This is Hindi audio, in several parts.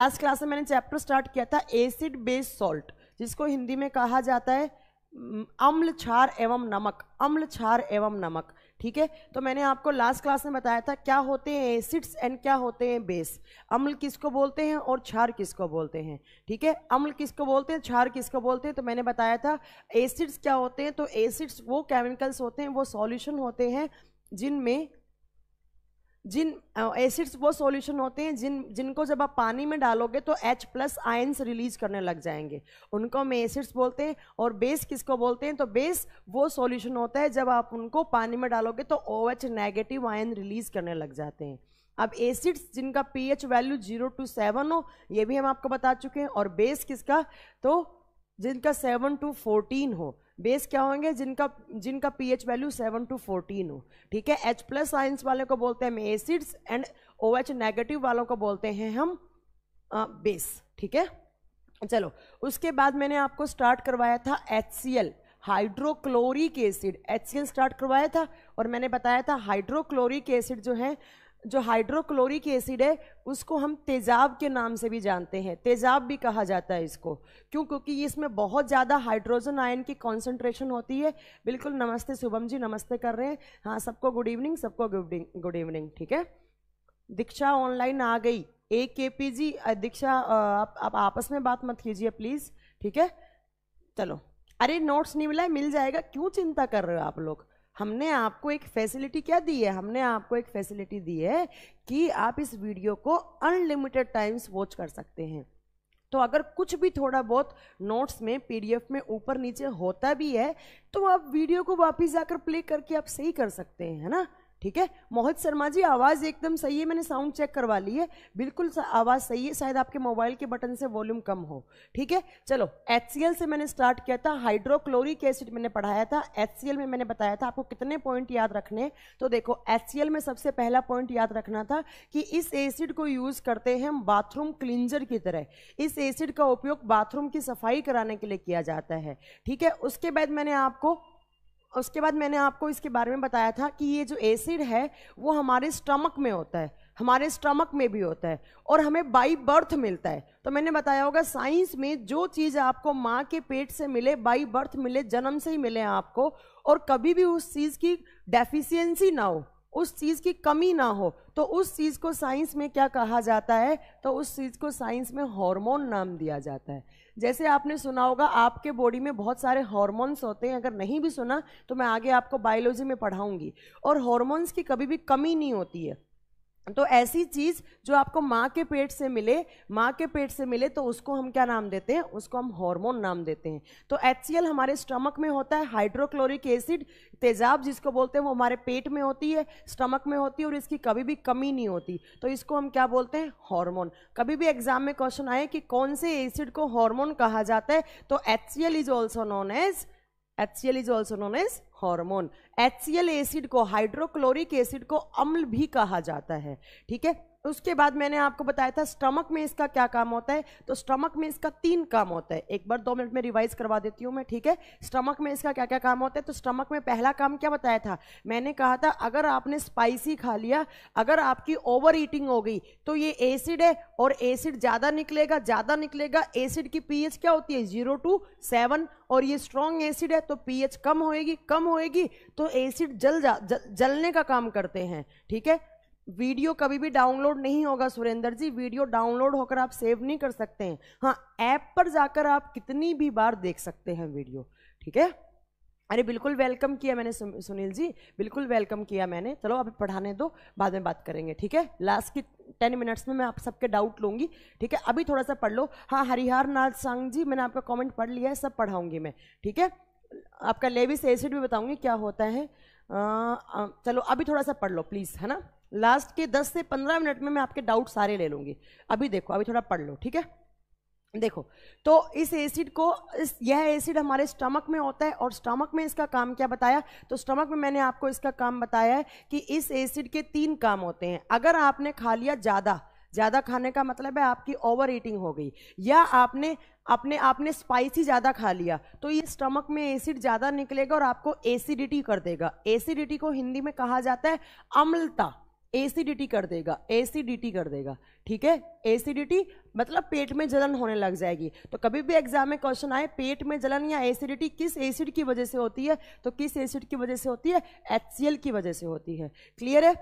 लास्ट क्लास में मैंने चैप्टर स्टार्ट किया था एसिड बेस सॉल्ट, जिसको हिंदी में कहा जाता है अम्ल, क्षार एवं नमक, अम्ल, क्षार एवं नमक। ठीक है, तो मैंने आपको लास्ट क्लास में बताया था क्या होते हैं एसिड्स एंड क्या होते हैं बेस, अम्ल किसको बोलते हैं और क्षार किसको बोलते हैं। ठीक है, अम्ल किसको बोलते हैं, क्षार किसको बोलते हैं। तो मैंने बताया था एसिड्स क्या होते हैं, तो एसिड्स वो केमिकल्स होते हैं, वो सॉल्यूशन होते हैं जिनमें एसिड्स वो सॉल्यूशन होते हैं जिनको जब आप पानी में डालोगे तो H+ आयंस रिलीज करने लग जाएंगे, उनको हम एसिड्स बोलते हैं। और बेस किसको बोलते हैं, तो बेस वो सॉल्यूशन होता है जब आप उनको पानी में डालोगे तो OH- आयन रिलीज करने लग जाते हैं। अब एसिड्स जिनका pH वैल्यू 0 to 7 हो, ये भी हम आपको बता चुके हैं। और बेस किसका, तो जिनका 7 to 14 हो। बेस क्या होंगे, जिनका pH वैल्यू 7 to 14 हो। ठीक है, H+ आयंस वाले को बोलते हैं हम एसिड्स एंड OH- वालों को बोलते हैं हम बेस। ठीक है, चलो उसके बाद मैंने आपको स्टार्ट करवाया था HCl, hydrochloric acid. HCl start करवाया था और मैंने बताया था हाइड्रोक्लोरिक एसिड जो हाइड्रोक्लोरिक एसिड है उसको हम तेजाब के नाम से भी जानते हैं, तेजाब भी कहा जाता है इसको। क्यों, क्योंकि इसमें बहुत ज़्यादा हाइड्रोजन आयन की कॉन्सेंट्रेशन होती है। बिल्कुल, नमस्ते शुभम जी, नमस्ते कर रहे हैं। हाँ, सबको गुड इवनिंग, सबको गुड इवनिंग। ठीक है, दीक्षा ऑनलाइन आ गई, AKP जी। दीक्षा आप आपस में बात मत कीजिए प्लीज़। ठीक है, चलो। अरे नोट्स नहीं मिला है, मिल जाएगा, क्यों चिंता कर रहे हो आप लोग। हमने आपको एक फैसिलिटी क्या दी है, हमने आपको एक फैसिलिटी दी है कि आप इस वीडियो को अनलिमिटेड टाइम्स वॉच कर सकते हैं। तो अगर कुछ भी थोड़ा बहुत नोट्स में PDF में ऊपर नीचे होता भी है तो आप वीडियो को वापस जाकर प्ले करके आप सही कर सकते हैं, है ना। ठीक है, मोहित शर्मा जी आवाज़ एकदम सही है, मैंने साउंड चेक करवा ली है, बिल्कुल आवाज़ सही है, शायद आपके मोबाइल के बटन से वॉल्यूम कम हो। ठीक है, चलो HCl से मैंने स्टार्ट किया था, हाइड्रोक्लोरिक एसिड मैंने पढ़ाया था। HCl में मैंने बताया था आपको कितने पॉइंट याद रखने। तो देखो HCl में सबसे पहला पॉइंट याद रखना था कि इस एसिड को यूज़ करते हैं हम बाथरूम क्लींजर की तरह। इस एसिड का उपयोग बाथरूम की सफाई कराने के लिए किया जाता है। ठीक है, उसके बाद मैंने आपको इसके बारे में बताया था कि ये जो एसिड है वो हमारे स्टमक में होता है, हमारे स्टमक में भी होता है और हमें बाई बर्थ मिलता है। तो मैंने बताया होगा साइंस में जो चीज़ आपको माँ के पेट से मिले, बाई बर्थ मिले, जन्म से ही मिले आपको, और कभी भी उस चीज़ की डेफिशिएंसी ना हो, उस चीज़ की कमी ना हो, तो उस चीज़ को साइंस में क्या कहा जाता है, तो उस चीज़ को साइंस में हार्मोन नाम दिया जाता है। जैसे आपने सुना होगा आपके बॉडी में बहुत सारे हार्मोन्स होते हैं, अगर नहीं भी सुना तो मैं आगे आपको बायोलॉजी में पढ़ाऊंगी। और हार्मोन्स की कभी भी कमी नहीं होती है। तो ऐसी चीज़ जो आपको माँ के पेट से मिले तो उसको हम क्या नाम देते हैं, उसको हम हार्मोन नाम देते हैं। तो HCl हमारे स्टमक में होता है, हाइड्रोक्लोरिक एसिड तेजाब जिसको बोलते हैं वो हमारे पेट में होती है, स्टमक में होती है और इसकी कभी भी कमी नहीं होती। तो इसको हम क्या बोलते हैं, हार्मोन। कभी भी एग्जाम में क्वेश्चन आए कि कौन से एसिड को हार्मोन कहा जाता है, तो HCl is also known as hormone. HCl acid को, हाइड्रोक्लोरिक एसिड को अम्ल भी कहा जाता है। ठीक है, उसके बाद मैंने आपको बताया था स्टमक में इसका क्या काम होता है। तो स्टमक में इसका 3 काम होता है, एक बार 2 मिनट में रिवाइज करवा देती हूँ मैं। ठीक है, स्टमक में इसका क्या क्या काम होता है। तो स्टमक में पहला काम क्या बताया था, मैंने कहा था अगर आपने स्पाइसी खा लिया, अगर आपकी ओवर ईटिंग हो गई तो ये एसिड है और एसिड ज़्यादा निकलेगा। एसिड की pH क्या होती है, 0 to 7, और ये स्ट्रॉन्ग एसिड है तो pH कम होएगी तो एसिड जलने का काम करते हैं। ठीक है, वीडियो कभी भी डाउनलोड नहीं होगा सुरेंद्र जी, वीडियो डाउनलोड होकर आप सेव नहीं कर सकते हैं। हाँ, ऐप पर जाकर आप कितनी भी बार देख सकते हैं वीडियो। ठीक है, अरे बिल्कुल वेलकम किया मैंने सुनील जी, बिल्कुल वेलकम किया मैंने। चलो अभी पढ़ाने दो, बाद में बात करेंगे। ठीक है, लास्ट की 10 मिनट्स में मैं आप सबके डाउट लूंगी। ठीक है, अभी थोड़ा सा पढ़ लो। हाँ, हरिहर नाथ संग जी, मैंने आपका कमेंट पढ़ लिया है, सब पढ़ाऊंगी मैं। ठीक है, आपका लेविस एसिड भी बताऊंगी क्या होता है। चलो अभी थोड़ा सा पढ़ लो प्लीज़, है ना। लास्ट के 10 से 15 मिनट में मैं आपके डाउट सारे ले लूंगी। अभी देखो, अभी थोड़ा पढ़ लो। ठीक है, देखो, तो इस एसिड को, यह एसिड हमारे स्टमक में होता है और स्टमक में इसका काम क्या बताया। तो स्टमक में मैंने आपको इसका काम बताया है कि इस एसिड के 3 काम होते हैं। अगर आपने खा लिया ज़्यादा खाने का मतलब है आपकी ओवर ईटिंग हो गई, या आपने स्पाइसी ज़्यादा खा लिया तो ये स्टमक में एसिड ज़्यादा निकलेगा और आपको एसिडिटी कर देगा। एसिडिटी को हिंदी में कहा जाता है अम्लता। एसिडिटी कर देगा, एसिडिटी कर देगा, ठीक है। एसिडिटी मतलब पेट में जलन होने लग जाएगी। तो कभी भी एग्जाम में क्वेश्चन आए पेट में जलन या एसिडिटी किस एसिड की वजह से होती है, तो किस एसिड की वजह से होती है, HCl की वजह से होती है। क्लियर है।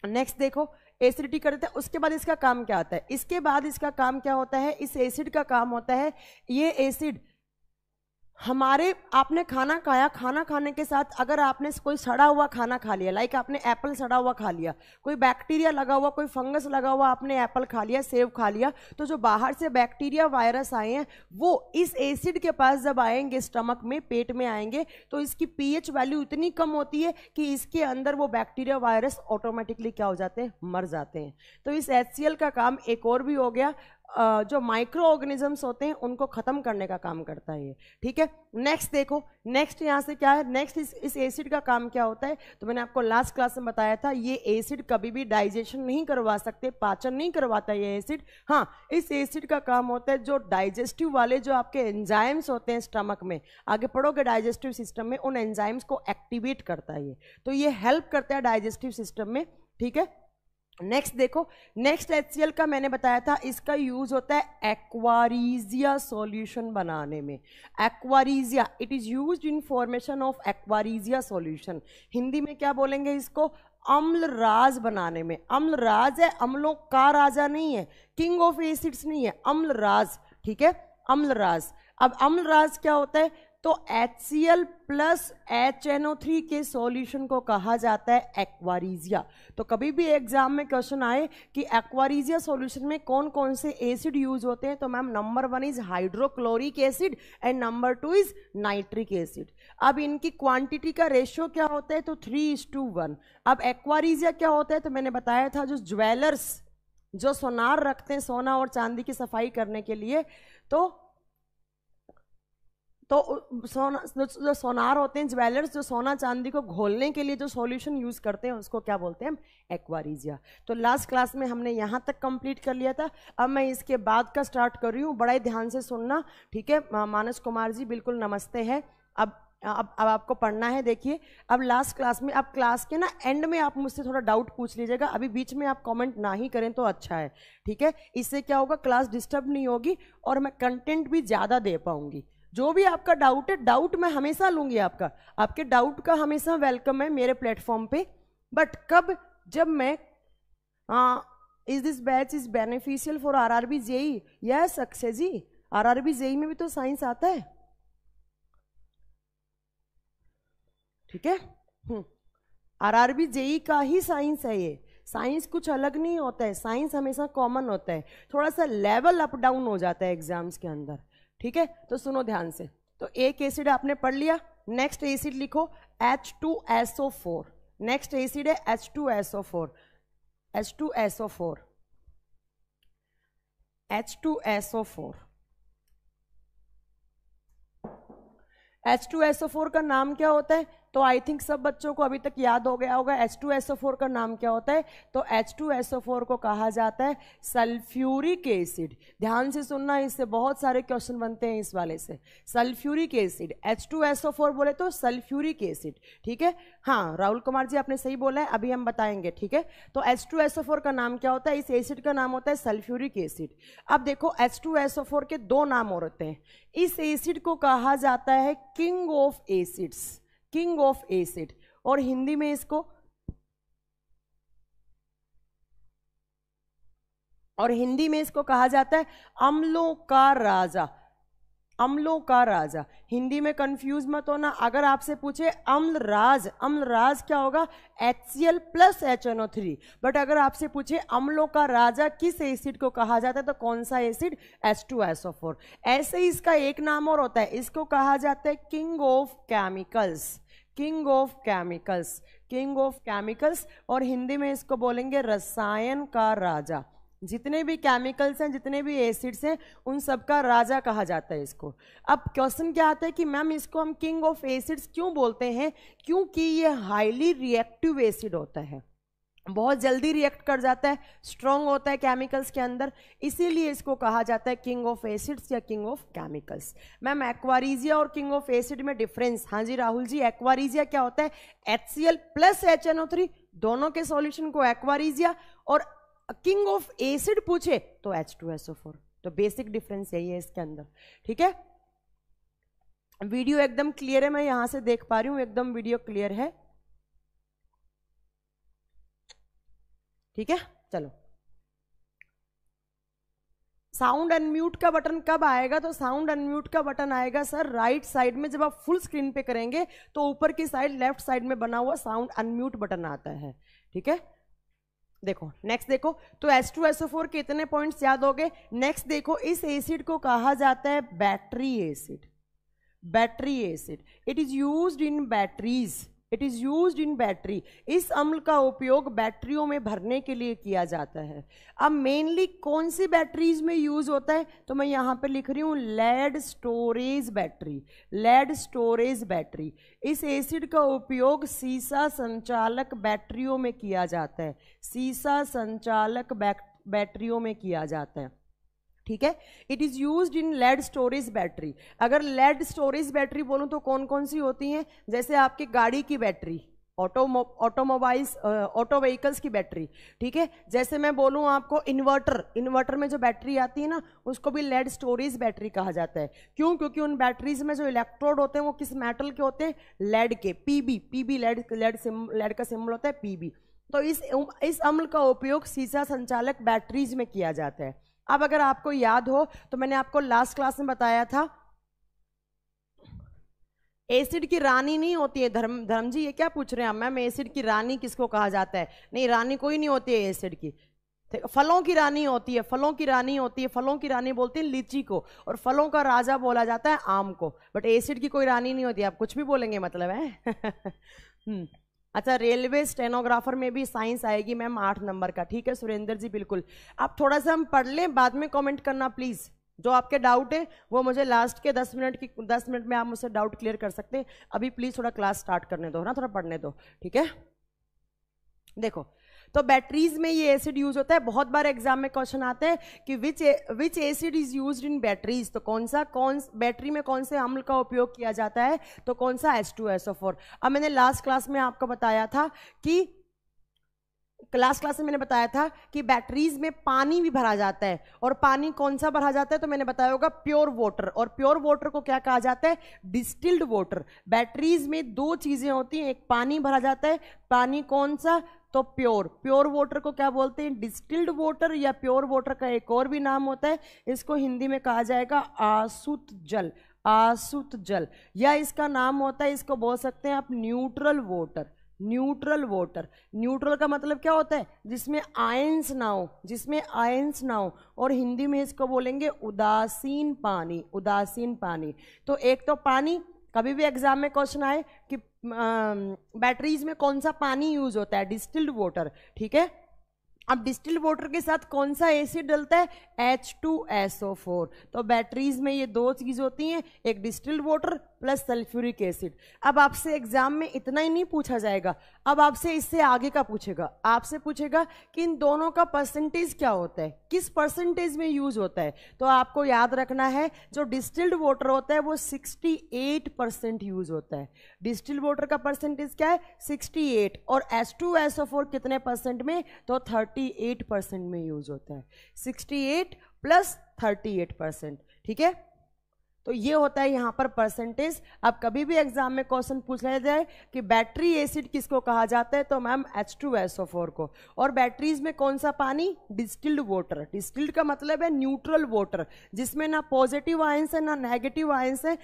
नेक्स्ट देखो, एसिडिटी करते हैं, उसके बाद इसका काम क्या आता है, इसके बाद इसका काम क्या होता है, इस एसिड का काम होता है, ये एसिड हमारे, आपने खाना खाया, खाना खाने के साथ अगर आपने कोई सड़ा हुआ खाना खा लिया, लाइक आपने एप्पल सड़ा हुआ खा लिया, कोई बैक्टीरिया लगा हुआ, कोई फंगस लगा हुआ, आपने एप्पल खा लिया, सेब खा लिया, तो जो बाहर से बैक्टीरिया वायरस आए हैं वो इस एसिड के पास जब आएंगे, स्टमक में, पेट में आएंगे, तो इसकी pH वैल्यू इतनी कम होती है कि इसके अंदर वो बैक्टीरिया वायरस ऑटोमेटिकली क्या हो जाते हैं, मर जाते हैं। तो इस HCl का काम एक और भी हो गया, जो माइक्रो ऑर्गेनिजम्स होते हैं उनको खत्म करने का काम करता है ये, ठीक है। नेक्स्ट देखो, नेक्स्ट यहाँ से क्या है, नेक्स्ट इस एसिड का काम क्या होता है, तो मैंने आपको लास्ट क्लास में बताया था, ये एसिड कभी भी डाइजेशन नहीं करवा सकते, पाचन नहीं करवाता ये एसिड। हाँ, इस एसिड का काम होता है जो डाइजेस्टिव वाले जो आपके एंजाइम्स होते हैं स्टमक में, आगे पढ़ोगे डाइजेस्टिव सिस्टम में, उन एंजाइम्स को एक्टिवेट करता है ये, तो ये हेल्प करता है डाइजेस्टिव सिस्टम में, ठीक है। नेक्स्ट देखो, नेक्स्ट HCl का मैंने बताया था, इसका यूज होता है एक्वारीजिया सॉल्यूशन बनाने में। Aqua regia, it is used in formation of aqua regia solution. Hindi में क्या बोलेंगे इसको, अम्लराज बनाने में। अम्लराज है, अम्लों का राजा नहीं है, किंग ऑफ एसिड्स नहीं है, अम्लराज, ठीक है, अम्लराज। अब अम्लराज क्या होता है, तो HCl प्लस HNO3 के सॉल्यूशन को कहा जाता है एक्वारीजिया। तो कभी भी एग्जाम में क्वेश्चन आए कि एक्वारीजिया सॉल्यूशन में कौन कौन से एसिड यूज होते हैं, तो ma'am number 1 is hydrochloric acid and number 2 is nitric acid. अब इनकी क्वांटिटी का रेशियो क्या होता है, तो 3:1। अब एक्वारीजिया क्या होता है, तो मैंने बताया था, जो ज्वेलर्स जो सोनार रखते हैं, सोना और चांदी की सफाई करने के लिए, तो जो सोनार होते हैं, ज्वेलर्स जो सोना चांदी को घोलने के लिए जो सॉल्यूशन यूज करते हैं उसको क्या बोलते हैं, एक्वारीजिया। तो लास्ट क्लास में हमने यहाँ तक कंप्लीट कर लिया था। अब मैं इसके बाद का स्टार्ट कर रही हूँ, बड़ा ही ध्यान से सुनना, ठीक है। मानस कुमार जी बिल्कुल नमस्ते है। अब आपको पढ़ना है, देखिए अब लास्ट क्लास में, अब क्लास के ना एंड में आप मुझसे थोड़ा डाउट पूछ लीजिएगा, अभी बीच में आप कमेंट ना ही करें तो अच्छा है, ठीक है। इससे क्या होगा, क्लास डिस्टर्ब नहीं होगी और मैं कंटेंट भी ज़्यादा दे पाऊंगी। जो भी आपका डाउट है, डाउट मैं हमेशा लूंगी, आपके डाउट का हमेशा वेलकम है मेरे प्लेटफॉर्म पे। बट कब, जब मैं is this batch is beneficial for RRB JEE, yes Akshay ji, RRB JEE में भी तो साइंस आता है, ठीक है। RRB JEE का ही साइंस है ये, साइंस कुछ अलग नहीं होता है, साइंस हमेशा कॉमन होता है, थोड़ा सा लेवल अप डाउन हो जाता है एग्जाम्स के अंदर, ठीक है। तो सुनो ध्यान से, तो एक एसिड आपने पढ़ लिया, नेक्स्ट एसिड लिखो H2SO4। नेक्स्ट एसिड है H2SO4, H2SO4, H2SO4। H2SO4 का नाम क्या होता है, तो आई थिंक सब बच्चों को अभी तक याद हो गया होगा। H2SO4 का नाम क्या होता है, तो H2SO4 को कहा जाता है सल्फ्यूरिक एसिड। ध्यान से सुनना, इससे बहुत सारे क्वेश्चन बनते हैं इस वाले से। सल्फ्यूरिक एसिड, H2SO4 बोले तो सल्फ्यूरिक एसिड, ठीक है। हाँ राहुल कुमार जी आपने सही बोला है, अभी हम बताएंगे, ठीक है। तो H2SO4 का नाम क्या होता है, इस एसिड का नाम होता है सल्फ्यूरिक एसिड। अब देखो H2SO4 के 2 नाम और होते हैं। इस एसिड को कहा जाता है king of acids, king of acid, और हिंदी में इसको, कहा जाता है अम्लों का राजा, अम्लों का राजा। हिंदी में कंफ्यूज मत होना, अगर आपसे पूछे अम्लराज, अम्लराज क्या होगा, HCl प्लस HNO3। बट अगर आपसे पूछे अम्लों का राजा किस एसिड को कहा जाता है, तो कौन सा एसिड, H2SO4। ऐसे ही इसका एक नाम और होता है, इसको कहा जाता है king of chemicals, king of chemicals, king of chemicals, और हिंदी में इसको बोलेंगे रसायन का राजा। जितने भी केमिकल्स हैं, जितने भी एसिड्स हैं, उन सब का राजा कहा जाता है इसको। अब क्वेश्चन क्या आता है कि मैम इसको हम किंग ऑफ एसिड्स क्यों बोलते हैं, क्योंकि ये हाईली रिएक्टिव एसिड होता है, बहुत जल्दी रिएक्ट कर जाता है, स्ट्रॉन्ग होता है केमिकल्स के अंदर, इसीलिए इसको कहा जाता है किंग ऑफ एसिड्स या king of chemicals. Ma'am aqua regia और किंग ऑफ एसिड में डिफरेंस, हाँ जी राहुल जी, एक्वारीजिया क्या होता है, HCl प्लस HNO3 दोनों के सॉल्यूशन को एक्वारीजिया और किंग ऑफ एसिड पूछे तो H2SO4। तो बेसिक डिफरेंस यही है इसके अंदर, ठीक है। वीडियो एकदम क्लियर है, मैं यहां से देख पा रही हूं, एकदम वीडियो क्लियर है, ठीक है। चलो, साउंड अनम्यूट का बटन कब आएगा? तो साउंड अनम्यूट का बटन आएगा सर राइट साइड में, जब आप फुल स्क्रीन पे करेंगे तो ऊपर की साइड लेफ्ट साइड में बना हुआ साउंड अनम्यूट बटन आता है, ठीक है। देखो नेक्स्ट देखो, तो H2SO4 के इतने पॉइंट्स याद हो गए। नेक्स्ट देखो, इस एसिड को कहा जाता है battery acid. Battery acid, it is used in batteries, it is used in battery. इस अम्ल का उपयोग बैटरियों में भरने के लिए किया जाता है। अब मेनली कौन सी बैटरीज में यूज होता है? तो मैं यहां पे लिख रही हूं lead storage battery, lead storage battery. इस एसिड का उपयोग सीसा संचालक बैटरियों में किया जाता है, सीसा संचालक बैटरियों में किया जाता है, ठीक है। It is used in lead storage battery. अगर लेड स्टोरेज बैटरी बोलूं तो कौन कौन सी होती हैं? जैसे आपकी गाड़ी की बैटरी, ऑटोमोबाइल्स, ऑटो व्हीकल्स की बैटरी, ठीक है। जैसे मैं बोलूं आपको इन्वर्टर, इन्वर्टर में जो बैटरी आती है ना, उसको भी लेड स्टोरेज बैटरी कहा जाता है। क्यों? क्योंकि उन बैटरीज में जो इलेक्ट्रोड होते हैं वो किस मेटल के होते हैं? लेड के, पीबी लेड का सिंबल होता है पीबी। तो इस अम्ल का उपयोग सीसा संचालक बैटरीज में किया जाता है। अब अगर आपको याद हो तो मैंने आपको लास्ट क्लास में बताया था, एसिड की रानी नहीं होती है। धर्म जी ये क्या पूछ रहे हैं मैम, एसिड की रानी किसको कहा जाता है? नहीं, रानी कोई नहीं होती है एसिड की, फलों की रानी होती है, फलों की रानी होती है। फलों की रानी बोलते हैं लीची को, और फलों का राजा बोला जाता है आम को। बट एसिड की कोई रानी नहीं होती। आप कुछ भी बोलेंगे मतलब है। अच्छा, रेलवे स्टेनोग्राफर में भी साइंस आएगी मैम 8 नंबर का, ठीक है सुरेंद्र जी, बिल्कुल। आप थोड़ा सा हम पढ़ लें, बाद में कमेंट करना प्लीज। जो आपके डाउट है वो मुझे लास्ट के 10 मिनट में आप मुझसे डाउट क्लियर कर सकते हैं। अभी प्लीज थोड़ा क्लास स्टार्ट करने दो ना, थोड़ा पढ़ने दो, ठीक है। देखो, तो बैटरीज में ये एसिड यूज होता है। बहुत बार एग्जाम में क्वेश्चन आते हैं कि विच acid is used in batteries. तो कौन बैटरी में कौन से अम्ल का उपयोग किया जाता है? तो कौन सा? H2SO4। अब मैंने लास्ट क्लास में आपको बताया था कि मैंने बताया था कि बैटरीज में पानी भी भरा जाता है। और पानी कौन सा भरा जाता है? तो मैंने बताया होगा प्योर वाटर। और प्योर वाटर को क्या कहा जाता है? Distilled water. बैटरीज में 2 चीजें होती हैं, एक पानी भरा जाता है, पानी कौन सा? तो प्योर वाटर को क्या बोलते हैं? डिस्टिल्ड वाटर, या प्योर वाटर का एक और भी नाम होता है, इसको हिंदी में कहा जाएगा आसुत जल, आसुत जल। या इसका नाम होता है, इसको बोल सकते हैं आप neutral water, neutral water. Neutral का मतलब क्या होता है? जिसमें आयंस ना हो, जिसमें आयंस ना हो। और हिंदी में इसको बोलेंगे उदासीन पानी, उदासीन पानी। तो एक तो पानी, कभी भी एग्जाम में क्वेश्चन आए कि बैटरीज में कौन सा पानी यूज होता है? डिस्टिल्ड वाटर, ठीक है। अब डिस्टिल्ड वाटर के साथ कौन सा एसिड डलता है? H2SO4। तो बैटरीज में ये 2 चीज होती हैं, एक distilled water plus sulphuric acid. अब आपसे एग्जाम में इतना ही नहीं पूछा जाएगा, अब आपसे इससे आगे का पूछेगा। आपसे पूछेगा कि इन दोनों का परसेंटेज क्या होता है, किस परसेंटेज में यूज होता है। तो आपको याद रखना है, जो डिस्टिल्ड वाटर होता है वो 68% यूज होता है। डिस्टिल्ड वाटर का परसेंटेज क्या है? 68। और H2SO4 कितने परसेंट में? तो 38% में यूज होता है। 68 प्लस 38%, ठीक है। तो ये होता है यहां पर परसेंटेज। अब कभी भी एग्जाम में क्वेश्चन पूछ लिया जाए कि बैटरी एसिड किसको कहा जाता है, तो मैम H2SO4 को। और बैटरीज में कौन सा पानी? Distilled water. डिस्टिल्ड का मतलब है न्यूट्रल वाटर, जिसमें ना पॉजिटिव आयंस है ना नेगेटिव आयंस है।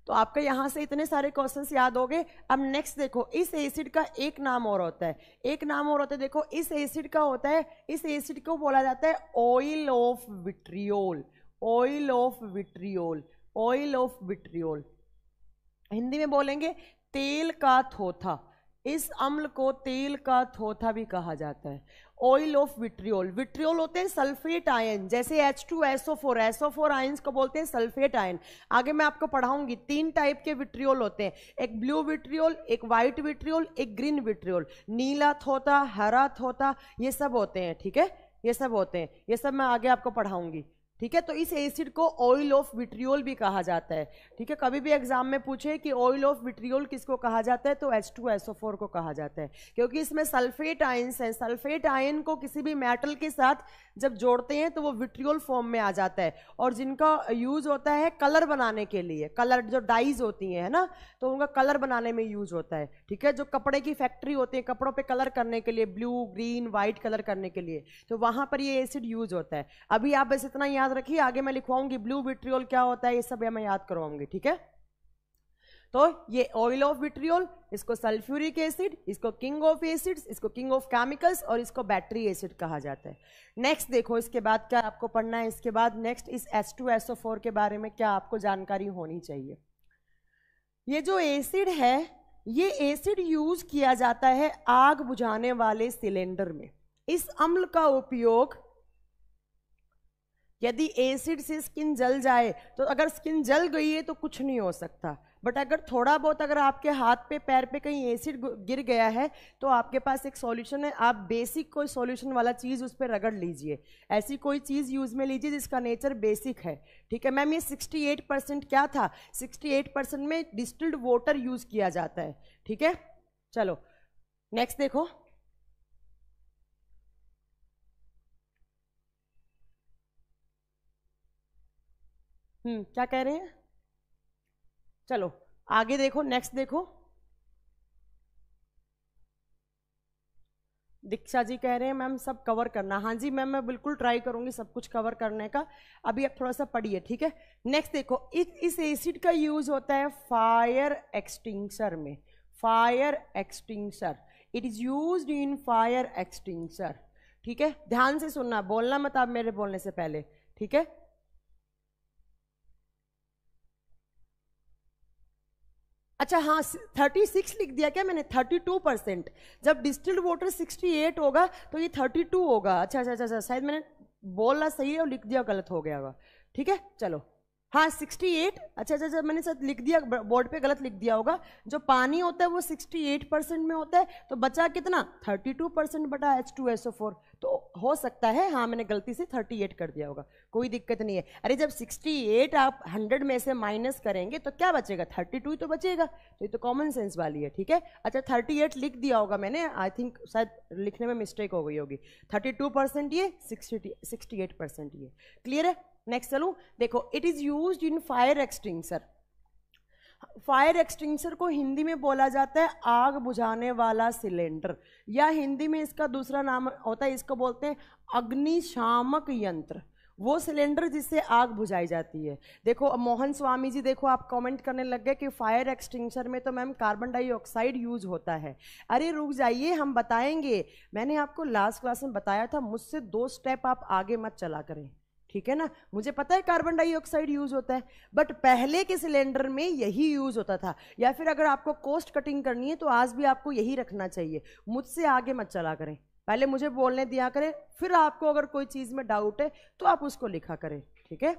तो आपके यहां से इतने सारे क्वेश्चंस याद हो गए। अब नेक्स्ट देखो, इस एसिड का एक नाम और होता है, एक नाम और होता है। देखो इस एसिड का होता है, इस एसिड को बोला जाता है oil of vitriol, oil of vitriol, oil of vitriol. Hindi में बोलेंगे तेल का थोथा। इस अम्ल को तेल का थोथा भी कहा जाता है, ऑयल ऑफ विट्रियोल। विट्रियोल होते हैं सल्फेट आयन, जैसे H2SO4, SO4 आयंस को बोलते हैं सल्फेट आयन। आगे मैं आपको पढ़ाऊंगी 3 टाइप के विट्रियोल होते हैं, एक ब्लू विट्रियोल, एक व्हाइट विट्रियोल, एक ग्रीन विट्रियोल। नीला थोथा, हरा थोथा, ये सब होते हैं, ठीक है, ये सब होते हैं, ये सब मैं आगे आपको पढ़ाऊंगी। ठीक है। तो इस एसिड को ऑयल ऑफ विट्रियोल भी कहा जाता है। ठीक है, कभी भी एग्जाम में पूछे कि ऑयल ऑफ विट्रियोल किसको कहा जाता है, तो H2SO4 को कहा जाता है, क्योंकि इसमें सल्फेट आयंस है। सल्फेट आयन को किसी भी मेटल के साथ जब जोड़ते हैं तो वो विट्रियोल फॉर्म में आ जाता है, और जिनका यूज होता है कलर बनाने के लिए, कलर जो डाइज होती हैं है ना, तो उनका कलर बनाने में यूज होता है। ठीक है, जो कपड़े की फैक्ट्री होती है कपड़ों पे कलर करने के लिए, ब्लू ग्रीन वाइट कलर करने के लिए, तो वहां पर ये एसिड यूज होता है। अभी आप बस इतना याद रखिए, आगे मैं लिखवाऊंगी ब्लू विट्रियोल क्या होता है, ये सब मैं याद करवाऊंगी। ठीक है, तो ये ऑयल ऑफ विट्रियोल, इसको सल्फ्यूरिक एसिड, इसको किंग ऑफ एसिड्स, इसको किंग ऑफ केमिकल्स, और इसको बैटरी एसिड कहा जाता है। नेक्स्ट देखो, इसके बाद क्या आपको पढ़ना है, इसके बाद नेक्स्ट इस H2SO4 के बारे में क्या आपको जानकारी होनी चाहिए। ये जो एसिड है, ये एसिड यूज किया जाता है आग बुझाने वाले सिलेंडर में। इस अम्ल का उपयोग, यदि एसिड से स्किन जल जाए तो अगर स्किन जल गई है तो कुछ नहीं हो सकता, बट अगर थोड़ा बहुत अगर आपके हाथ पे पैर पे कहीं एसिड गिर गया है तो आपके पास एक सॉल्यूशन है, आप बेसिक कोई सॉल्यूशन वाला चीज़ उस पर रगड़ लीजिए, ऐसी कोई चीज़ यूज में लीजिए जिसका नेचर बेसिक है। ठीक है मैम, ये 68% क्या था, 68% में डिस्टिल्ड वाटर यूज किया जाता है। ठीक है, चलो नेक्स्ट देखो, क्या कह रहे हैं, चलो आगे देखो, नेक्स्ट देखो। दीक्षा जी कह रहे हैं मैम सब कवर करना। हाँ जी मैम, मैं बिल्कुल ट्राई करूंगी सब कुछ कवर करने का। अभी आप थोड़ा सा पढ़िए। ठीक है, नेक्स्ट देखो, इस एसिड का यूज होता है फायर एक्सटिंग्विशर में। Fire extinguisher, it is used in fire extinguisher. ठीक है, ध्यान से सुनना, बोलना मत आप मेरे बोलने से पहले। ठीक है, अच्छा हाँ 36 लिख दिया क्या मैंने, 32%। जब डिस्टिल्ड वाटर 68 होगा तो ये 32 होगा। अच्छा अच्छा अच्छा, शायद मैंने बोलना सही है और लिख दिया गलत हो गया होगा। ठीक है, चलो हाँ 68, अच्छा अच्छा अच्छा, मैंने शायद लिख दिया बोर्ड पे, गलत लिख दिया होगा। जो पानी होता है वो 68% में होता है, तो बचा कितना 32% बटा H2SO4, तो हो सकता है हाँ मैंने गलती से 38 कर दिया होगा, कोई दिक्कत नहीं है। अरे जब 68 आप 100 में से माइनस करेंगे तो क्या बचेगा, 32 तो बचेगा, तो ये तो कॉमन सेंस वाली है। ठीक है, अच्छा 38 लिख दिया होगा मैंने, आई थिंक शायद लिखने में मिस्टेक हो गई होगी। 32% ये, 68% ये, क्लियर है। नेक्स्ट चलो देखो, it is used in fire extinguisher. Fire extinguisher को हिंदी में बोला जाता है आग बुझाने वाला सिलेंडर, या हिंदी में इसका दूसरा नाम होता है, इसको बोलते हैं अग्निशामक यंत्र, वो सिलेंडर जिससे आग बुझाई जाती है। देखो मोहन स्वामी जी, देखो आप कमेंट करने लग गए कि फायर एक्सटिंग्विशर में तो मैम कार्बन डाइऑक्साइड यूज होता है। अरे रुक जाइए, हम बताएंगे, मैंने आपको लास्ट क्लास में बताया था, मुझसे 2 स्टेप आप आगे मत चला करें। ठीक है ना, मुझे पता है कार्बन डाइऑक्साइड यूज होता है, बट पहले के सिलेंडर में यही यूज होता था, या फिर अगर आपको कॉस्ट कटिंग करनी है तो आज भी आपको यही रखना चाहिए। मुझसे आगे मत चला करें, पहले मुझे बोलने दिया करें, फिर आपको अगर कोई चीज में डाउट है तो आप उसको लिखा करें। ठीक है,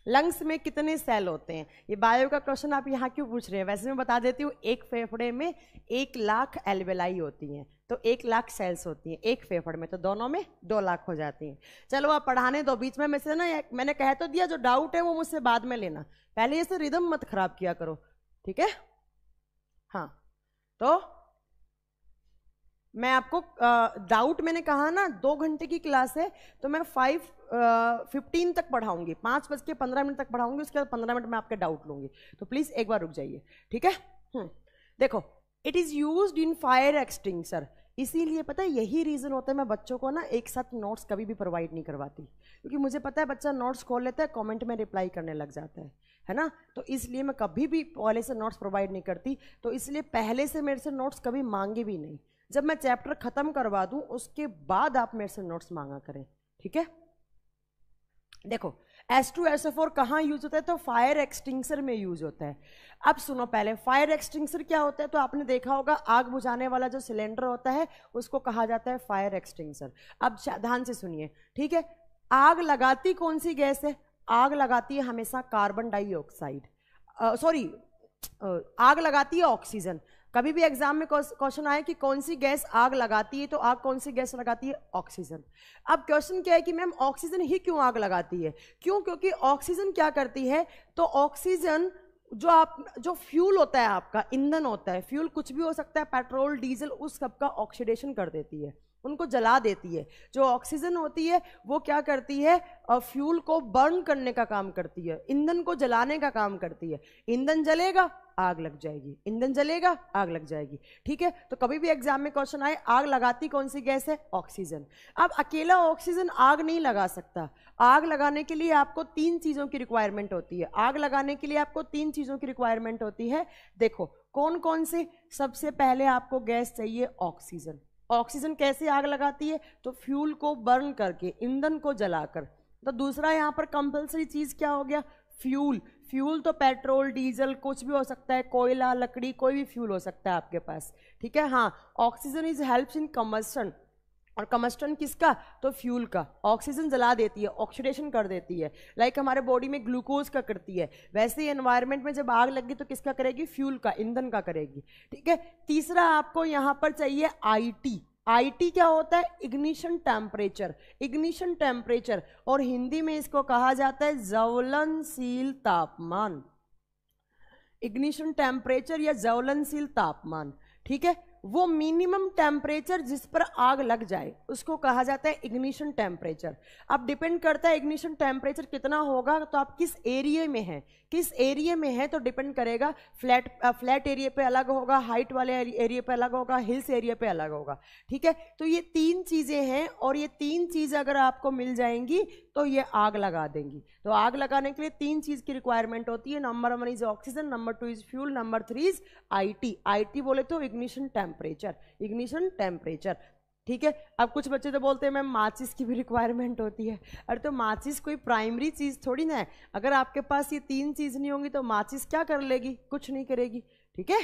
लंग्स में कितने सेल होते हैं, ये बायो का क्वेश्चन आप यहाँ क्यों पूछ रहे हैं, वैसे मैं बता देती हूँ, एक फेफड़े में 1 लाख एल्वेलाई होती हैं, तो 1 लाख सेल्स होती हैं एक फेफड़ में, तो दोनों में 2 लाख हो जाती हैं। चलो आप पढ़ाने दो, बीच में से ना मैंने कह तो दिया, जो डाउट है वो मुझसे बाद में लेना, पहले इसे रिदम मत खराब किया करो। ठीक है, हाँ तो मैं आपको डाउट, मैंने कहा ना 2 घंटे की क्लास है, तो मैं 5:15 तक पढ़ाऊंगी, 5:15 तक पढ़ाऊंगी, उसके बाद 15 मिनट में आपके डाउट लूंगी, तो प्लीज एक बार रुक जाइए। ठीक है, देखो, it is used in fire extinguisher, इसीलिए पता है यही रीजन होता है मैं बच्चों को ना एक साथ नोट्स कभी भी प्रोवाइड नहीं करवाती, क्योंकि मुझे पता है बच्चा नोट्स खोल लेता है, कमेंट में रिप्लाई करने लग जाता है ना, तो इसलिए मैं कभी भी पहले से नोट्स प्रोवाइड नहीं करती। तो इसलिए पहले से मेरे से नोट्स कभी मांगे भी नहीं, जब मैं चैप्टर खत्म करवा दूं उसके बाद आप मेरे से नोट्स मांगा करें। ठीक है, देखो H2SO4 कहाँ यूज होता है, तो फायर एक्सटिंग्विशर में यूज होता है। अब सुनो, पहले फायर एक्सटिंग्विशर क्या होता है, तो आपने देखा होगा आग बुझाने वाला जो सिलेंडर होता है उसको कहा जाता है फायर एक्सटिंग्विशर। अब ध्यान से सुनिए, ठीक है, आग लगाती कौन सी गैस है, आग लगाती है हमेशा कार्बन डाइऑक्साइड, सॉरी आग लगाती है ऑक्सीजन। कभी भी एग्जाम में क्वेश्चन आए कि कौन सी गैस आग लगाती है, तो आग कौन सी गैस लगाती है? ऑक्सीजन। अब क्वेश्चन क्या है कि मैम ऑक्सीजन ही क्यों आग लगाती है? क्यों? क्योंकि ऑक्सीजन क्या करती है, तो ऑक्सीजन जो फ्यूल होता है, आपका ईंधन होता है, फ्यूल कुछ भी हो सकता है, पेट्रोल, डीजल, उस सब का ऑक्सीडेशन कर देती है, उनको जला देती है। जो ऑक्सीजन होती है वो क्या करती है, फ्यूल को बर्न करने का काम करती है, ईंधन को जलाने का काम करती है। ईंधन जलेगा, आग लग जाएगी, ईंधन जलेगा, आग लग जाएगी। ठीक है, तो कभी भी एग्जाम में क्वेश्चन आए आग लगाती कौन सी गैस है? ऑक्सीजन। अब अकेला ऑक्सीजन आग नहीं लगा सकता। आग लगाने के लिए आपको 3 चीजों की रिक्वायरमेंट होती है। आग लगाने के लिए आपको 3 चीजों की रिक्वायरमेंट होती है। देखो कौन कौन से। सबसे पहले आपको गैस चाहिए ऑक्सीजन। ऑक्सीजन कैसे आग लगाती है? तो फ्यूल को बर्न करके, ईंधन को जलाकर। तो दूसरा यहाँ पर कंपलसरी चीज क्या हो गया? फ्यूल। फ्यूल तो पेट्रोल, डीजल, कुछ भी हो सकता है, कोयला, लकड़ी, कोई भी फ्यूल हो सकता है आपके पास। ठीक है, हाँ। Oxygen is helps in combustion. और कम्बस्टन किसका? तो फ्यूल का। ऑक्सीजन जला देती है, ऑक्सीडेशन कर देती है। लाइक हमारे बॉडी में ग्लूकोज का करती है, वैसे ही एनवायरनमेंट में जब आग लगी तो किसका करेगी? फ्यूल का, ईंधन का करेगी। ठीक है। तीसरा आपको यहां पर चाहिए आईटी। आईटी क्या होता है? Ignition temperature. इग्निशन टेम्परेचर, और हिंदी में इसको कहा जाता है ज्वलनशील तापमान। इग्निशन टेम्परेचर या ज्वलनशील तापमान। ठीक है, वो मिनिमम टेम्परेचर जिस पर आग लग जाए उसको कहा जाता है इग्निशन टेम्परेचर। अब डिपेंड करता है इग्निशन टेम्परेचर कितना होगा, तो आप किस एरिया में हैं, किस एरिया में है तो डिपेंड करेगा। फ्लैट एरिया पे अलग होगा, हाइट वाले एरिया पे अलग होगा, हिल्स एरिया पे अलग होगा। ठीक है, तो ये 3 चीजें हैं, और ये 3 चीजें अगर आपको मिल जाएंगी तो ये आग लगा देंगी। तो आग लगाने के लिए 3 चीज की रिक्वायरमेंट होती है। Number 1 is oxygen, number 2 is fuel, number 3 is IT. IT बोले तो इग्निशन टेम्परेचर, इग्निशन टेम्परेचर। ठीक है। अब कुछ बच्चे तो बोलते हैं मैम माचिस की भी रिक्वायरमेंट होती है। अरे तो माचिस कोई प्राइमरी चीज थोड़ी ना है। अगर आपके पास ये 3 चीज नहीं होंगी तो माचिस क्या कर लेगी? कुछ नहीं करेगी। ठीक है।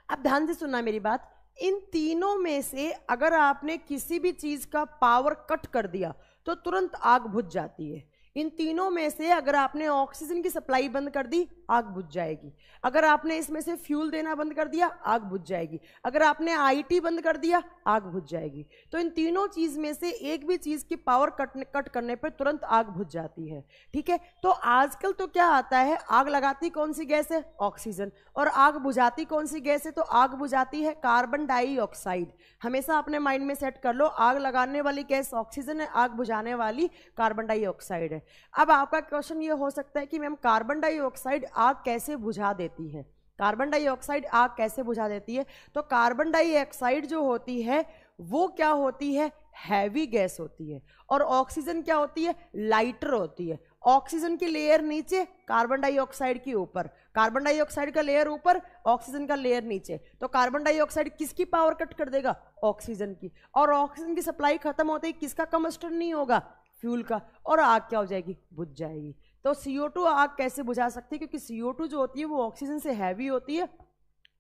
अब ध्यान से सुनना मेरी बात। इन तीनों में से अगर आपने किसी भी चीज का पावर कट कर दिया तो तुरंत आग बुझ जाती है। इन तीनों में से अगर आपने ऑक्सीजन की सप्लाई बंद कर दी, आग बुझ जाएगी। अगर आपने इसमें से फ्यूल देना बंद कर दिया, आग बुझ जाएगी। अगर आपने आईटी बंद कर दिया, आग बुझ जाएगी। तो इन तीनों चीज में से एक भी चीज की पावर कट करने पर तुरंत आग बुझ जाती है। ठीक है। तो आजकल तो क्या आता है, आग लगाती कौन सी गैस है? ऑक्सीजन। और आग बुझाती कौन सी गैस है? तो आग बुझाती है कार्बन डाइऑक्साइड। हमेशा अपने माइंड में सेट कर लो, आग लगाने वाली गैस ऑक्सीजन है, आग बुझाने वाली कार्बन डाइऑक्साइड है। अब आपका क्वेश्चन ये हो सकता है कि मैम कार्बन डाइऑक्साइड आग कैसे बुझा देती है? कार्बन डाइऑक्साइड आग कैसे बुझा देती है? तो कार्बन डाइऑक्साइड जो होती है वो क्या होती है? हैवी गैस होती है। और ऑक्सीजन क्या होती है? लाइटर होती है। ऑक्सीजन की लेयर नीचे, कार्बन डाइऑक्साइड की ऊपर। कार्बन डाइऑक्साइड का लेयर ऊपर, ऑक्सीजन का लेयर नीचे। तो कार्बन डाइऑक्साइड किसकी पावर कट कर देगा? ऑक्सीजन की। और ऑक्सीजन की सप्लाई खत्म होते ही किसका कंबस्टन नहीं होगा? फ्यूल का। और आग क्या हो जाएगी? बुझ जाएगी। तो CO2 आग कैसे बुझा सकती है? क्योंकि CO2 जो होती है वो ऑक्सीजन से हैवी होती है।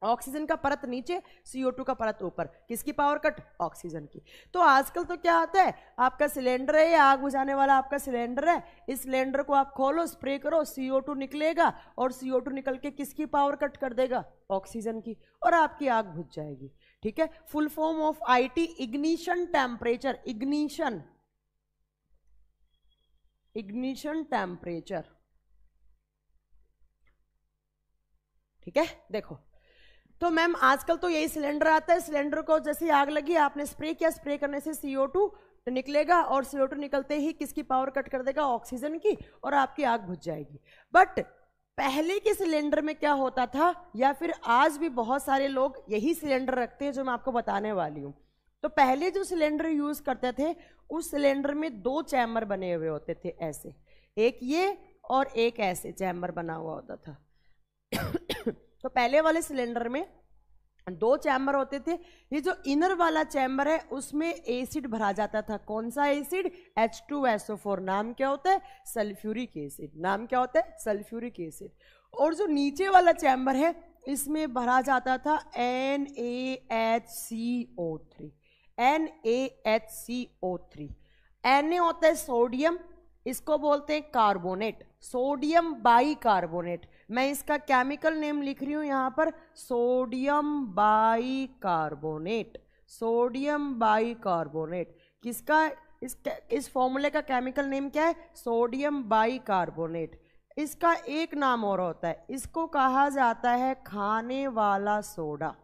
ऑक्सीजन का परत नीचे, CO2 का परत ऊपर। किसकी पावर कट? ऑक्सीजन की। तो आजकल तो क्या आता है, आपका सिलेंडर है, आग बुझाने वाला आपका सिलेंडर है, इस सिलेंडर को आप खोलो, स्प्रे करो, CO2 निकलेगा, और CO2 निकल के किसकी पावर कट कर देगा? ऑक्सीजन की। और आपकी आग बुझ जाएगी। ठीक है। Full form of IT, ignition temperature. Ignition, ignition temperature. ठीक है। देखो तो मैम आजकल तो यही सिलेंडर आता है, सिलेंडर को जैसे आग लगी आपने स्प्रे किया, स्प्रे करने से CO2 निकलेगा, और CO2 निकलते ही किसकी पावर कट कर देगा? ऑक्सीजन की। और आपकी आग बुझ जाएगी। बट पहले के सिलेंडर में क्या होता था, या फिर आज भी बहुत सारे लोग यही सिलेंडर रखते हैं जो मैं आपको बताने वाली हूं। तो पहले जो सिलेंडर यूज करते थे उस सिलेंडर में 2 चैम्बर बने हुए होते थे, ऐसे, एक ये और एक ऐसे चैम्बर बना हुआ होता था। तो पहले वाले सिलेंडर में 2 चैम्बर होते थे। ये जो इनर वाला चैम्बर है उसमें एसिड भरा जाता था। कौन सा एसिड? H2SO4। नाम क्या होता है? Sulphuric acid. नाम क्या होता है? Sulphuric acid. और जो नीचे वाला चैम्बर है इसमें भरा जाता था NaHCO3। NaHCO3। Na होता है सोडियम, इसको बोलते हैं कार्बोनेट, सोडियम बाई कार्बोनेट। मैं इसका केमिकल नेम लिख रही हूं यहां पर, सोडियम बाइकार्बोनेट, सोडियम बाइकार्बोनेट। किसका, इस फॉर्मूले का केमिकल नेम क्या है, सोडियम बाइकार्बोनेट। इसका एक नाम और होता है, इसको कहा जाता है खाने वाला सोडा,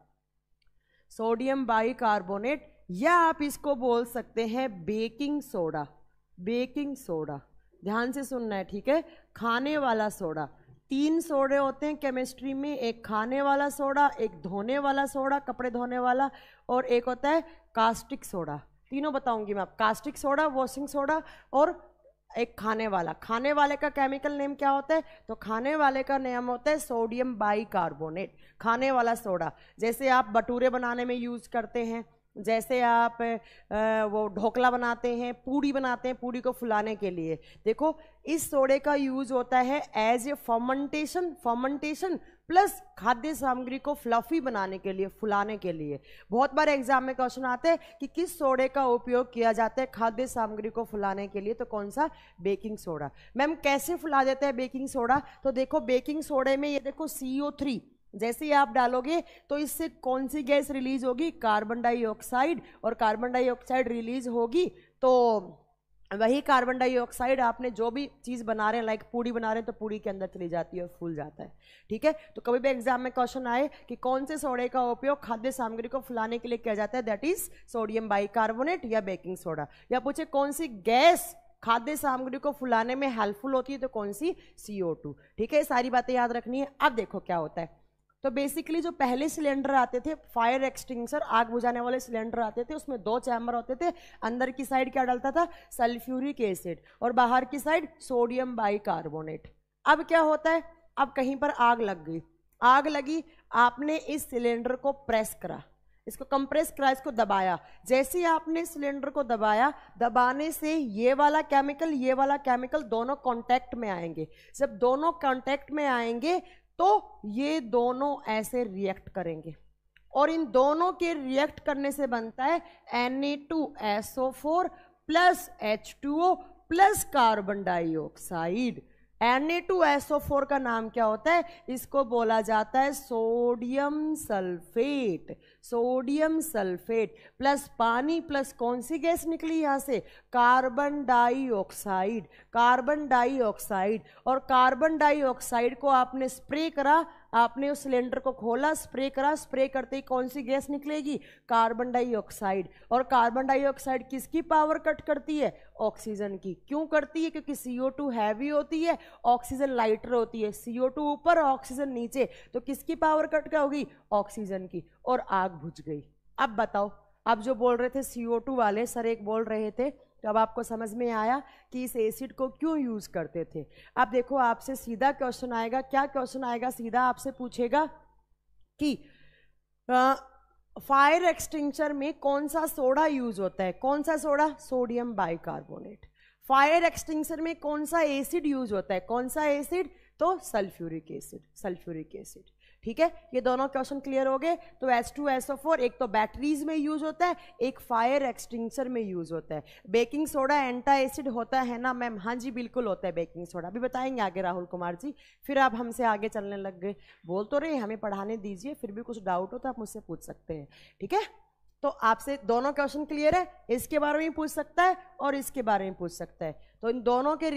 सोडियम बाइकार्बोनेट, या आप इसको बोल सकते हैं बेकिंग सोडा, बेकिंग सोडा। ध्यान से सुनना है, ठीक है, खाने वाला सोडा। 3 सोडे होते हैं केमिस्ट्री में, एक खाने वाला सोडा, एक धोने वाला सोडा, कपड़े धोने वाला, और एक होता है कास्टिक सोडा। तीनों बताऊंगी मैं, आप कास्टिक सोडा, वॉशिंग सोडा, और एक खाने वाला। खाने वाले का केमिकल नेम क्या होता है, तो खाने वाले का नेम होता है सोडियम बाइकार्बोनेट, खाने वाला सोडा। जैसे आप भटूरे बनाने में यूज करते हैं, जैसे आप वो ढोकला बनाते हैं, पूड़ी बनाते हैं, पूड़ी को फुलाने के लिए, देखो इस सोडे का यूज होता है as a fermentation, fermentation plus खाद्य सामग्री को फ्लफी बनाने के लिए, फुलाने के लिए। बहुत बार एग्जाम में क्वेश्चन आते हैं कि किस सोडे का उपयोग किया जाता है खाद्य सामग्री को फुलाने के लिए, तो कौन सा, बेकिंग सोडा। मैम कैसे फुला देते हैं बेकिंग सोडा, तो देखो बेकिंग सोडे में ये देखो CO3 जैसे ही आप डालोगे तो इससे कौन सी गैस रिलीज होगी, कार्बन डाइऑक्साइड, और कार्बन डाइऑक्साइड रिलीज होगी तो वही कार्बन डाइऑक्साइड आपने जो भी चीज़ बना रहे हैं, लाइक पूड़ी बना रहे हैं, तो पूड़ी के अंदर चली जाती है और फूल जाता है, ठीक है। तो कभी भी एग्जाम में क्वेश्चन आए कि कौन से सोडे का उपयोग खाद्य सामग्री को फुलाने के लिए किया जाता है, दैट इज सोडियम बाइकार्बोनेट या बेकिंग सोडा। या पूछे कौन सी गैस खाद्य सामग्री को फुलाने में हेल्पफुल होती है, तो कौन सी, CO2, ठीक है। सारी बातें याद रखनी है। अब देखो क्या होता है, तो बेसिकली जो पहले सिलेंडर आते थे, फायर एक्सटिंग्विशर, आग बुझाने वाले सिलेंडर आते थे, उसमें 2 चैम्बर होते थे। अंदर की साइड क्या डलता था, सल्फ्यूरिक एसिड, और बाहर की साइड सोडियम बाइकार्बोनेट। अब क्या होता है, अब कहीं पर आग लग गई, आग लगी, आपने इस सिलेंडर को प्रेस करा, इसको कंप्रेस करा, इसको दबाया। जैसे ही आपने सिलेंडर को दबाया, दबाने से ये वाला केमिकल, ये वाला केमिकल दोनों कांटेक्ट में आएंगे। जब दोनों कांटेक्ट में आएंगे तो ये दोनों ऐसे रिएक्ट करेंगे, और इन दोनों के रिएक्ट करने से बनता है Na2SO4 plus H2O plus carbon dioxide. Na2SO4 का नाम क्या होता है, इसको बोला जाता है sodium sulphate, sodium sulphate, plus पानी प्लस कौन सी गैस निकली यहां से, कार्बन डाइऑक्साइड, कार्बन डाइऑक्साइड। और कार्बन डाइऑक्साइड को आपने स्प्रे करा, आपने उस सिलेंडर को खोला, स्प्रे करा, स्प्रे करते ही कौन सी गैस निकलेगी, कार्बन डाइऑक्साइड। और कार्बन डाइऑक्साइड किसकी पावर कट करती है, ऑक्सीजन की। क्यों करती है, क्योंकि CO2 हैवी होती है, ऑक्सीजन लाइटर होती है, CO2 ऊपर ऑक्सीजन नीचे, तो किसकी पावर कट क्या होगी, ऑक्सीजन की, और आग बुझ गई। अब बताओ, आप जो बोल रहे थे CO2 वाले सर एक बोल रहे थे, तो अब आपको समझ में आया कि इस एसिड को क्यों यूज करते थे। अब देखो आपसे सीधा क्वेश्चन आएगा, क्या क्वेश्चन आएगा, सीधा आपसे पूछेगा कि फायर एक्सटिंग्विशर में कौन सा सोडा यूज होता है, कौन सा soda, sodium bicarbonate. Fire extinguisher में कौन सा एसिड यूज होता है, कौन सा एसिड, तो सल्फ्यूरिक एसिड, सल्फ्यूरिक एसिड, ठीक है। ये दोनों क्वेश्चन क्लियर हो गए। तो H2SO4 एक तो बैटरीज में यूज होता है, एक फायर एक्सटिंग्विशर में यूज होता है। बेकिंग सोडा एंटा एसिड होता है ना मैम, हाँ जी बिल्कुल होता है बेकिंग सोडा, अभी बताएंगे आगे राहुल कुमार जी। फिर आप हमसे आगे चलने लग गए, बोल तो रहे हमें पढ़ाने दीजिए, फिर भी कुछ डाउट हो तो आप मुझसे पूछ सकते हैं, ठीक है। तो आपसे दोनों क्वेश्चन क्लियर है, इसके बारे में पूछ सकता है और इसके बारे में पूछ सकता है। तो इन दोनों के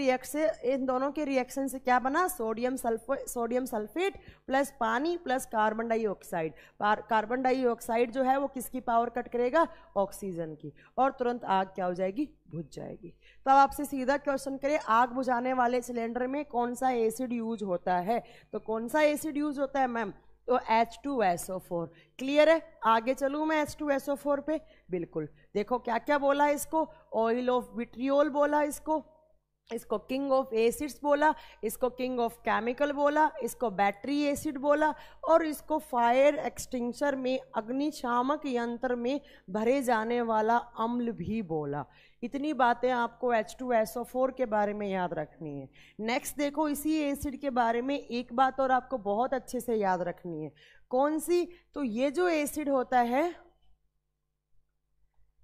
रिएक्शन से क्या बना, सोडियम सल्फेट प्लस पानी plus carbon dioxide. Carbon dioxide जो है वो किसकी पावर कट करेगा, ऑक्सीजन की, और तुरंत आग क्या हो जाएगी, बुझ जाएगी। तो अब आपसे सीधा क्वेश्चन करें, आग बुझाने वाले सिलेंडर में कौन सा एसिड यूज होता है, तो कौन सा एसिड यूज होता है मैम, तो H2SO4। क्लियर है, आगे चलूं मैं H2SO4 पे, बिल्कुल। देखो क्या क्या बोला इसको, ऑयल ऑफ विट्रियोल बोला इसको किंग ऑफ एसिड्स बोला, इसको किंग ऑफ केमिकल बोला, इसको बैटरी एसिड बोला, और इसको फायर एक्सटिंग्विशर में, अग्निशामक यंत्र में भरे जाने वाला अम्ल भी बोला। इतनी बातें आपको H2SO4 के बारे में याद रखनी है। नेक्स्ट देखो, इसी एसिड के बारे में एक बात और आपको बहुत अच्छे से याद रखनी है, कौन सी, तो ये जो एसिड होता है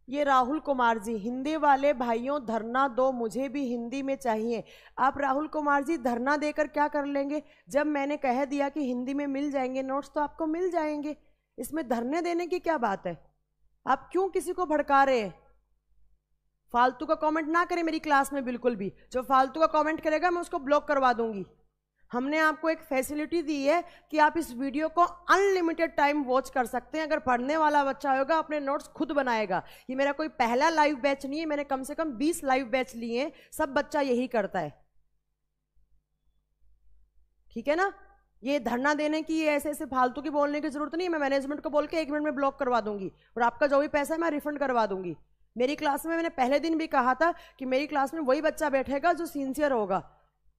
ये राहुल कुमार जी, हिंदी वाले भाइयों धरना दो, मुझे भी हिंदी में चाहिए। आप राहुल कुमार जी धरना देकर क्या कर लेंगे? जब मैंने कह दिया कि हिंदी में मिल जाएंगे नोट्स तो आपको मिल जाएंगे, इसमें धरने देने की क्या बात है? आप क्यों किसी को भड़का रहे हैं? फालतू का कमेंट ना करें मेरी क्लास में, बिल्कुल भी। जो फालतू का कमेंट करेगा मैं उसको ब्लॉक करवा दूंगी। हमने आपको एक फैसिलिटी दी है कि आप इस वीडियो को अनलिमिटेड टाइम वॉच कर सकते हैं। अगर पढ़ने वाला बच्चा होगा अपने नोट्स खुद बनाएगा। ये मेरा कोई पहला लाइव बैच नहीं है, मैंने कम से कम 20 लाइव बैच लिए हैं, सब बच्चा यही करता है। ठीक है ना? ये धरना देने की, ये ऐसे ऐसे फालतू की बोलने की जरूरत नहीं है। मैं मैनेजमेंट को बोल के 1 मिनट में ब्लॉक करवा दूंगी और आपका जो भी पैसा है मैं रिफंड करवा दूंगी। मेरी क्लास में मैंने पहले दिन भी कहा था कि मेरी क्लास में वही बच्चा बैठेगा जो सिंसियर होगा।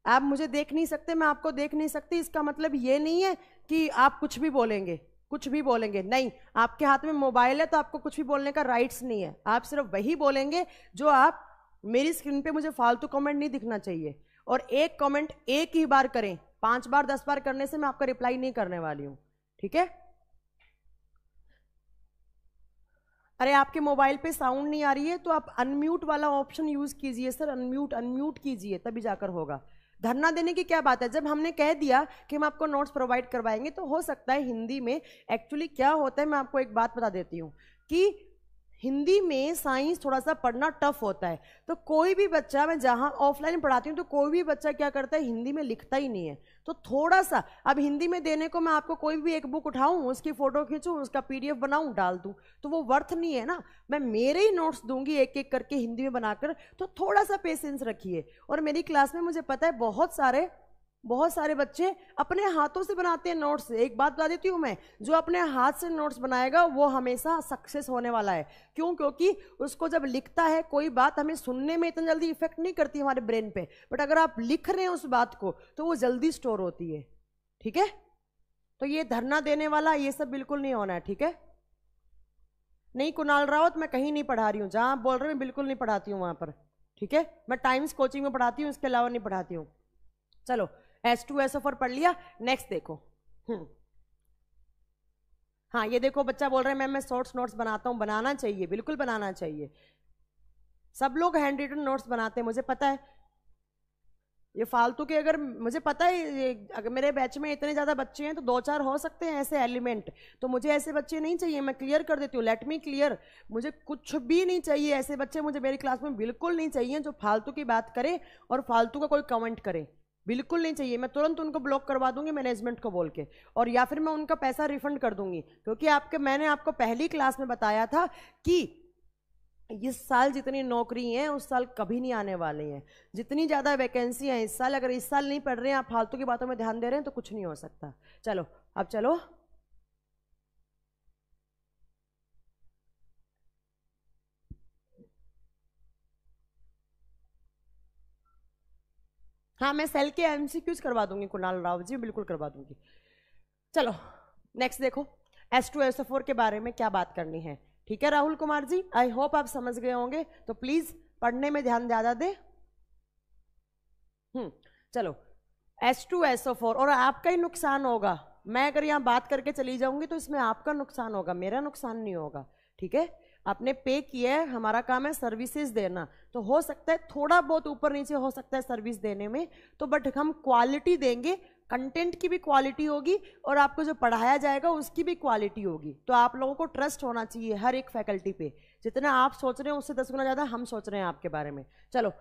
आप मुझे देख नहीं सकते, मैं आपको देख नहीं सकती, इसका मतलब ये नहीं है कि आप कुछ भी बोलेंगे, कुछ भी बोलेंगे नहीं। आपके हाथ में मोबाइल है तो आपको कुछ भी बोलने का राइट्स नहीं है। आप सिर्फ वही बोलेंगे जो आप, मेरी स्क्रीन पे मुझे फालतू कमेंट नहीं दिखना चाहिए। और एक कमेंट एक ही बार करें, 5 बार 10 बार करने से मैं आपका रिप्लाई नहीं करने वाली हूं। ठीक है? अरे आपके मोबाइल पे साउंड नहीं आ रही है तो आप अनम्यूट वाला ऑप्शन यूज कीजिए सर, अनम्यूट कीजिए, तभी जाकर होगा। धरना देने की क्या बात है? जब हमने कह दिया कि हम आपको नोट्स प्रोवाइड करवाएंगे तो हो सकता है हिंदी में, एक्चुअली क्या होता है मैं आपको एक बात बता देती हूँ कि हिंदी में साइंस थोड़ा सा पढ़ना टफ होता है। तो कोई भी बच्चा, मैं जहाँ ऑफलाइन पढ़ाती हूँ तो कोई भी बच्चा क्या करता है, हिंदी में लिखता ही नहीं है। तो थोड़ा सा, अब हिंदी में देने को मैं आपको कोई भी एक बुक उठाऊं, उसकी फोटो खींचूं, उसका PDF बनाऊं, डाल दूं, तो वो वर्थ नहीं है ना। मैं मेरे ही नोट्स दूंगी एक एक करके हिंदी में बनाकर, तो थोड़ा सा पेशेंस रखिए। और मेरी क्लास में मुझे पता है बहुत सारे बच्चे अपने हाथों से बनाते हैं नोट्स। एक बात बता देती हूँ मैं, जो अपने हाथ से नोट्स बनाएगा वो हमेशा सक्सेस होने वाला है। क्यों? क्योंकि उसको जब लिखता है, कोई बात हमें सुनने में इतना जल्दी इफेक्ट नहीं करती हमारे ब्रेन पे, बट अगर आप लिख रहे हैं उस बात को तो वो जल्दी स्टोर होती है। ठीक है? तो ये धरना देने वाला ये सब बिल्कुल नहीं होना है। ठीक है? नहीं कुणाल रावत, मैं कहीं नहीं पढ़ा रही हूँ, जहां आप बोल रहे हैं बिल्कुल नहीं पढ़ाती हूँ वहां पर। ठीक है? मैं टाइम्स कोचिंग में पढ़ाती हूँ, इसके अलावा नहीं पढ़ाती हूँ। चलो, H2SO4 पढ़ लिया। नेक्स्ट देखो। हाँ, ये देखो बच्चा बोल रहे हैं मैम मैं शॉर्ट्स नोट्स बनाता हूं। बनाना चाहिए, बिल्कुल बनाना चाहिए। सब लोग हैंड रिटन नोट्स बनाते हैं, मुझे पता है। ये फालतू के, अगर मुझे पता है अगर मेरे बैच में इतने ज्यादा बच्चे हैं तो 2-4 हो सकते हैं ऐसे एलिमेंट, तो मुझे ऐसे बच्चे नहीं चाहिए। मैं क्लियर कर देती हूँ, लेट मी क्लियर, मुझे कुछ भी नहीं चाहिए ऐसे बच्चे। मुझे मेरी क्लास में बिल्कुल नहीं चाहिए जो फालतू की बात करे और फालतू का कोई कमेंट करे, बिल्कुल नहीं चाहिए। मैं तुरंत उनको ब्लॉक करवा दूंगी मैनेजमेंट को बोल के, और या फिर मैं उनका पैसा रिफंड कर दूंगी। क्योंकि मैंने आपको पहली क्लास में बताया था कि इस साल जितनी नौकरी हैं उस साल कभी नहीं आने वाली हैं। जितनी ज़्यादा वैकेंसी है इस साल, अगर इस साल नहीं पढ़ रहे हैं आप, फालतू की बातों में ध्यान दे रहे हैं तो कुछ नहीं हो सकता। चलो अब चलो, हाँ मैं सेल के MCQs करवा दूंगी कुणाल राव जी, बिल्कुल करवा दूंगी। चलो नेक्स्ट देखो, H2SO4 के बारे में क्या बात करनी है। ठीक है राहुल कुमार जी, आई होप आप समझ गए होंगे, तो प्लीज पढ़ने में ध्यान ज्यादा दे। चलो, H2SO4, और आपका ही नुकसान होगा। मैं अगर यहाँ बात करके चली जाऊंगी तो इसमें आपका नुकसान होगा, मेरा नुकसान नहीं होगा। ठीक है? आपने पे किया है, हमारा काम है सर्विसेज देना, तो हो सकता है थोड़ा बहुत ऊपर नीचे हो सकता है सर्विस देने में, तो बट हम क्वालिटी देंगे, कंटेंट की भी क्वालिटी होगी और आपको जो पढ़ाया जाएगा उसकी भी क्वालिटी होगी। तो आप लोगों को ट्रस्ट होना चाहिए हर एक फैकल्टी पे, जितना आप सोच रहे हैं उससे 10 गुना ज़्यादा हम सोच रहे हैं आपके बारे में। चलो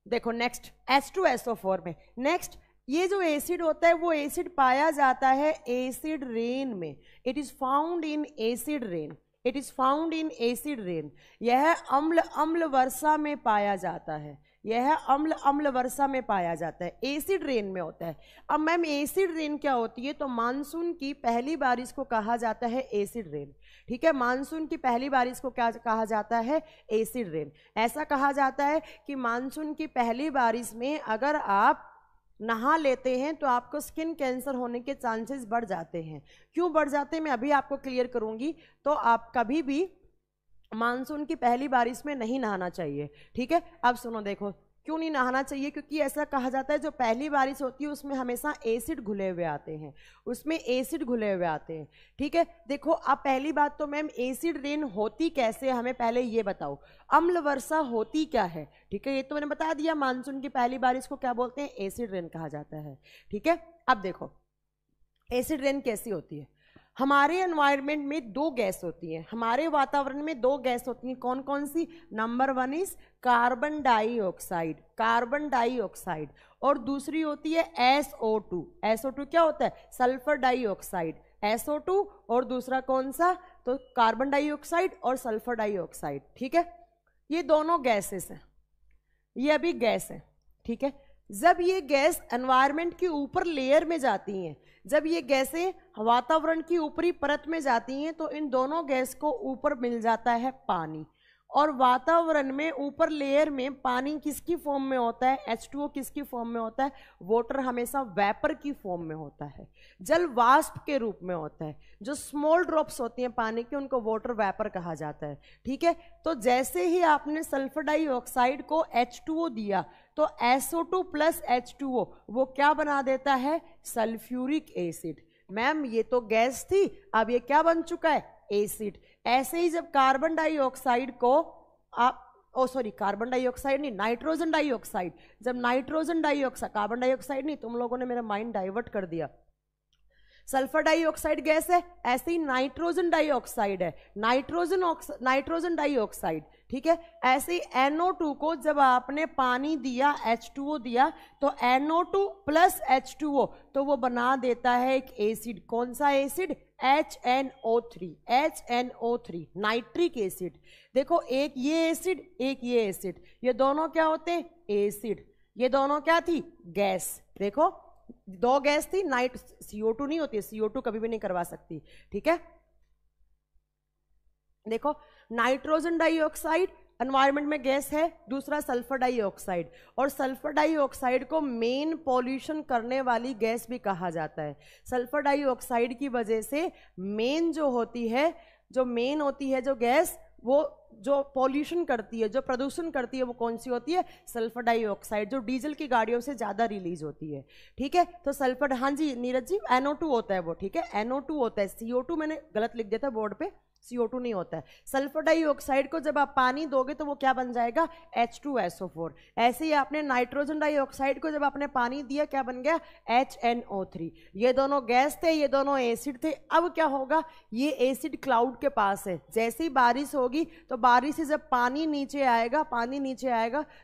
देखो नेक्स्ट, H2SO4 में नेक्स्ट, ये जो एसिड होता है वो एसिड पाया जाता है एसिड रेन में। It is found in acid rain, it is found in acid rain. यह अम्ल वर्षा में पाया जाता है, यह अम्ल वर्षा में पाया जाता है, एसिड रेन में होता है। अब मैम एसिड रेन क्या होती है? तो मानसून की पहली बारिश को कहा जाता है एसिड रेन। ठीक है? मानसून की पहली बारिश को क्या कहा जाता है? Acid rain. ऐसा कहा जाता है कि मानसून की पहली बारिश में अगर आप नहा लेते हैं तो आपको स्किन कैंसर होने के चांसेस बढ़ जाते हैं। क्यों बढ़ जाते हैं मैं अभी आपको क्लियर करूंगी। तो आप कभी भी मानसून की पहली बारिश में नहीं नहाना चाहिए। ठीक है? अब सुनो देखो, क्यों नहीं नहाना चाहिए? क्योंकि ऐसा कहा जाता है जो पहली बारिश होती है उसमें हमेशा एसिड घुले हुए आते हैं, उसमें एसिड घुले हुए आते हैं। ठीक है, देखो अब पहली बात तो मैम एसिड रेन होती कैसे, हमें पहले ये बताओ। अम्ल वर्षा होती क्या है? ठीक है, ये तो मैंने बता दिया, मानसून की पहली बारिश को क्या बोलते हैं? एसिड रेन कहा जाता है। ठीक है, अब देखो एसिड रेन कैसी होती है। हमारे एनवायरनमेंट में दो गैस होती हैं, हमारे वातावरण में दो गैस होती हैं, कौन कौन सी? Number 1 is carbon dioxide, carbon dioxide, और दूसरी होती है SO2। SO2 क्या होता है? सल्फर डाइऑक्साइड, SO2, और दूसरा कौन सा? तो कार्बन डाइऑक्साइड और सल्फर डाइऑक्साइड। ठीक है, ये दोनों गैसेस हैं, ये अभी गैस है। ठीक है, जब ये गैस एनवायरनमेंट की ऊपर लेयर में जाती हैं, जब ये गैसें वातावरण की ऊपरी परत में जाती हैं, तो इन दोनों गैस को ऊपर मिल जाता है पानी। और वातावरण में ऊपर लेयर में पानी किसकी फॉर्म में होता है? H2O किसकी फॉर्म में होता है? वाटर हमेशा वेपर की फॉर्म में होता है, जल वाष्प के रूप में होता है। जो स्मॉल ड्रॉप्स होती हैं पानी की उनको वाटर वेपर कहा जाता है। ठीक है, तो जैसे ही आपने सल्फर डाइऑक्साइड को H2O दिया तो SO2 प्लस H2O वो क्या बना देता है? Sulphuric acid. मैम ये तो गैस थी, अब ये क्या बन चुका है? एसिड। ऐसे ही जब कार्बन डाइऑक्साइड को आप कार्बन डाइऑक्साइड नहीं, नाइट्रोजन डाइऑक्साइड, जब नाइट्रोजन डाइऑक्साइड, कार्बन डाइऑक्साइड नहीं, तुम लोगों ने मेरा माइंड डाइवर्ट कर दिया। सल्फर डाइऑक्साइड गैस है, ऐसे ही नाइट्रोजन डाइऑक्साइड है, नाइट्रोजन डाइऑक्साइड। ठीक है, ऐसे ही NO2 को जब आपने पानी दिया, H2O दिया, तो NO2 प्लस H2O तो वो बना देता है एक एसिड। कौन सा acid? HNO3, HNO3 nitric acid. देखो एक ये एसिड, एक ये एसिड, ये दोनों क्या होते हैं? एसिड। ये दोनों क्या थी? गैस। देखो दो गैस थी, CO2 नहीं होती, CO2 कभी भी नहीं करवा सकती। ठीक है, देखो नाइट्रोजन डाइऑक्साइड एनवायरनमेंट में गैस है, दूसरा सल्फर डाइऑक्साइड, और सल्फर डाइऑक्साइड को मेन पॉल्यूशन करने वाली गैस भी कहा जाता है। सल्फर डाइऑक्साइड की वजह से मेन जो होती है, जो गैस वो जो पॉल्यूशन करती है, जो प्रदूषण करती है, वो कौन सी होती है? सल्फर डाइऑक्साइड, जो डीजल की गाड़ियों से ज्यादा रिलीज होती है। ठीक है, तो सल्फर, हाँ जी नीरज जी, NO2 होता है वो। ठीक है, NO2 होता है, CO2 मैंने गलत लिख दिया था बोर्ड पे, CO2 नहीं होता है। सल्फर डाइऑक्साइड को जब आप पानी दोगे तो वो क्या बन जाएगा? H2SO4। ऐसे ही आपने नाइट्रोजन डाइऑक्साइड को जब आपने पानी दिया, क्या बन गया? HNO3। ये दोनों गैस थे, ये दोनों एसिड थे। अब क्या होगा? ये एसिड क्लाउड के पास है, जैसे ही बारिश होगी तो बारिश से जब पानी नीचे आएगा,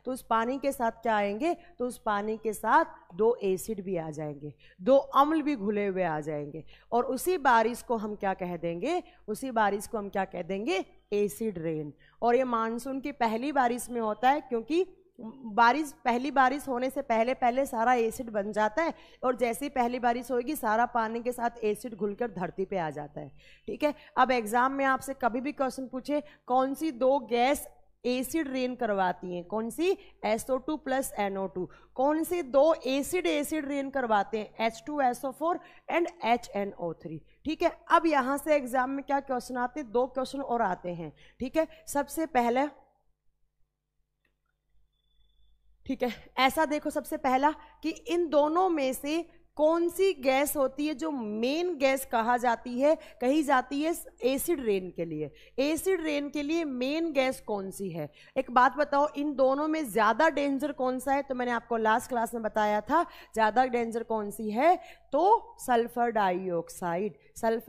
तो उस पानी के साथ क्या आएंगे? तो उस पानी के साथ दो एसिड भी आ जाएंगे, दो अम्ल भी घुले हुए आ जाएंगे, और उसी बारिश को हम क्या कह देंगे? Acid rain. और ये मानसून की पहली बारिश में होता है, क्योंकि पहली बारिश होने से पहले सारा एसिड बन जाता है, और जैसे ही पहली बारिश होगी सारा पानी के साथ एसिड घुलकर धरती पे आ जाता है। ठीक है, अब एग्जाम में आपसे कभी भी क्वेश्चन पूछे कौन सी दो गैस एसिड रेन करवाती हैं, कौन सी? SO2 plus NO2। कौन से दो एसिड रेन करवाते हैं? H2SO4 and HNO3। ठीक है, अब यहां से एग्जाम में क्या क्वेश्चन आते हैं? दो क्वेश्चन और आते हैं। ठीक है, सबसे पहले, ठीक है, ऐसा देखो, सबसे पहला कि इन दोनों में से कौन सी गैस होती है जो मेन गैस कही जाती है एसिड रेन के लिए? एसिड रेन के लिए मेन गैस कौन सी है? एक बात बताओ, इन दोनों में ज्यादा डेंजर कौन सा है? तो मैंने आपको लास्ट क्लास में बताया था, ज्यादा डेंजर कौन सी है? तो सल्फर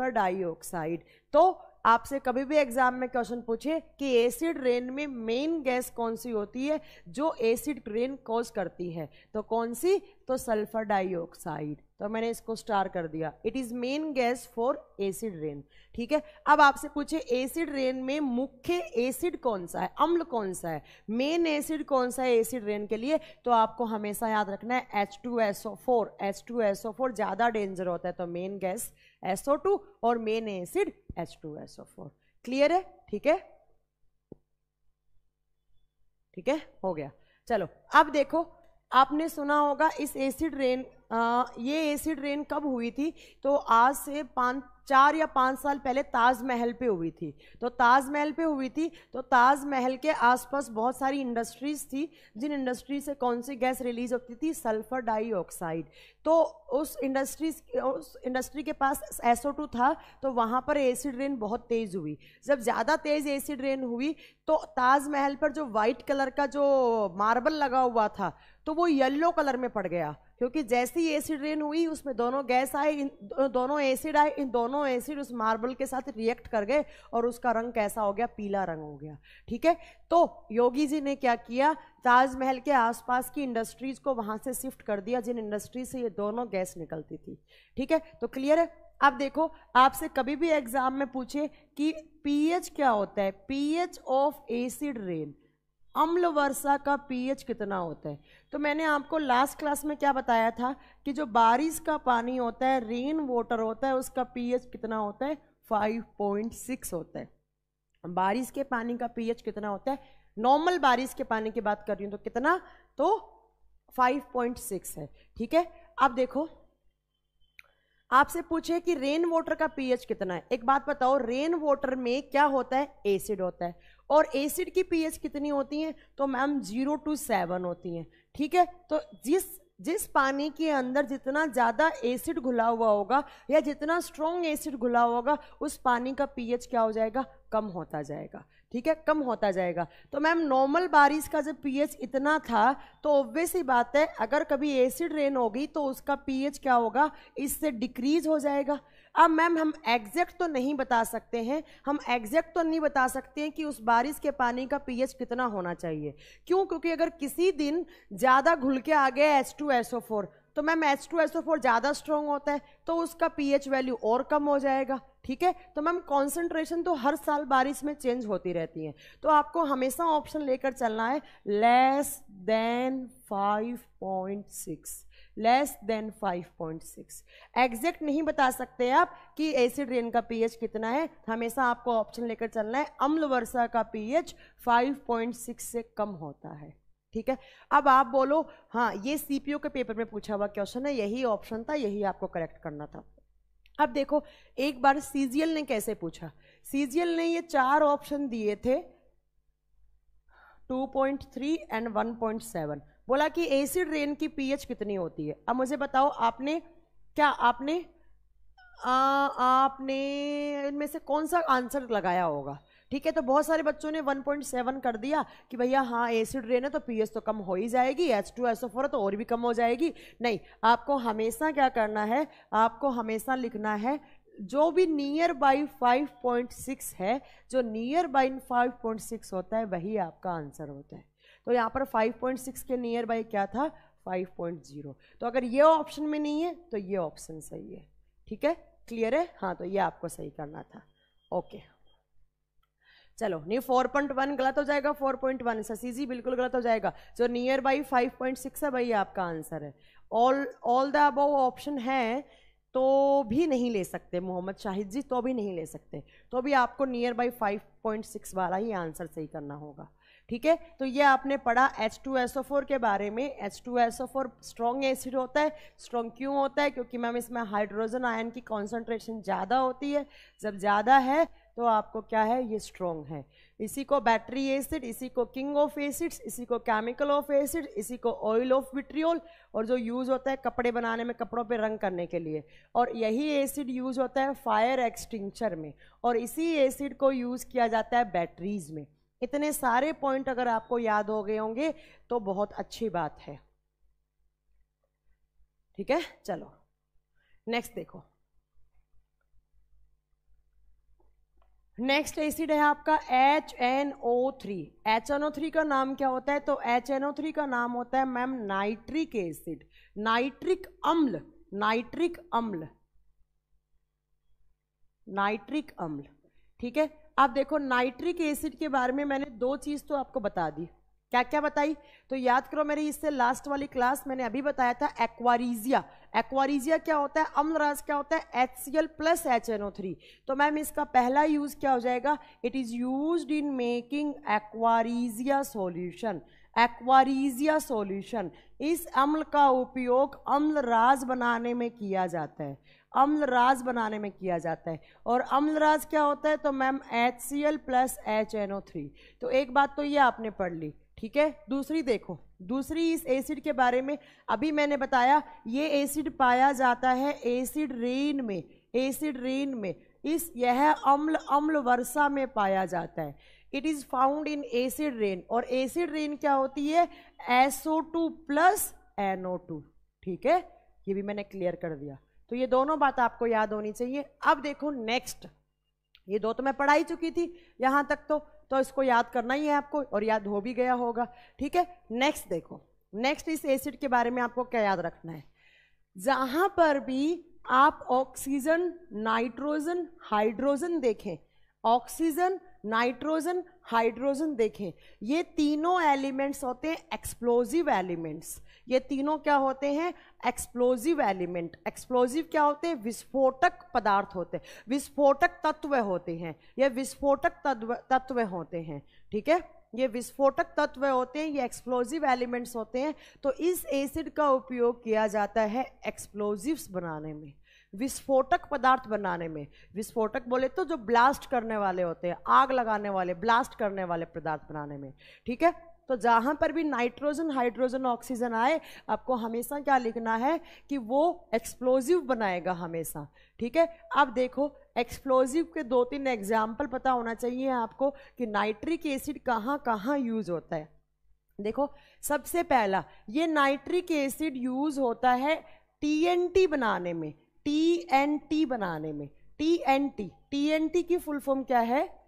डाइऑक्साइड। तो आपसे कभी भी एग्जाम में क्वेश्चन पूछे कि एसिड रेन में मेन गैस कौन सी होती है जो एसिड रेन कॉज करती है, तो कौन सी? तो सल्फर डाइऑक्साइड। तो मैंने इसको स्टार कर दिया, it is main gas for acid rain. ठीक है, अब आपसे पूछे एसिड रेन में मुख्य एसिड कौन सा है, अम्ल कौन सा है, मेन एसिड कौन सा है एसिड रेन के लिए? तो आपको हमेशा याद रखना है H2SO4। H2SO4 ज्यादा डेंजर होता है, तो मेन गैस SO2 और मेन एसिड H2SO4। क्लियर है? ठीक है, ठीक है, हो गया। चलो अब देखो, आपने सुना होगा इस एसिड रेन, ये एसिड रेन कब हुई थी? तो आज से 4 या 5 साल पहले ताजमहल पे हुई थी। तो ताजमहल पे हुई थी तो ताजमहल के आसपास बहुत सारी इंडस्ट्रीज थी, जिन इंडस्ट्री से कौन सी गैस रिलीज होती थी, सल्फर डाइऑक्साइड। तो उस इंडस्ट्री के पास SO2 था, तो वहाँ पर एसिड रेन बहुत तेज़ हुई। जब ज़्यादा तेज़ एसिड रेन हुई तो ताजमहल पर जो वाइट कलर का जो मार्बल लगा हुआ था तो वो येलो कलर में पड़ गया, क्योंकि जैसी एसिड रेन हुई उसमें दोनों गैस आए, इन दोनों एसिड आए, इन दोनों एसिड उस मार्बल के साथ रिएक्ट कर गए और उसका रंग कैसा हो गया, पीला रंग हो गया। ठीक है, तो योगी जी ने क्या किया, ताजमहल के आसपास की इंडस्ट्रीज को वहां से शिफ्ट कर दिया जिन इंडस्ट्री से ये दोनों गैस निकलती थी। ठीक है, तो क्लियर है। अब देखो, आपसे कभी भी एग्जाम में पूछे कि पीएच क्या होता है, पीएच ऑफ एसिड रेन, अम्ल वर्षा का पीएच कितना होता है। तो मैंने आपको लास्ट क्लास में क्या बताया था कि जो बारिश का पानी होता है, रेन वाटर होता है, उसका पीएच कितना होता है, 5.6 होता है। बारिश के पानी का पीएच कितना होता है, नॉर्मल बारिश के पानी की बात कर रही हूं, तो कितना, तो 5.6 है। ठीक है, अब देखो, आपसे पूछे कि रेन वाटर का पीएच कितना है। एक बात बताओ, रेन वाटर में क्या होता है, एसिड होता है, और एसिड की पीएच कितनी होती है, तो मैम 0 to 7 होती है। ठीक है, तो जिस पानी के अंदर जितना ज़्यादा एसिड घुला हुआ होगा या जितना स्ट्रॉन्ग एसिड घुला होगा, उस पानी का पीएच क्या हो जाएगा, कम होता जाएगा। ठीक है, कम होता जाएगा। तो मैम नॉर्मल बारिश का जब पीएच इतना था तो ऑब्वियस ही बात है, अगर कभी एसिड रेन होगी तो उसका पीएच क्या होगा, इससे डिक्रीज हो जाएगा। अब मैम हम एग्जैक्ट तो नहीं बता सकते हैं, कि उस बारिश के पानी का पीएच कितना होना चाहिए। क्यों? क्योंकि अगर किसी दिन ज़्यादा घुल के आ गया H2SO4, तो मैम H2SO4 ज़्यादा स्ट्रॉन्ग होता है तो उसका पीएच वैल्यू और कम हो जाएगा। ठीक है, तो मैम कॉन्सेंट्रेशन तो हर साल बारिश में चेंज होती रहती है, तो आपको हमेशा ऑप्शन लेकर चलना है less than 5.6, less than 5.6। Exact नहीं बता सकते आप कि एसिड रेन का पीएच कितना है, हमेशा आपको ऑप्शन लेकर चलना है अम्ल वर्षा का पीएच 5.6 से कम होता है। ठीक है, अब आप बोलो हाँ ये सीपीओ के पेपर में पूछा हुआ क्वेश्चन है, यही ऑप्शन था, यही आपको करेक्ट करना था। अब देखो, एक बार सीजीएल ने कैसे पूछा, सीजीएल ने ये 4 ऑप्शन दिए थे, 2.3 एंड 1.7, बोला कि एसिड रेन की पीएच कितनी होती है। अब मुझे बताओ, आपने इनमें से कौन सा आंसर लगाया होगा। ठीक है, तो बहुत सारे बच्चों ने 1.7 कर दिया कि भैया हाँ एसिड रेन है तो पीएच तो कम हो ही जाएगी, H2SO4 तो और भी कम हो जाएगी। नहीं, आपको हमेशा क्या करना है, आपको हमेशा लिखना है जो भी नियर बाई 5.6 है, जो नियर बाई 5.6 होता है वही आपका आंसर होता है। तो यहाँ पर 5.6 के नियर बाई क्या था, 5.0। तो अगर ये ऑप्शन में नहीं है तो ये ऑप्शन सही है। ठीक है, क्लियर है। हाँ, तो ये आपको सही करना था। ओके, चलो, नहीं 4.1 गलत हो जाएगा, 4.1 सीजी बिल्कुल गलत हो जाएगा, जो नियर बाई 5.6 है वही आपका आंसर है। ऑल द अबव ऑप्शन है तो भी नहीं ले सकते मोहम्मद शाहिद जी, तो भी नहीं ले सकते, तो भी आपको नियर बाई 5.6 वाला ही आंसर सही करना होगा। ठीक है, तो ये आपने पढ़ा H2SO4 के बारे में। H2SO4 स्ट्रॉन्ग एसिड होता है। स्ट्रॉन्ग क्यों होता है? क्योंकि मैम इसमें हाइड्रोजन आयन की कॉन्सेंट्रेशन ज़्यादा होती है, जब ज़्यादा है तो आपको क्या है, ये स्ट्रॉन्ग है। इसी को बैटरी एसिड, इसी को किंग ऑफ एसिड्स, इसी को केमिकल ऑफ एसिड, इसी को ऑयल ऑफ विट्रियोल, और जो यूज़ होता है कपड़े बनाने में, कपड़ों पे रंग करने के लिए, और यही एसिड यूज़ होता है फायर एक्सटिंक्चर में, और इसी एसिड को यूज़ किया जाता है बैटरीज में। इतने सारे पॉइंट अगर आपको याद हो गए होंगे तो बहुत अच्छी बात है। ठीक है, चलो नेक्स्ट देखो। नेक्स्ट एसिड है आपका HNO3। HNO3 का नाम क्या होता है? तो HNO3 का नाम होता है मैम नाइट्रिक एसिड, नाइट्रिक अम्ल, नाइट्रिक अम्ल, नाइट्रिक अम्ल। ठीक है, आप देखो नाइट्रिक एसिड के बारे में मैंने 2 चीज तो आपको बता दी। क्या क्या बताई? तो याद करो, मेरी इससे लास्ट वाली क्लास मैंने अभी बताया था एक्वारीजिया। एक्वारीजिया क्या होता है? अम्लराज क्या होता है? HCl plus HNO3। तो मैम इसका पहला यूज क्या हो जाएगा? It is used in making aqua regia solution. Aqua regia solution. इस अम्ल का उपयोग अम्लराज बनाने में किया जाता है, अम्लराज बनाने में किया जाता है। और अम्लराज क्या होता है? तो मैम HCl प्लस HNO3। तो एक बात तो ये आपने पढ़ ली, ठीक है। दूसरी देखो, दूसरी इस एसिड के बारे में अभी मैंने बताया, ये एसिड पाया जाता है एसिड रेन में, एसिड रेन में। यह अम्ल वर्षा में पाया जाता है। It is found in acid rain. और एसिड रेन क्या होती है? SO2 प्लस NO2, ठीक है। ये भी मैंने क्लियर कर दिया। तो ये दोनों बात आपको याद होनी चाहिए। अब देखो नेक्स्ट, ये दो तो मैं पढ़ाई चुकी थी यहां तक, तो इसको याद करना ही है आपको, और याद हो भी गया होगा, ठीक है। नेक्स्ट देखो, नेक्स्ट इस एसिड के बारे में आपको क्या याद रखना है? जहां पर भी आप ऑक्सीजन, नाइट्रोजन, हाइड्रोजन देखें, ऑक्सीजन, नाइट्रोजन, हाइड्रोजन देखें, ये तीनों एलिमेंट्स होते हैं एक्सप्लोजिव एलिमेंट्स। ये तीनों क्या होते हैं? Explosive element. एक्सप्लोजिव क्या होते हैं? विस्फोटक पदार्थ होते हैं, विस्फोटक तत्व होते हैं, ये विस्फोटक तत्व होते हैं, ठीक है। ये विस्फोटक तत्व होते हैं, ये एक्सप्लोजिव एलिमेंट्स होते हैं। तो इस एसिड का उपयोग किया जाता है एक्सप्लोजिव्स बनाने में, विस्फोटक पदार्थ बनाने में। विस्फोटक बोले तो जो ब्लास्ट करने वाले होते हैं, आग लगाने वाले, ब्लास्ट करने वाले पदार्थ बनाने में, ठीक है। तो जहां पर भी नाइट्रोजन, हाइड्रोजन, ऑक्सीजन आए, आपको हमेशा क्या लिखना है कि वो एक्सप्लोजिव बनाएगा हमेशा, ठीक है। अब देखो एक्सप्लोजिव के 2-3 एग्जाम्पल पता होना चाहिए आपको कि नाइट्रिक एसिड कहाँ कहाँ यूज होता है। देखो सबसे पहला, ये नाइट्रिक एसिड यूज होता है TNT बनाने में, TNT बनाने में। TNT की फुल फॉर्म क्या है?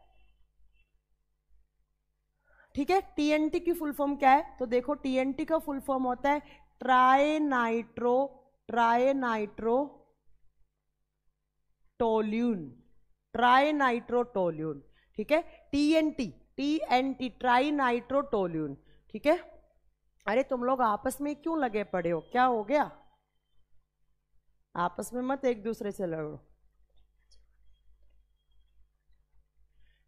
ठीक है, TNT की फुल फॉर्म क्या है? तो देखो TNT का फुल फॉर्म होता है ट्राइनाइट्रोटोल्यून, ट्राइनाइट्रोटोल्यून, ठीक है। TNT ट्राइनाइट्रोटोल्यून, ठीक है। अरे तुम लोग आपस में क्यों लगे पड़े हो? क्या हो गया? आपस में मत एक दूसरे से लड़ो।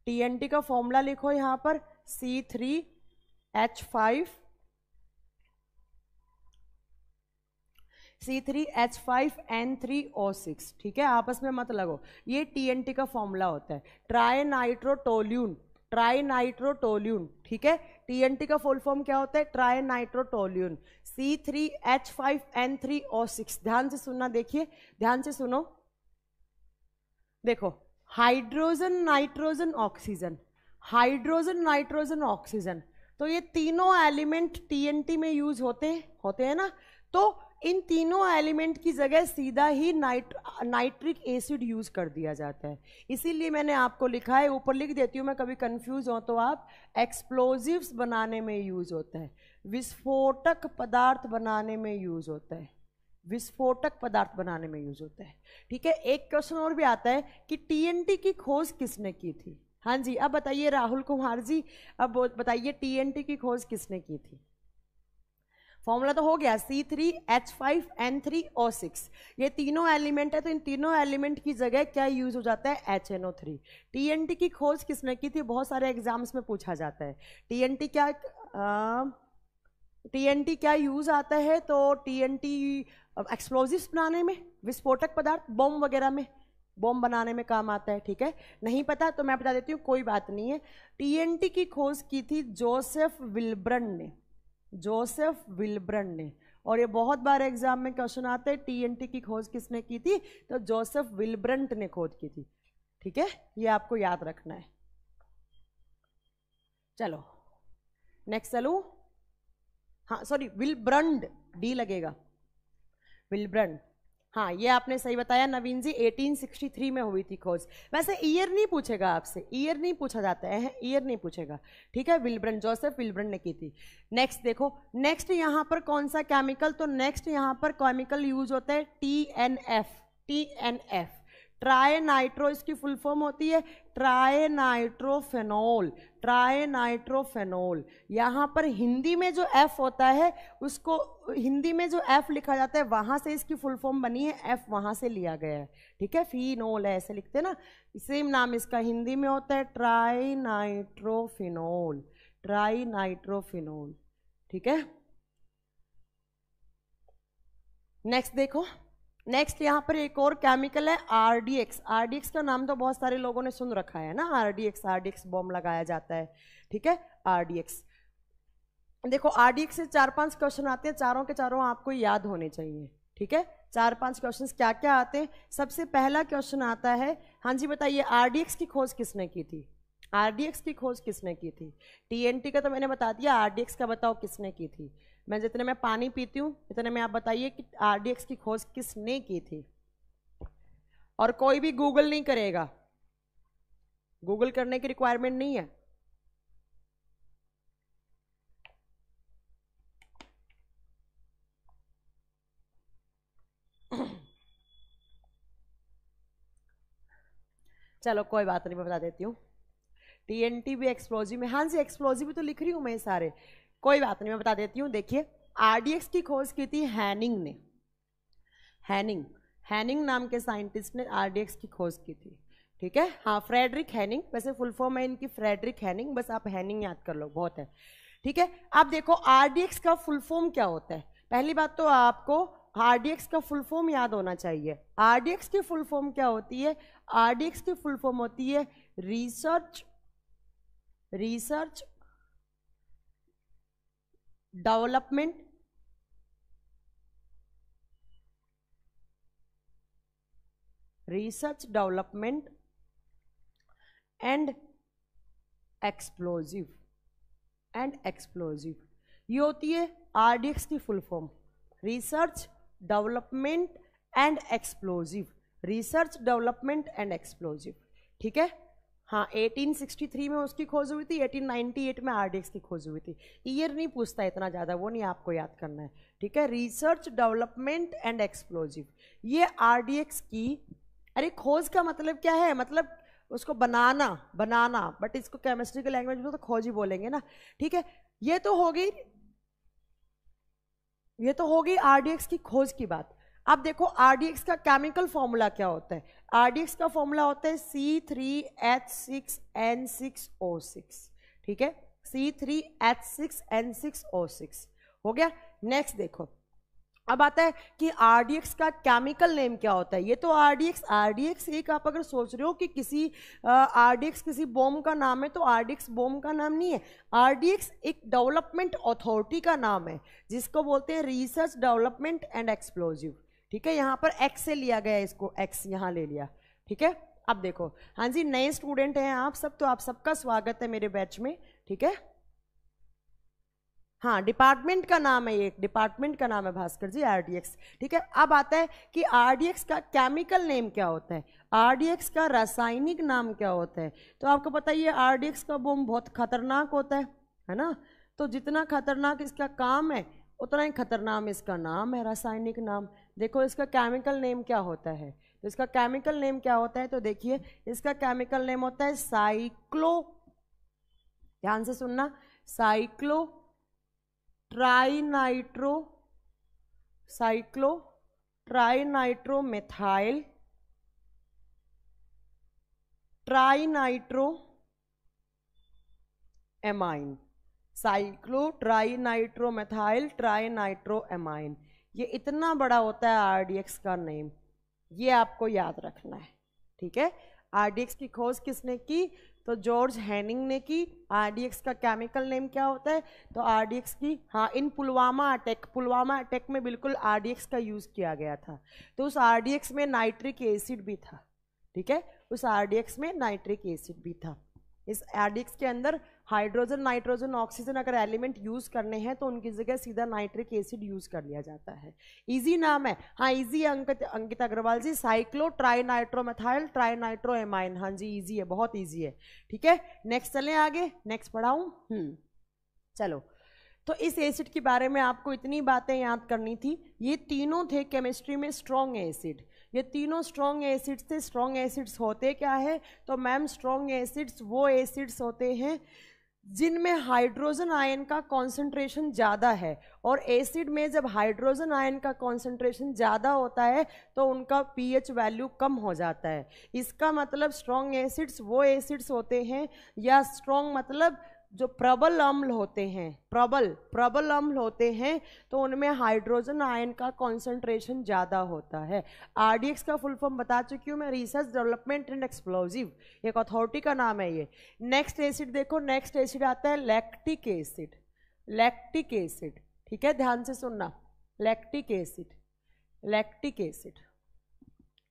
TNT का फॉर्मूला लिखो यहां पर C3H5N3O6, ठीक है। आपस में मत लगो, ये TNT का फॉर्मूला होता है ट्राइनाइट्रोटोल्यून, ट्राइनाइट्रोटोल्यून, ठीक है। TNT का फुल फॉर्म क्या होता है? ट्राइनाइट्रोटोल्यून, C3H5N3O6। ध्यान से सुनना, देखिए ध्यान से सुनो। देखो hydrogen, nitrogen, oxygen, hydrogen, nitrogen, oxygen, तो ये तीनों एलिमेंट TNT में यूज होते हैं ना। तो इन तीनों एलिमेंट की जगह सीधा ही नाइट्रिक एसिड यूज कर दिया जाता है। इसीलिए मैंने आपको लिखा है, ऊपर लिख देती हूँ मैं, कभी कंफ्यूज हो तो आप, एक्सप्लोजिव्स बनाने में यूज होता है, विस्फोटक पदार्थ बनाने में यूज होता है, विस्फोटक पदार्थ बनाने में यूज होता है, ठीक है। एक क्वेश्चन और भी आता है कि TNT की खोज किसने की थी? हाँ जी, अब बताइए राहुल कुमार जी, अब बताइए TNT की खोज किसने की थी? फॉर्मूला तो हो गया C3H5N3O6। ये तीनों एलिमेंट है, तो इन तीनों एलिमेंट की जगह क्या यूज हो जाता है? HNO3। TNT की खोज किसने की थी? बहुत सारे एग्जाम्स में पूछा जाता है। TNT क्या यूज आता है? तो TNT एक्सप्लोजिव्स बनाने में, विस्फोटक पदार्थ, बॉम्ब वगैरह में, बॉम्ब बनाने में काम आता है, ठीक है। नहीं पता तो मैं बता देती हूँ, कोई बात नहीं है। TNT की खोज की थी जोसेफ विल्ब्रंड ने, जोसेफ विल्ब्रंड ने। और ये बहुत बार एग्जाम में क्वेश्चन आते हैं, TNT की खोज किसने की थी? तो जोसेफ विल्ब्रंड ने खोज की थी, ठीक है। ये आपको याद रखना है। चलो नेक्स्ट चलूं। हाँ सॉरी, विल्ब्रंड, डी लगेगा, विल्ब्रंड। हाँ ये आपने सही बताया नवीन जी, 1863 में हुई थी खोज। वैसे ईयर नहीं पूछेगा आपसे, ईयर नहीं पूछा जाता है, ईयर नहीं पूछेगा, ठीक है। विल्ब्रंड, जोसेफ विल्ब्रंड ने की थी। नेक्स्ट देखो, नेक्स्ट यहाँ पर कौन सा केमिकल? तो नेक्स्ट यहाँ पर केमिकल यूज होता है TNF, TNF, ट्राइनाइट्रो, इसकी फुल फॉर्म होती है ट्राइनाइट्रोफेनॉल, ट्राइनाइट्रोफेनॉल। यहाँ पर हिंदी में जो F होता है, उसको हिंदी में जो F लिखा जाता है, वहां से इसकी फुल फॉर्म बनी है, F वहां से लिया गया है, ठीक है। फिनोल है ऐसे लिखते हैं ना, सेम नाम इसका हिंदी में होता है ट्राइनाइट्रोफिनॉल, ट्राइनाइट्रोफिनॉल, ठीक है। नेक्स्ट देखो, नेक्स्ट यहाँ पर एक और केमिकल है आरडीएक्स। आरडीएक्स का नाम तो बहुत सारे लोगों ने सुन रखा है ना, आरडीएक्स, आरडीएक्स बॉम्ब लगाया जाता है, ठीक है। आरडीएक्स देखो, आरडीएक्स से 4-5 क्वेश्चन आते हैं, चारों के चारों आपको याद होने चाहिए, ठीक है। 4-5 क्वेश्चंस क्या क्या आते हैं। सबसे पहला क्वेश्चन आता है, हाँ जी बताइए, आरडीएक्स की खोज किसने की थी? आरडीएक्स की खोज किसने की थी? टीएनटी का तो मैंने बता दिया, आरडीएक्स का बताओ किसने की थी। मैं जितने में पानी पीती हूँ इतने में आप बताइए कि आरडीएक्स की खोज किसने की थी। और कोई भी गूगल नहीं करेगा, गूगल करने की रिक्वायरमेंट नहीं है। चलो कोई बात नहीं, मैं बता देती हूँ। टीएनटी भी एक्सप्लोजिव में, हाँ जी एक्सप्लोजिव भी तो लिख रही हूँ मैं सारे, कोई बात नहीं मैं बता देती हूँ। देखिए, आरडीएक्स की खोज की थी हैनिंग ने, हैनिंग नाम के साइंटिस्ट ने आरडीएक्स की खोज की थी, ठीक है। हाँ, फ्रेडरिक हैनिंग, वैसे फुल फॉर्म है इनकी फ्रेडरिक हैनिंग, बस आप हैनिंग याद कर लो, बहुत है, ठीक है। अब देखो आरडीएक्स का फुल फॉर्म क्या होता है। पहली बात तो आपको आरडीएक्स का फुल फॉर्म याद होना चाहिए। आरडीएक्स की फुल फॉर्म क्या होती है? आरडीएक्स की फुल फॉर्म होती है रिसर्च डेवलपमेंट एंड एक्सप्लोजिव ये होती है आरडीएक्स की full form, research development and explosive, ठीक है। हाँ, 1863 में उसकी खोज हुई थी, 1898 में आरडीएक्स की खोज हुई थी। ईयर नहीं पूछता इतना ज़्यादा, वो नहीं आपको याद करना है, ठीक है। रिसर्च डेवलपमेंट एंड एक्सप्लोजिव, ये आरडीएक्स की, अरे खोज का मतलब क्या है? मतलब उसको बनाना, बट इसको केमिस्ट्री के लैंग्वेज में तो खोज ही बोलेंगे ना, ठीक है। ये तो होगी आरडीएक्स की खोज की बात। अब देखो आरडीएक्स का केमिकल फॉर्मूला क्या होता है। आरडीएक्स का फॉर्मूला होता है C3H6N6O6, ठीक है, C3H6N6O6 हो गया। नेक्स्ट देखो, अब आता है कि आरडीएक्स का केमिकल नेम क्या होता है। ये तो आरडीएक्स एक, आप अगर सोच रहे हो कि किसी आरडीएक्स किसी बॉम्ब का नाम है, तो आरडीएक्स बॉम्ब का नाम नहीं है। आरडीएक्स एक डेवलपमेंट अथॉरिटी का नाम है, जिसको बोलते हैं रिसर्च डेवलपमेंट एंड एक्सप्लोजिव, ठीक है। यहाँ पर एक्स से लिया गया, इसको एक्स यहाँ ले लिया, ठीक है। अब देखो, हाँ जी नए स्टूडेंट हैं आप सब, तो आप सबका स्वागत है मेरे बैच में, ठीक है। हाँ, डिपार्टमेंट का नाम है, एक डिपार्टमेंट का नाम है भास्कर जी, आरडीएक्स, ठीक है। अब आता है कि आरडीएक्स का केमिकल नेम क्या होता है, आरडीएक्स का रासायनिक नाम क्या होता है। तो आपको पता ही है आरडीएक्स का बम बहुत खतरनाक होता है ना। तो जितना खतरनाक इसका काम है उतना ही खतरनाक इसका नाम है, रासायनिक नाम। देखो इसका केमिकल नेम क्या होता है, तो इसका केमिकल नेम क्या होता है, तो देखिए इसका केमिकल नेम होता है ध्यान से सुनना, ट्राइनाइट्रोमेथाइल ट्राइनाइट्रोएमाइन। ये इतना बड़ा होता है आरडीएक्स का नेम, ये आपको याद रखना है, ठीक है। आरडीएक्स की खोज किसने की? तो जॉर्ज हैनिंग ने की। आरडीएक्स का केमिकल नेम क्या होता है? तो आरडीएक्स की, हाँ, इन पुलवामा अटैक में बिल्कुल आरडीएक्स का यूज किया गया था। तो उस आरडीएक्स में नाइट्रिक एसिड भी था, ठीक है, उस आरडीएक्स में नाइट्रिक एसिड भी था। इस आरडीएक्स के अंदर हाइड्रोजन, नाइट्रोजन, ऑक्सीजन अगर एलिमेंट यूज करने हैं तो उनकी जगह सीधा नाइट्रिक एसिड यूज कर लिया जाता है। इजी नाम है, हाँ इजी है अंकित अग्रवाल जी, ट्राइनाइट्रोमेथाइल ट्राइनाइट्रोएमाइन, हाँ जी इजी है, बहुत इजी है, ठीक है। नेक्स्ट चलें आगे, नेक्स्ट पढ़ाऊं। चलो, तो इस एसिड के बारे में आपको इतनी बातें याद करनी थी। ये तीनों थे केमिस्ट्री में स्ट्रॉन्ग एसिड, ये तीनों स्ट्रॉन्ग एसिड्स थे। स्ट्रॉन्ग एसिड्स होते क्या है? तो मैम स्ट्रॉन्ग एसिड्स वो एसिड्स होते हैं जिनमें हाइड्रोजन आयन का कॉन्सेंट्रेशन ज़्यादा है, और एसिड में जब हाइड्रोजन आयन का कॉन्सेंट्रेशन ज़्यादा होता है तो उनका पीएच वैल्यू कम हो जाता है। इसका मतलब स्ट्रॉन्ग एसिड्स वो एसिड्स होते हैं, या स्ट्रॉन्ग मतलब जो प्रबल अम्ल होते हैं, प्रबल अम्ल होते हैं, तो उनमें हाइड्रोजन आयन का कॉन्सेंट्रेशन ज़्यादा होता है। आरडीएक्स का फुल फॉर्म बता चुकी हूँ मैं, रिसर्च डेवलपमेंट एंड एक्सप्लोजिव, एक अथॉरिटी का नाम है ये। नेक्स्ट एसिड देखो, नेक्स्ट एसिड आता है लैक्टिक एसिड। लैक्टिक एसिड, ठीक है, ध्यान से सुनना, लैक्टिक एसिड, लैक्टिक एसिड,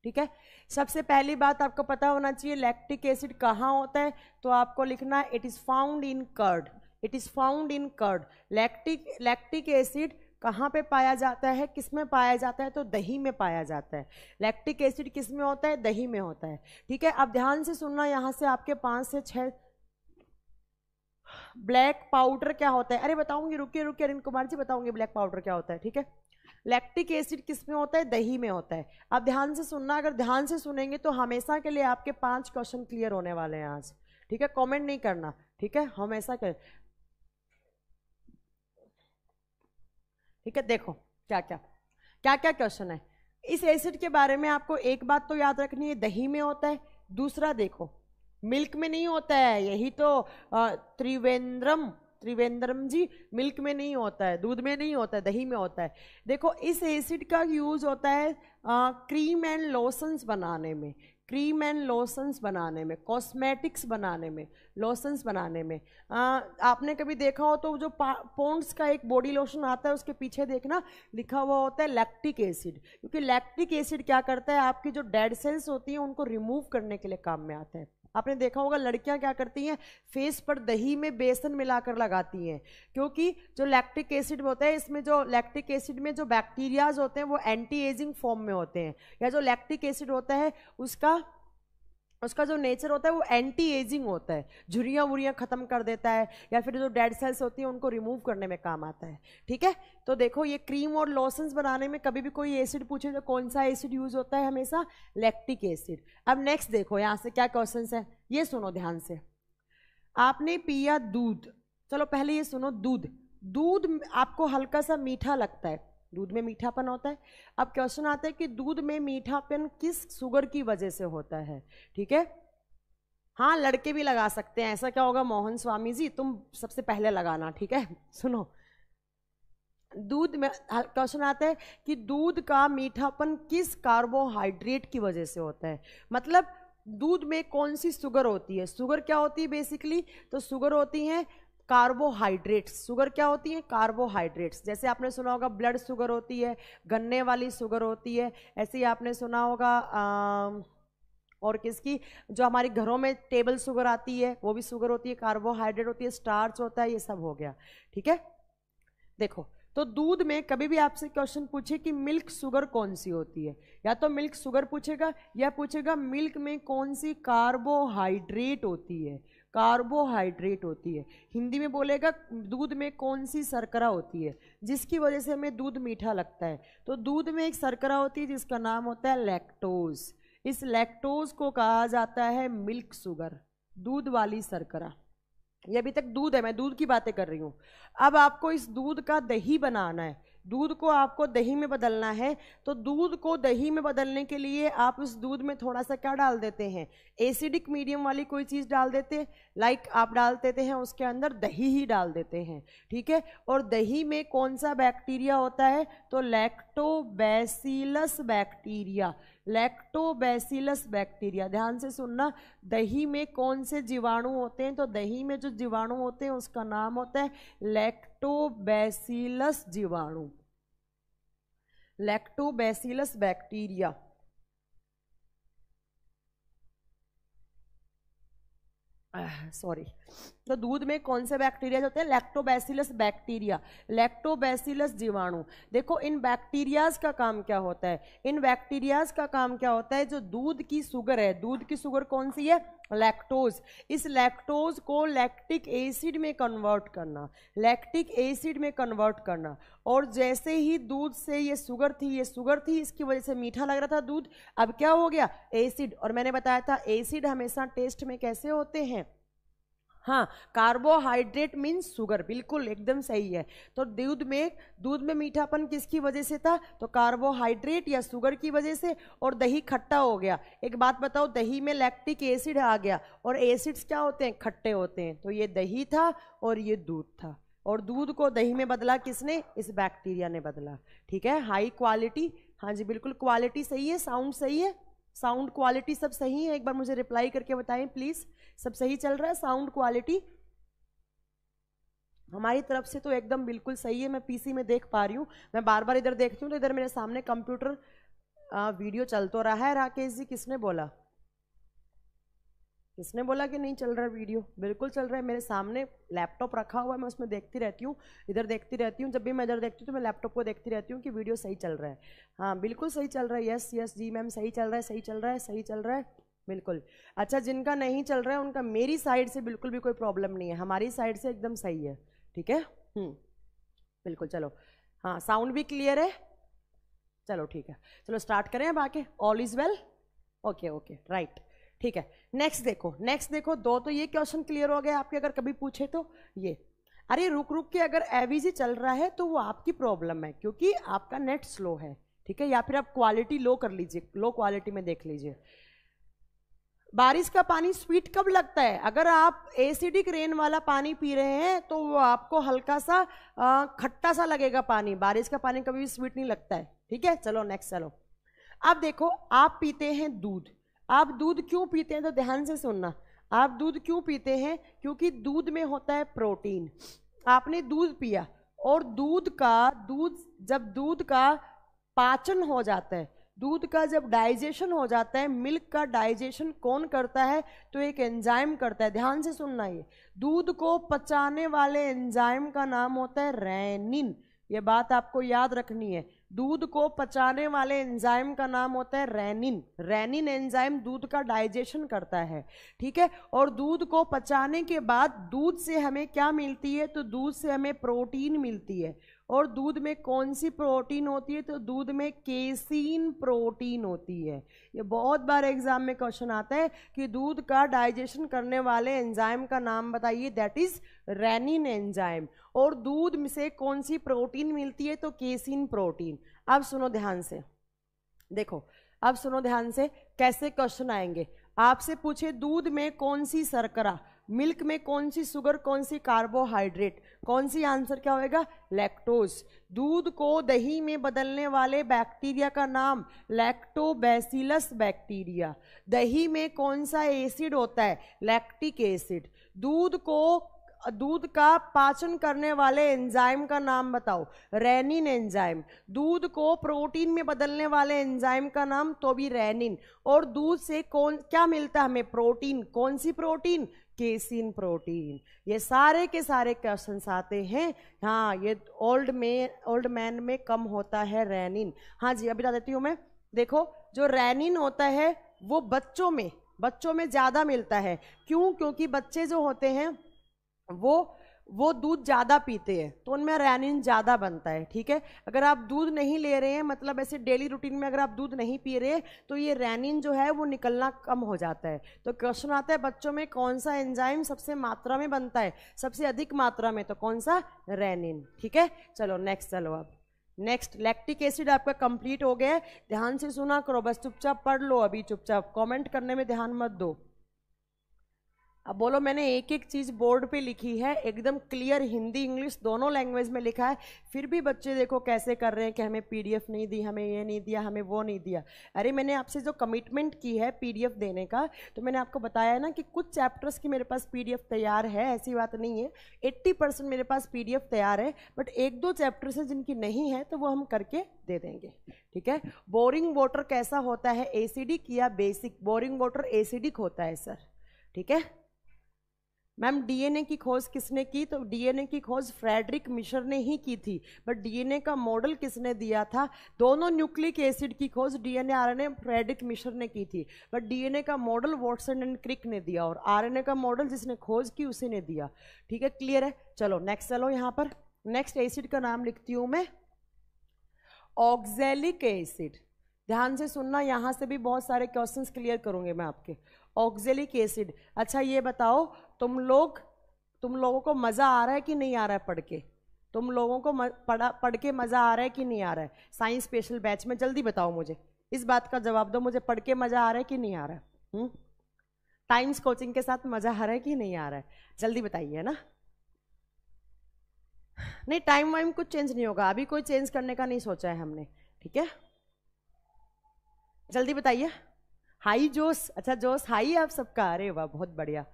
ठीक है। सबसे पहली बात आपको पता होना चाहिए लैक्टिक एसिड कहाँ होता है, तो आपको लिखना है it is found in curd, it is found in curd. Lactic acid कहाँ पे पाया जाता है, किस में पाया जाता है, तो दही में पाया जाता है। लैक्टिक एसिड किस में होता है, दही में होता है, ठीक है। अब ध्यान से सुनना, यहाँ से आपके 5 से 6 ब्लैक पाउडर क्या होता है, अरे बताऊंगी, रुकिए रुकिए अरुण कुमार जी, बताऊंगी ब्लैक पाउडर क्या होता है, ठीक है। लैक्टिक एसिड किस में होता है, दही में होता है। अब ध्यान से सुनना, अगर ध्यान से सुनेंगे तो हमेशा के लिए आपके 5 क्वेश्चन क्लियर होने वाले हैं आज, ठीक है। कमेंट नहीं करना, ठीक है, हमेशा के, ठीक है। देखो क्या क्या क्या क्या क्वेश्चन है इस एसिड के बारे में, आपको एक बात तो याद रखनी है, दही में होता है। दूसरा देखो, मिल्क में नहीं होता है, यही तो त्रिवेंद्रम जी, मिल्क में नहीं होता है, दूध में नहीं होता है, दही में होता है। देखो इस एसिड का यूज होता है क्रीम एंड लोशंस बनाने में, क्रीम एंड लोशंस बनाने में, कॉस्मेटिक्स बनाने में, लोशंस बनाने में। आपने कभी देखा हो तो जो पॉन्ड्स का एक बॉडी लोशन आता है उसके पीछे देखना लिखा हुआ होता है लैक्टिक एसिड, क्योंकि लैक्टिक एसिड क्या करता है, आपकी जो डेड सेल्स होती हैं उनको रिमूव करने के लिए काम में आता है। आपने देखा होगा लड़कियां क्या करती हैं, फेस पर दही में बेसन मिलाकर लगाती हैं, क्योंकि जो लैक्टिक एसिड होता है, इसमें जो लैक्टिक एसिड में जो बैक्टीरियाज होते हैं वो एंटी एजिंग फॉर्म में होते हैं, या जो लैक्टिक एसिड होता है उसका जो नेचर होता है वो एंटी एजिंग होता है, झुर्रियाँ वुरियाँ खत्म कर देता है, या फिर जो डेड सेल्स होती हैं उनको रिमूव करने में काम आता है, ठीक है। तो देखो ये क्रीम और लोशंस बनाने में कभी भी कोई एसिड पूछे तो कौन सा एसिड यूज होता है, हमेशा लैक्टिक एसिड। अब नेक्स्ट देखो यहाँ से क्या क्वेश्चन है, ये सुनो ध्यान से। आपने पिया दूध, चलो पहले ये सुनो, दूध आपको हल्का सा मीठा लगता है, दूध में मीठापन होता है। अब क्वेश्चन आता है कि दूध में मीठापन किस शुगर की वजह से होता है, ठीक है। हाँ लड़के भी लगा सकते हैं, ऐसा क्या होगा मोहन स्वामी जी, तुम सबसे पहले लगाना, ठीक है। सुनो, दूध में क्वेश्चन आता है कि दूध का मीठापन किस कार्बोहाइड्रेट की वजह से होता है, मतलब दूध में कौन सी शुगर होती है। शुगर क्या होती है बेसिकली, तो शुगर होती है कार्बोहाइड्रेट्स। शुगर क्या होती है, कार्बोहाइड्रेट्स। जैसे आपने सुना होगा ब्लड शुगर होती है, गन्ने वाली शुगर होती है, ऐसे ही आपने सुना होगा और किसकी, जो हमारी घरों में टेबल शुगर आती है वो भी शुगर होती है, कार्बोहाइड्रेट होती है, स्टार्च होता है, ये सब हो गया, ठीक है। देखो तो दूध में कभी भी आपसे क्वेश्चन पूछे कि मिल्क शुगर कौन सी होती है, या तो मिल्क शुगर पूछेगा या पूछेगा मिल्क में कौन सी कार्बोहाइड्रेट होती है, कार्बोहाइड्रेट होती है। हिंदी में बोलेगा दूध में कौन सी शर्करा होती है जिसकी वजह से हमें दूध मीठा लगता है, तो दूध में एक शर्करा होती है जिसका नाम होता है लैक्टोज। इस लैक्टोज को कहा जाता है मिल्क शुगर, दूध वाली शर्करा। ये अभी तक दूध है, मैं दूध की बातें कर रही हूँ। अब आपको इस दूध का दही बनाना है, दूध को आपको दही में बदलना है, तो दूध को दही में बदलने के लिए आप उस दूध में थोड़ा सा क्या डाल देते हैं, एसिडिक मीडियम वाली कोई चीज़ डाल देते हैं, लाइक आप डाल देते हैं उसके अंदर दही ही डाल देते हैं, ठीक है। और दही में कौन सा बैक्टीरिया होता है, तो लैक्टोबैसिलस बैक्टीरिया, लैक्टोबैसिलस बैक्टीरिया। ध्यान से सुनना, दही में कौन से जीवाणु होते हैं, तो दही में जो जीवाणु होते हैं उसका नाम होता है लैक्टोबैसिलस जीवाणु, लैक्टोबैसिलस बैक्टीरिया। सॉरी, तो दूध में कौन से बैक्टीरिया होते हैं, लैक्टोबैसिलस बैक्टीरिया, लैक्टोबैसिलस जीवाणु। देखो इन बैक्टीरियाज का काम क्या होता है, इन बैक्टीरियाज का काम क्या होता है, जो दूध की शुगर है, दूध की शुगर कौन सी है, लैक्टोज। इस लैक्टोज को लैक्टिक एसिड में कन्वर्ट करना, लैक्टिक एसिड में कन्वर्ट करना। और जैसे ही दूध से ये शुगर थी, इसकी वजह से मीठा लग रहा था दूध, अब क्या हो गया, एसिड। और मैंने बताया था एसिड हमेशा टेस्ट में कैसे होते हैं, हाँ, कार्बोहाइड्रेट मीन्स शुगर, बिल्कुल एकदम सही है। तो दूध में मीठापन किसकी वजह से था? तो कार्बोहाइड्रेट या शुगर की वजह से। और दही खट्टा हो गया। एक बात बताओ, दही में लैक्टिक एसिड आ गया, और एसिड्स क्या होते हैं? खट्टे होते हैं। तो ये दही था और ये दूध था, और दूध को दही में बदला किसने? इस बैक्टीरिया ने बदला। ठीक है, हाई क्वालिटी, हाँ जी बिल्कुल, क्वालिटी सही है, साउंड सही है, साउंड क्वालिटी सब सही है। एक बार मुझे रिप्लाई करके बताएं प्लीज, सब सही चल रहा है? साउंड क्वालिटी हमारी तरफ से तो एकदम बिल्कुल सही है। मैं पीसी में देख पा रही हूँ, मैं बार बार इधर देखती हूँ तो इधर मेरे सामने कंप्यूटर वीडियो चल तो रहा है। राकेश जी, किसने बोला? किसने बोला कि नहीं चल रहा है वीडियो? बिल्कुल चल रहा है, मेरे सामने लैपटॉप रखा हुआ है, मैं उसमें देखती रहती हूँ, इधर देखती रहती हूँ। जब भी मैं इधर देखती हूँ तो मैं लैपटॉप को देखती रहती हूँ कि वीडियो सही चल रहा है। हाँ बिल्कुल सही चल रहा है, यस यस जी मैम, सही चल रहा है, सही चल रहा है, सही चल रहा है, बिल्कुल। अच्छा, जिनका नहीं चल रहा है उनका मेरी साइड से बिल्कुल भी कोई प्रॉब्लम नहीं है, हमारी साइड से एकदम सही है। ठीक है, बिल्कुल। चलो, हाँ साउंड भी क्लियर है, चलो ठीक है, चलो स्टार्ट करें अब आके। All is well, okay okay right, ठीक है। नेक्स्ट देखो, नेक्स्ट देखो, दो तो ये क्वेश्चन क्लियर हो गए आपके, अगर कभी पूछे तो ये। अरे रुक रुक के अगर एवीजी चल रहा है तो वो आपकी प्रॉब्लम है, क्योंकि आपका नेट स्लो है। ठीक है, या फिर आप क्वालिटी लो कर लीजिए, लो क्वालिटी में देख लीजिए। बारिश का पानी स्वीट कब लगता है? अगर आप एसिडिक रेन वाला पानी पी रहे हैं तो वो आपको हल्का सा खट्टा सा लगेगा पानी। बारिश का पानी कभी भी स्वीट नहीं लगता है। ठीक है, चलो नेक्स्ट चलो। अब देखो, आप पीते हैं दूध। आप दूध क्यों पीते हैं? तो ध्यान से सुनना, आप दूध क्यों पीते हैं? क्योंकि दूध में होता है प्रोटीन। आपने दूध पिया, और जब दूध का पाचन हो जाता है, दूध का जब डाइजेशन हो जाता है, मिल्क का डाइजेशन कौन करता है? तो एक एंजाइम करता है। ध्यान से सुनना, ये दूध को पचाने वाले एंजाइम का नाम होता है रेनिन। ये बात आपको याद रखनी है, दूध को पचाने वाले एंजाइम का नाम होता है रेनिन। रेनिन एंजाइम दूध का डाइजेशन करता है। ठीक है, और दूध को पचाने के बाद दूध से हमें क्या मिलती है? तो दूध से हमें प्रोटीन मिलती है। और दूध में कौन सी प्रोटीन होती है? तो दूध में केसीन प्रोटीन होती है। ये बहुत बार एग्जाम में क्वेश्चन आता है कि दूध का डाइजेशन करने वाले एंजाइम का नाम बताइए, दैट इज रेनिन एंजाइम। और दूध में से कौन सी प्रोटीन मिलती है? तो केसीन प्रोटीन। अब सुनो ध्यान से, देखो अब सुनो ध्यान से, कैसे क्वेश्चन आएंगे। आपसे पूछे दूध में कौन सी शर्करा, मिल्क में कौन सी शुगर, कौन सी कार्बोहाइड्रेट, कौन सी? आंसर क्या होएगा? लैक्टोज। दूध को दही में बदलने वाले बैक्टीरिया का नाम लैक्टोबैसिलस बैक्टीरिया। दही में कौन सा एसिड होता है? Lactic acid. दूध का पाचन करने वाले एंजाइम का नाम बताओ, रेनिन एंजाइम। दूध को प्रोटीन में बदलने वाले एंजाइम का नाम तो भी रेनिन। और दूध से क्या मिलता है हमें? प्रोटीन। कौन सी प्रोटीन? Casein protein. ये सारे के सारे क्वेश्चंस आते हैं। हाँ, ये ओल्ड मैन में कम होता है रेनिन। हाँ जी, अभी बता देती हूँ मैं। देखो, जो रेनिन होता है वो बच्चों में ज्यादा मिलता है। क्यों? क्योंकि बच्चे जो होते हैं वो दूध ज़्यादा पीते हैं, तो उनमें रेनिन ज़्यादा बनता है। ठीक है, अगर आप दूध नहीं ले रहे हैं, मतलब ऐसे डेली रूटीन में अगर आप दूध नहीं पी रहे, तो ये रेनिन जो है वो निकलना कम हो जाता है। तो क्वेश्चन आता है बच्चों में कौन सा एंजाइम सबसे मात्रा में बनता है, सबसे अधिक मात्रा में? तो कौन सा? रेनिन। ठीक है, चलो नेक्स्ट चलो। अब नेक्स्ट, लैक्टिक एसिड आपका कंप्लीट हो गया है। ध्यान से सुना करो, बस चुपचाप पढ़ लो, अभी चुपचाप, कॉमेंट करने में ध्यान मत दो। अब बोलो, मैंने एक एक चीज बोर्ड पे लिखी है, एकदम क्लियर, हिंदी इंग्लिश दोनों लैंग्वेज में लिखा है, फिर भी बच्चे देखो कैसे कर रहे हैं कि हमें पीडीएफ नहीं दी, हमें ये नहीं दिया, हमें वो नहीं दिया। अरे मैंने आपसे जो कमिटमेंट की है पीडीएफ देने का, तो मैंने आपको बताया ना कि कुछ चैप्टर्स की मेरे पास पीडीएफ तैयार है, ऐसी बात नहीं है। 80% मेरे पास पीडीएफ तैयार है, बट एक दो चैप्टर्स हैं जिनकी नहीं है, तो वो हम करके दे देंगे। ठीक है, बोरिंग वाटर कैसा होता है, एसिडिक या बेसिक? बोरिंग वाटर एसिडिक होता है सर। ठीक है मैम, डीएनए की खोज किसने की? तो डीएनए की खोज फ्रेडरिक मिशर ने ही की थी, बट डीएनए का मॉडल किसने दिया था? दोनों न्यूक्लिक एसिड की खोज डीएनए आरएनए फ्रेडरिक मिशर ने की थी, बट डीएनए का मॉडल वॉटसन एंड क्रिक ने दिया, और आरएनए का मॉडल जिसने खोज की उसी ने दिया। ठीक है, क्लियर है? चलो नेक्स्ट चलो। यहाँ पर नेक्स्ट एसिड का नाम लिखती हूँ मैं, ऑक्जेलिक एसिड। ध्यान से सुनना, यहाँ से भी बहुत सारे क्वेश्चंस क्लियर करूंगे मैं आपके। Oxalic acid. अच्छा ये बताओ, तुम लोग तुम लोगों को मजा आ रहा है कि नहीं आ रहा है पढ़ के? तुम लोगों को पढ़ के मजा आ रहा है कि नहीं आ रहा है? साइंस स्पेशल बैच में जल्दी बताओ मुझे, इस बात का जवाब दो मुझे, पढ़ के मजा आ रहा है कि नहीं आ रहा है? टाइम्स कोचिंग के साथ मजा आ रहा है कि नहीं आ रहा है? जल्दी बताइए ना। नहीं, टाइम वाइम कुछ चेंज नहीं होगा, अभी कोई चेंज करने का नहीं सोचा है हमने, ठीक है? जल्दी बताइए। हाई जोश, अच्छा जोश हाई है आप सबका, अरे वाह बहुत बढ़िया,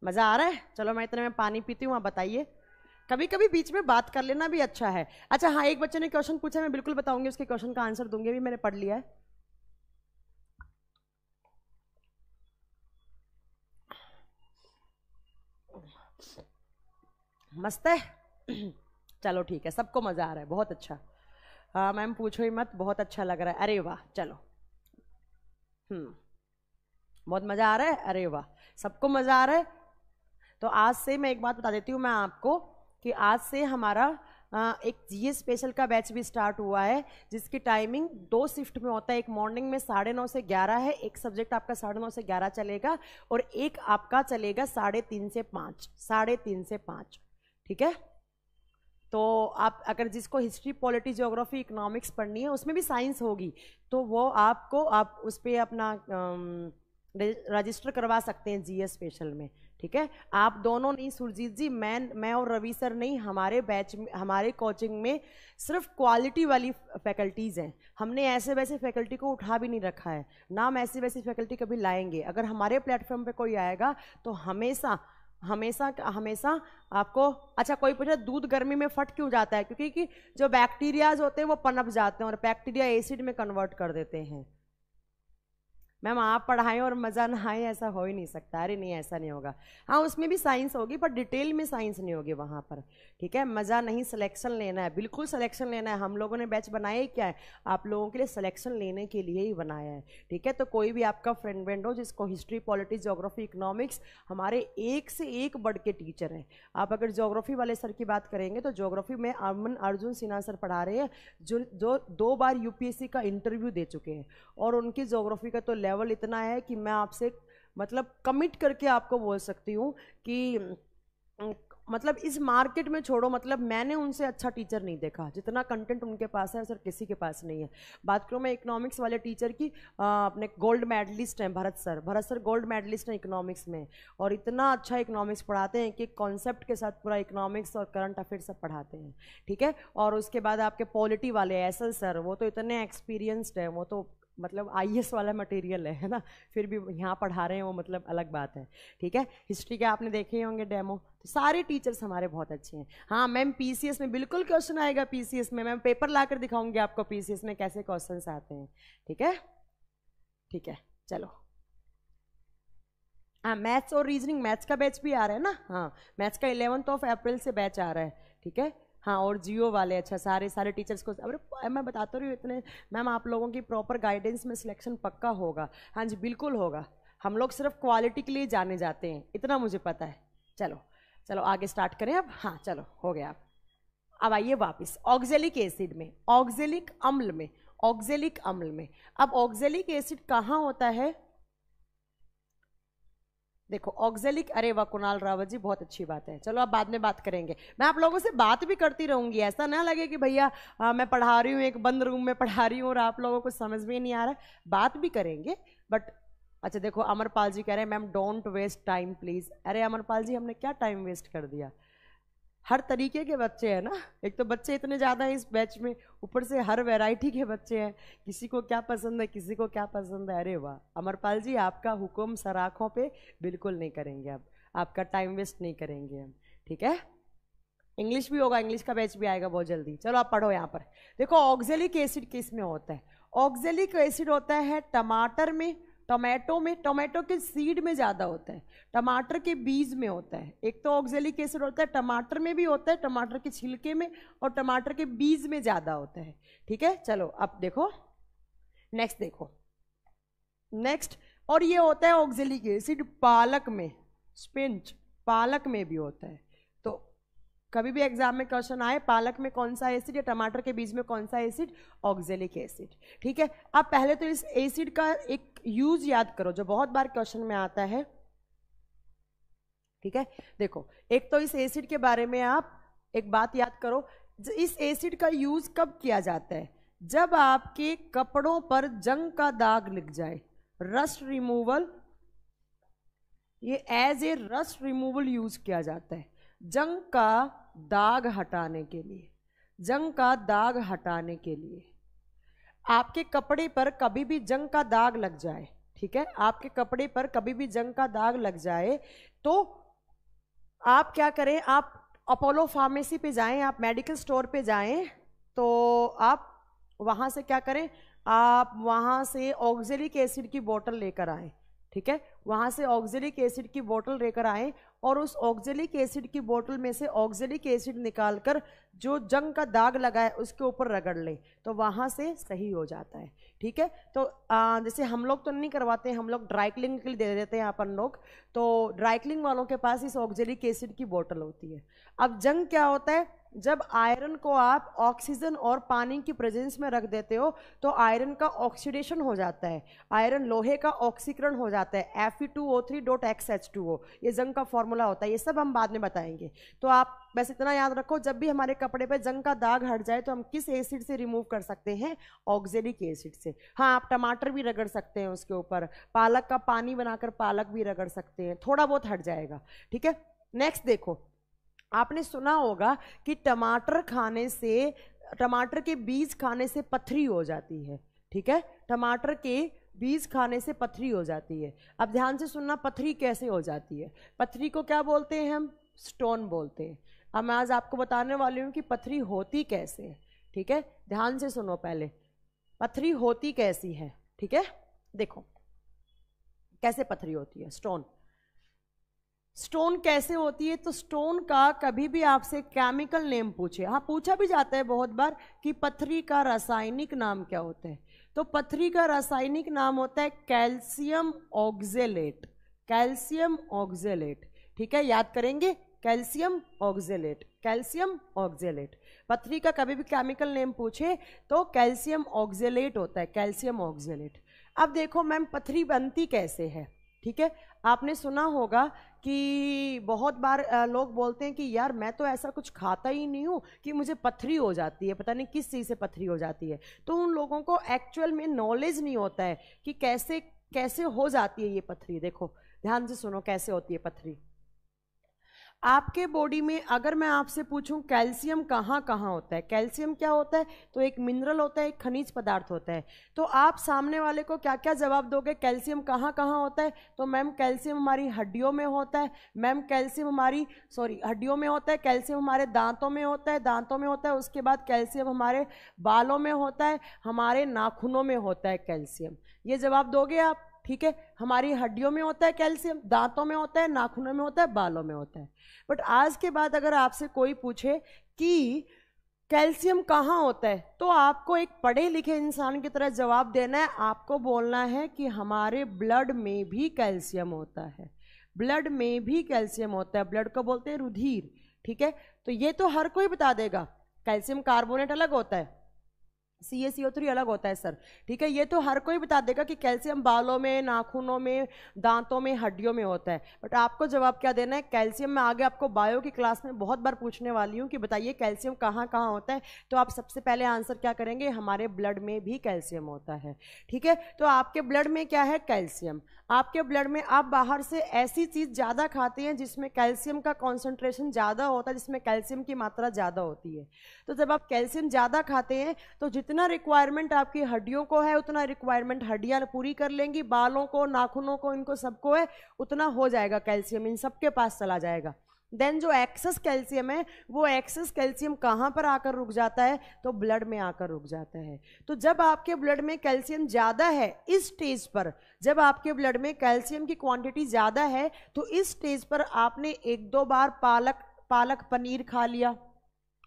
मजा आ रहा है। चलो मैं इतने में पानी पीती हूँ, आप बताइए। कभी कभी बीच में बात कर लेना भी अच्छा है। अच्छा हाँ, एक बच्चे ने क्वेश्चन पूछा, मैं बिल्कुल बताऊंगी, उसके क्वेश्चन का आंसर दूंगी, भी मैंने पढ़ लिया है। मस्त है चलो ठीक है, सबको मजा आ रहा है, बहुत अच्छा। हाँ मैम पूछो ही मत, बहुत अच्छा लग रहा है, अरे वाह चलो। बहुत मजा आ रहा है, अरे वाह, सबको मजा आ रहा है। तो आज से मैं एक बात बता देती हूँ मैं आपको कि आज से हमारा एक जीएस स्पेशल का बैच भी स्टार्ट हुआ है, जिसकी टाइमिंग 2 शिफ्ट में होता है। एक मॉर्निंग में 9:30 से 11 है, एक सब्जेक्ट आपका 9:30 से 11 चलेगा, और एक आपका चलेगा 3:30 से 5, 3:30 से 5, ठीक है? तो आप अगर जिसको हिस्ट्री, पॉलिटी, ज्योग्राफी, इकोनॉमिक्स पढ़नी है, उसमें भी साइंस होगी, तो वो आपको आप उस पर अपना रजिस्टर करवा सकते हैं जीएस स्पेशल में, ठीक है? आप दोनों नहीं सुरजीत जी, मैं और रवि सर नहीं, हमारे बैच में, हमारे कोचिंग में सिर्फ क्वालिटी वाली फैकल्टीज़ हैं। हमने ऐसे वैसे फैकल्टी को उठा भी नहीं रखा है ना, हम ऐसी वैसी फैकल्टी कभी लाएंगे। अगर हमारे प्लेटफॉर्म पे कोई आएगा तो हमेशा हमेशा हमेशा आपको, अच्छा कोई पूछा दूध गर्मी में फट क्यों जाता है? क्योंकि जो बैक्टीरियाज होते हैं वो पनप जाते हैं और बैक्टीरिया एसिड में कन्वर्ट कर देते हैं। मैम आप पढ़ाएं और मज़ा ना आए, ऐसा हो ही नहीं सकता। अरे नहीं, ऐसा नहीं होगा। हाँ उसमें भी साइंस होगी, पर डिटेल में साइंस नहीं होगी वहाँ पर, ठीक है? मज़ा नहीं, सिलेक्शन लेना है, बिल्कुल सिलेक्शन लेना है। हम लोगों ने बैच बनाया ही क्या है, आप लोगों के लिए सिलेक्शन लेने के लिए ही बनाया है, ठीक है? तो कोई भी आपका फ्रेंड वेंड हो जिसको हिस्ट्री, पॉलिटिक्स, ज्योग्राफी, इकोनॉमिक्स, हमारे एक से एक बढ़ के टीचर हैं। आप अगर ज्योग्राफी वाले सर की बात करेंगे तो ज्योग्राफी में अमन अर्जुन सिन्हा सर पढ़ा रहे हैं, जो 2 बार यूपीएससी का इंटरव्यू दे चुके हैं, और उनकी ज्योग्राफी का तो लेवल इतना है कि मैं आपसे मतलब कमिट करके आपको बोल सकती हूँ कि मतलब इस मार्केट में छोड़ो, मतलब मैंने उनसे अच्छा टीचर नहीं देखा। जितना कंटेंट उनके पास है सर किसी के पास नहीं है। बात करूँ मैं इकोनॉमिक्स वाले टीचर की, अपने गोल्ड मेडलिस्ट हैं भरत सर गोल्ड मेडलिस्ट हैं इकोनॉमिक्स में, और इतना अच्छा इकोनॉमिक्स पढ़ाते हैं कि कॉन्सेप्ट के साथ पूरा इकोनॉमिक्स और करंट अफेयर्स सब पढ़ाते हैं, ठीक है? और उसके बाद आपके पॉलिटी वाले एसएल सर, वो तो इतने एक्सपीरियंस्ड है, वो तो मतलब आईएएस वाला मटेरियल है ना, फिर भी यहाँ पढ़ा रहे हैं वो, मतलब अलग बात है, ठीक है? हिस्ट्री के आपने देखे होंगे डेमो, तो सारे टीचर्स हमारे बहुत अच्छे हैं। हाँ मैम पीसीएस में बिल्कुल क्वेश्चन आएगा, पीसीएस में मैम पेपर लाकर दिखाऊंगी आपको पीसीएस में कैसे क्वेश्चंस आते हैं, ठीक है? ठीक है चलो। हाँ मैथ्स और रीजनिंग, मैथ्स का बैच भी आ रहा है ना, हाँ मैथ्स का 11 अप्रैल से बैच आ रहा है, ठीक है? हाँ और जियो वाले, अच्छा सारे टीचर्स को, अरे मैं बताता रही हूँ इतने। मैम आप लोगों की प्रॉपर गाइडेंस में सिलेक्शन पक्का होगा, हाँ जी बिल्कुल होगा। हम लोग सिर्फ क्वालिटी के लिए जाने जाते हैं, इतना मुझे पता है। चलो चलो आगे स्टार्ट करें अब। हाँ चलो हो गया। अब आइए वापस ऑक्जेलिक एसिड में, ऑक्जेलिक अम्ल में, ऑक्जेलिक अम्ल में। अब ऑक्जेलिक एसिड कहाँ होता है? देखो ऑक्जेलिक, अरे वाह कुणाल रावत जी बहुत अच्छी बात है। चलो अब बाद में बात करेंगे, मैं आप लोगों से बात भी करती रहूंगी, ऐसा ना लगे कि भैया मैं पढ़ा रही हूँ, एक बंद रूम में पढ़ा रही हूँ और आप लोगों को समझ में नहीं आ रहा है। बात भी करेंगे बट अच्छा देखो अमरपाल जी कह रहे हैं ma'am don't waste time please. अरे अमरपाल जी हमने क्या टाइम वेस्ट कर दिया? हर तरीके के बच्चे हैं ना, एक तो बच्चे इतने ज़्यादा हैं इस बैच में, ऊपर से हर वैरायटी के बच्चे हैं, किसी को क्या पसंद है किसी को क्या पसंद है। अरे वाह अमरपाल जी आपका हुक्म सर आँखों पे, बिल्कुल नहीं करेंगे अब, आपका टाइम वेस्ट नहीं करेंगे हम, ठीक है? इंग्लिश भी होगा, इंग्लिश का बैच भी आएगा बहुत जल्दी। चलो आप पढ़ो यहाँ पर। देखो ऑक्जेलिक एसिड किस में होता है? ऑक्जेलिक एसिड होता है टमाटर में, टोमेटो में, टोमेटो के सीड में ज़्यादा होता है, टमाटर के बीज में होता है। एक तो ऑक्जेलिक एसिड होता है टमाटर में भी होता है, टमाटर के छिलके में और टमाटर के बीज में ज़्यादा होता है, ठीक है? चलो अब देखो नेक्स्ट, देखो नेक्स्ट, और ये होता है ऑक्जेलिक एसिड पालक में, स्पिनच पालक में भी होता है। तो कभी भी एग्जाम में क्वेश्चन आए पालक में कौन सा एसिड या टमाटर के बीज में कौन सा एसिड? ऑक्जेलिक एसिड, ठीक है? अब पहले तो इस एसिड का एक यूज याद करो जो बहुत बार क्वेश्चन में आता है। ठीक है। देखो, एक तो इस एसिड के बारे में आप एक बात याद करो, इस एसिड का यूज कब किया जाता है? जब आपके कपड़ों पर जंग का दाग लग जाए, रस्ट रिमूवल, ये as a rust removal use किया जाता है जंग का दाग हटाने के लिए। जंग का दाग हटाने के लिए आपके कपड़े पर कभी भी जंग का दाग लग जाए, ठीक है, आपके कपड़े पर कभी भी जंग का दाग लग जाए तो आप क्या करें, आप अपोलो फार्मेसी पे जाएं, आप मेडिकल स्टोर पे जाएं, तो आप वहां से क्या करें, आप वहां से ऑक्जेलिक एसिड की बोतल लेकर आएं, ठीक है, वहां से ऑक्जेलिक एसिड की बोतल लेकर आएं और उस ऑक्जेलिक एसिड की बोतल में से ऑक्जेलिक एसिड निकालकर जो जंग का दाग लगा है उसके ऊपर रगड़ लें, तो वहां से सही हो जाता है, ठीक है। तो जैसे हम लोग तो नहीं करवाते, हम लोग ड्राई क्लीनिंग के लिए दे देते हैं अपन लोग, तो ड्राई क्लीनिंग वालों के पास इस ऑक्जेलिक एसिड की बोतल होती है। अब जंग क्या होता है, जब आयरन को आप ऑक्सीजन और पानी की प्रेजेंस में रख देते हो तो आयरन का ऑक्सीडेशन हो जाता है, आयरन लोहे का ऑक्सीकरण हो जाता है, Fe2O3.XH2O, ये जंग का फॉर्मूला होता है, ये सब हम बाद में बताएंगे। तो आप बस इतना याद रखो, जब भी हमारे कपड़े पे जंग का दाग हट जाए तो हम किस एसिड से रिमूव कर सकते हैं? ऑक्जेलिक एसिड से। हाँ, आप टमाटर भी रगड़ सकते हैं उसके ऊपर, पालक का पानी बनाकर पालक भी रगड़ सकते हैं, थोड़ा बहुत हट जाएगा, ठीक है। नेक्स्ट देखो, आपने सुना होगा कि टमाटर खाने से, टमाटर के बीज खाने से पथरी हो जाती है, ठीक है, टमाटर के बीज खाने से पथरी हो जाती है। अब ध्यान से सुनना, पथरी कैसे हो जाती है? पथरी को क्या बोलते हैं हम? स्टोन बोलते हैं। अब मैं आज आपको बताने वाली हूँ कि पथरी होती कैसे है, ठीक है, ध्यान से सुनो पहले, पथरी होती कैसी है, ठीक है। देखो कैसे पथरी होती है, स्टोन, स्टोन कैसे होती है? तो स्टोन का कभी भी आपसे केमिकल नेम पूछे, हाँ पूछा भी जाता है बहुत बार कि पथरी का रासायनिक नाम क्या होता है, तो पथरी का रासायनिक नाम होता है कैल्शियम ऑक्जेलेट, कैल्शियम ऑक्जेलेट, ठीक है, याद करेंगे, कैल्शियम ऑक्जेलेट, कैल्शियम ऑक्जेलेट। पथरी का कभी भी केमिकल नेम पूछे तो कैल्शियम ऑक्जेलेट होता है, कैल्शियम ऑक्जेलेट। अब देखो मैम, पथरी बनती कैसे है, ठीक है। आपने सुना होगा कि बहुत बार लोग बोलते हैं कि यार मैं तो ऐसा कुछ खाता ही नहीं हूँ कि मुझे पथरी हो जाती है, पता नहीं किस चीज़ से पथरी हो जाती है। तो उन लोगों को एक्चुअल में नॉलेज नहीं होता है कि कैसे कैसे हो जाती है ये पथरी। देखो ध्यान से सुनो कैसे होती है पथरी। आपके बॉडी में अगर मैं आपसे पूछूं कैल्शियम कहाँ कहाँ होता है, कैल्शियम क्या होता है? तो एक मिनरल होता है, एक खनिज पदार्थ होता है। तो आप सामने वाले को क्या क्या जवाब दोगे? कैल्शियम कहाँ कहाँ होता है? तो मैम कैल्शियम हमारी हड्डियों में होता है, मैम कैल्शियम हमारी हड्डियों में होता है, कैल्शियम हमारे दांतों में होता है, दांतों में होता है, उसके बाद कैल्शियम हमारे बालों में होता है, हमारे नाखूनों में होता है कैल्शियम। ये जवाब दोगे आप, ठीक है। हमारी हड्डियों में होता है कैल्शियम, दांतों में होता है, नाखूनों में होता है, बालों में होता है। बट आज के बाद अगर आपसे कोई पूछे कि कैल्शियम कहाँ होता है, तो आपको एक पढ़े लिखे इंसान की तरह जवाब देना है। आपको बोलना है कि हमारे ब्लड में भी कैल्शियम होता है, ब्लड में भी कैल्शियम होता है, ब्लड को बोलते हैं रुधिर, ठीक है। तो ये तो हर कोई बता देगा। कैल्शियम कार्बोनेट अलग होता है, CaCO3 अलग होता है सर, ठीक है। ये तो हर कोई बता देगा कि कैल्शियम बालों में, नाखूनों में, दांतों में, हड्डियों में होता है। बट आपको जवाब क्या देना है? कैल्शियम मैं आगे आपको बायो की क्लास में बहुत बार पूछने वाली हूँ कि बताइए कैल्शियम कहाँ कहाँ होता है। तो आप सबसे पहले आंसर क्या करेंगे? हमारे ब्लड में भी कैल्शियम होता है, ठीक है। तो आपके ब्लड में क्या है? कैल्शियम। आपके ब्लड में आप बाहर से ऐसी चीज ज्यादा खाते हैं जिसमें कैल्शियम का कॉन्सेंट्रेशन ज्यादा होता है, जिसमें कैल्शियम की मात्रा ज्यादा होती है। तो जब आप कैल्शियम ज्यादा खाते हैं तो जितना रिक्वायरमेंट आपकी हड्डियों को है उतना रिक्वायरमेंट हड्डियां पूरी कर लेंगी, बालों को, नाखूनों को, इनको सबको है उतना हो जाएगा कैल्शियम, इन सबके पास चला जाएगा। देन जो एक्सेस कैल्शियम है, वो एक्सेस कैल्शियम कहाँ पर आकर रुक जाता है? तो ब्लड में आकर रुक जाता है। तो जब आपके ब्लड में कैल्शियम ज्यादा है, इस स्टेज पर जब आपके ब्लड में कैल्शियम की क्वांटिटी ज्यादा है तो इस स्टेज पर आपने एक दो बार पालक पनीर खा लिया,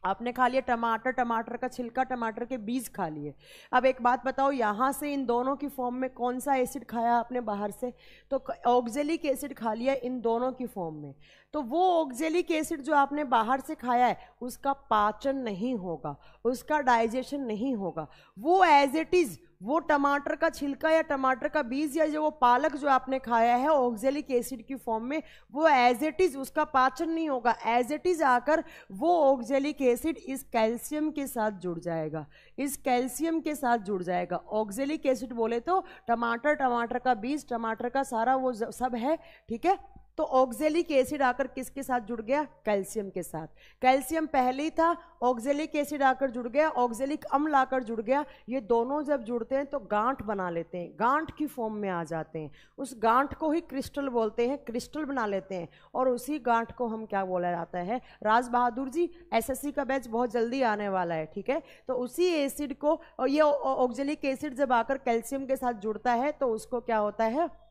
आपने खा लिया टमाटर, टमाटर का छिलका, टमाटर के बीज खा लिए। अब एक बात बताओ, यहाँ से इन दोनों की फॉर्म में कौन सा एसिड खाया आपने बाहर से? तो ऑक्जेलिक एसिड खा लिया इन दोनों की फॉर्म में। तो वो ऑक्जेलिक एसिड जो आपने बाहर से खाया है उसका पाचन नहीं होगा, उसका डाइजेशन नहीं होगा, वो एज इट इज वो टमाटर का छिलका या टमाटर का बीज या जो वो पालक जो आपने खाया है ऑक्जेलिक एसिड की फॉर्म में, वो एज इट इज उसका पाचन नहीं होगा, एज इट इज आकर वो ऑक्जेलिक एसिड इस कैल्शियम के साथ जुड़ जाएगा, इस कैल्शियम के साथ जुड़ जाएगा। ऑक्जेलिक एसिड बोले तो टमाटर, टमाटर का बीज, टमाटर का सारा वो सब है, ठीक है। तो ऑक्जेलिक एसिड आकर किसके साथ जुड़ गया? कैल्शियम के साथ। कैल्शियम पहले ही था, ऑक्जेलिक एसिड आकर जुड़ गया, ऑक्जेलिक अम्ल आकर जुड़ गया। ये दोनों जब जुड़ते हैं तो गांठ बना लेते हैं, गांठ की फॉर्म में आ जाते हैं। उस गांठ को ही क्रिस्टल बोलते हैं, क्रिस्टल बना लेते हैं। और उसी गांठ को हम क्या बोला जाता है? राज बहादुर जी, एसएससी का बैच बहुत जल्दी आने वाला है, ठीक है। तो उसी एसिड को, और ये ऑक्जेलिक एसिड जब आकर कैल्शियम के साथ जुड़ता है तो उसको क्या होता है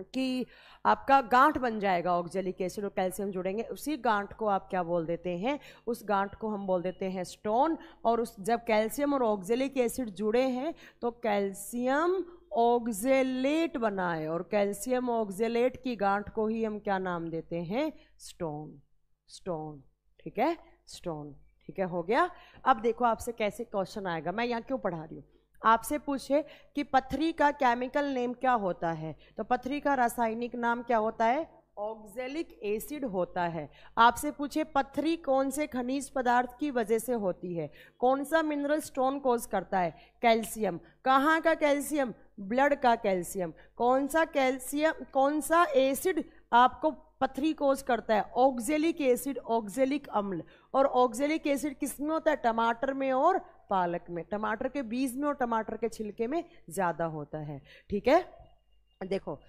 कि आपका गांठ बन जाएगा। ऑक्जेलिक एसिड और कैल्शियम जुड़ेंगे, उसी गांठ को आप क्या बोल देते हैं? उस गांठ को हम बोल देते हैं स्टोन। और उस जब कैल्शियम और ऑक्जेलिक एसिड जुड़े हैं तो कैल्शियम ऑक्जेलेट बना है, और कैल्शियम ऑक्जेलेट की गांठ को ही हम क्या नाम देते हैं? स्टोन। स्टोन, ठीक है, स्टोन, ठीक है, हो गया। अब देखो आपसे कैसे क्वेश्चन आएगा, मैं यहाँ क्यों पढ़ा रही हूँ। आपसे पूछे कि पथरी का केमिकल नेम क्या होता है, तो पथरी का रासायनिक नाम क्या होता है? ऑक्जेलिक एसिड होता है। आपसे पूछे पथरी कौन से खनिज पदार्थ की वजह से होती है, कौन सा मिनरल स्टोन कॉज करता है? कैल्शियम। कहाँ का कैल्शियम? ब्लड का कैल्शियम। कौन सा कैल्शियम, कौन सा एसिड आपको पथरी कोज करता है? ऑक्जेलिक एसिड, ऑक्जेलिक अम्ल। और ऑक्जेलिक एसिड किसमें होता है? टमाटर में और पालक में, टमाटर के बीज में और टमाटर के छिलके में ज्यादा होता है, ठीक है। देखो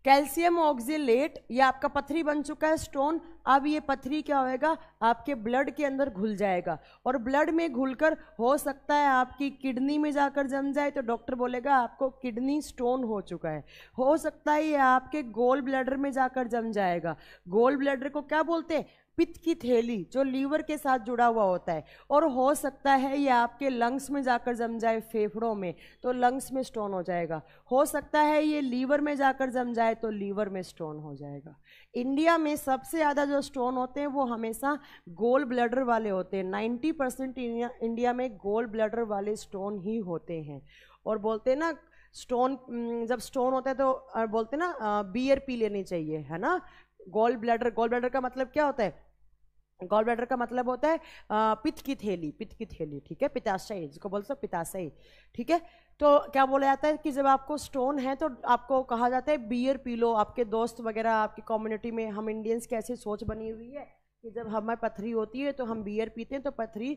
कैल्शियम ऑक्जेलेट, ये आपका पथरी बन चुका है, स्टोन। अब ये पथरी क्या होएगा? आपके ब्लड के अंदर घुल जाएगा, और ब्लड में घुलकर हो सकता है आपकी किडनी में जाकर जम जाए, तो डॉक्टर बोलेगा आपको किडनी स्टोन हो चुका है। हो सकता है ये आपके गोल ब्लैडर में जाकर जम जाएगा। गोल ब्लैडर को क्या बोलते हैं? पित्त की थैली, जो लीवर के साथ जुड़ा हुआ होता है। और हो सकता है ये आपके लंग्स में जाकर जम जाए, फेफड़ों में, तो लंग्स में स्टोन हो जाएगा। हो सकता है ये लीवर में जाकर जम जाए तो लीवर में स्टोन हो जाएगा। इंडिया में सबसे ज़्यादा जो स्टोन होते हैं वो हमेशा गोल ब्लैडर वाले होते हैं। 90% इंडिया में गोल ब्लैडर वाले स्टोन ही होते हैं। और बोलते हैं ना स्टोन, जब स्टोन होता है तो बोलते हैं ना बियर पी लेनी चाहिए, है ना। गोल ब्लैडर, गोल ब्लैडर का मतलब क्या होता है? गॉल ब्लैडर का मतलब होता है पित्त की थैली, पित्त की थैली, ठीक है, पित्ताशय, जिसको बोलते हैं पित्ताशय, ठीक है। तो क्या बोला जाता है कि जब आपको स्टोन है तो आपको कहा जाता है बियर पी लो। आपके दोस्त वगैरह, आपकी कम्युनिटी में, हम इंडियंस की ऐसी सोच बनी हुई है कि जब हमें पथरी होती है तो हम बियर पीते हैं तो पथरी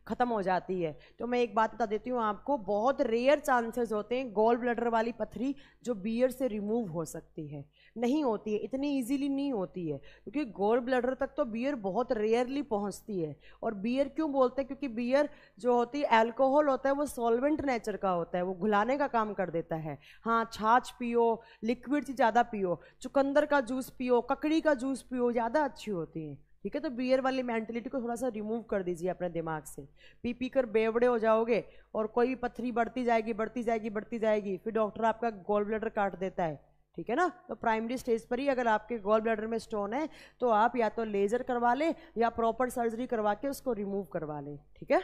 ख़त्म हो जाती है। तो मैं एक बात बता देती हूँ आपको, बहुत रेयर चांसेस होते हैं गॉल ब्लैडर वाली पथरी जो बियर से रिमूव हो सकती है, नहीं होती है, इतनी इजीली नहीं होती है, क्योंकि गॉल ब्लैडर तक तो बियर बहुत रेयरली पहुंचती है। और बियर क्यों बोलते हैं? क्योंकि बियर जो होती है, अल्कोहल होता है, वो सॉल्वेंट नेचर का होता है, वो घुलाने का काम कर देता है। हाँ, छाछ पियो, लिक्विड चीज ज़्यादा पियो, चुकंदर का जूस पियो, ककड़ी का जूस पियो, ज़्यादा अच्छी होती है, ठीक है। तो बियर वाली मेंटेलिटी को थोड़ा सा रिमूव कर दीजिए अपने दिमाग से। पी पी कर बेवड़े हो जाओगे और कोई भी पथरी बढ़ती जाएगी, बढ़ती जाएगी, बढ़ती जाएगी, फिर डॉक्टर आपका गॉल ब्लैडर काट देता है, ठीक है ना। तो प्राइमरी स्टेज पर ही अगर आपके गॉल ब्लैडर में स्टोन है तो आप या तो लेजर करवा लें या प्रॉपर सर्जरी करवा के उसको रिमूव करवा लें, ठीक है।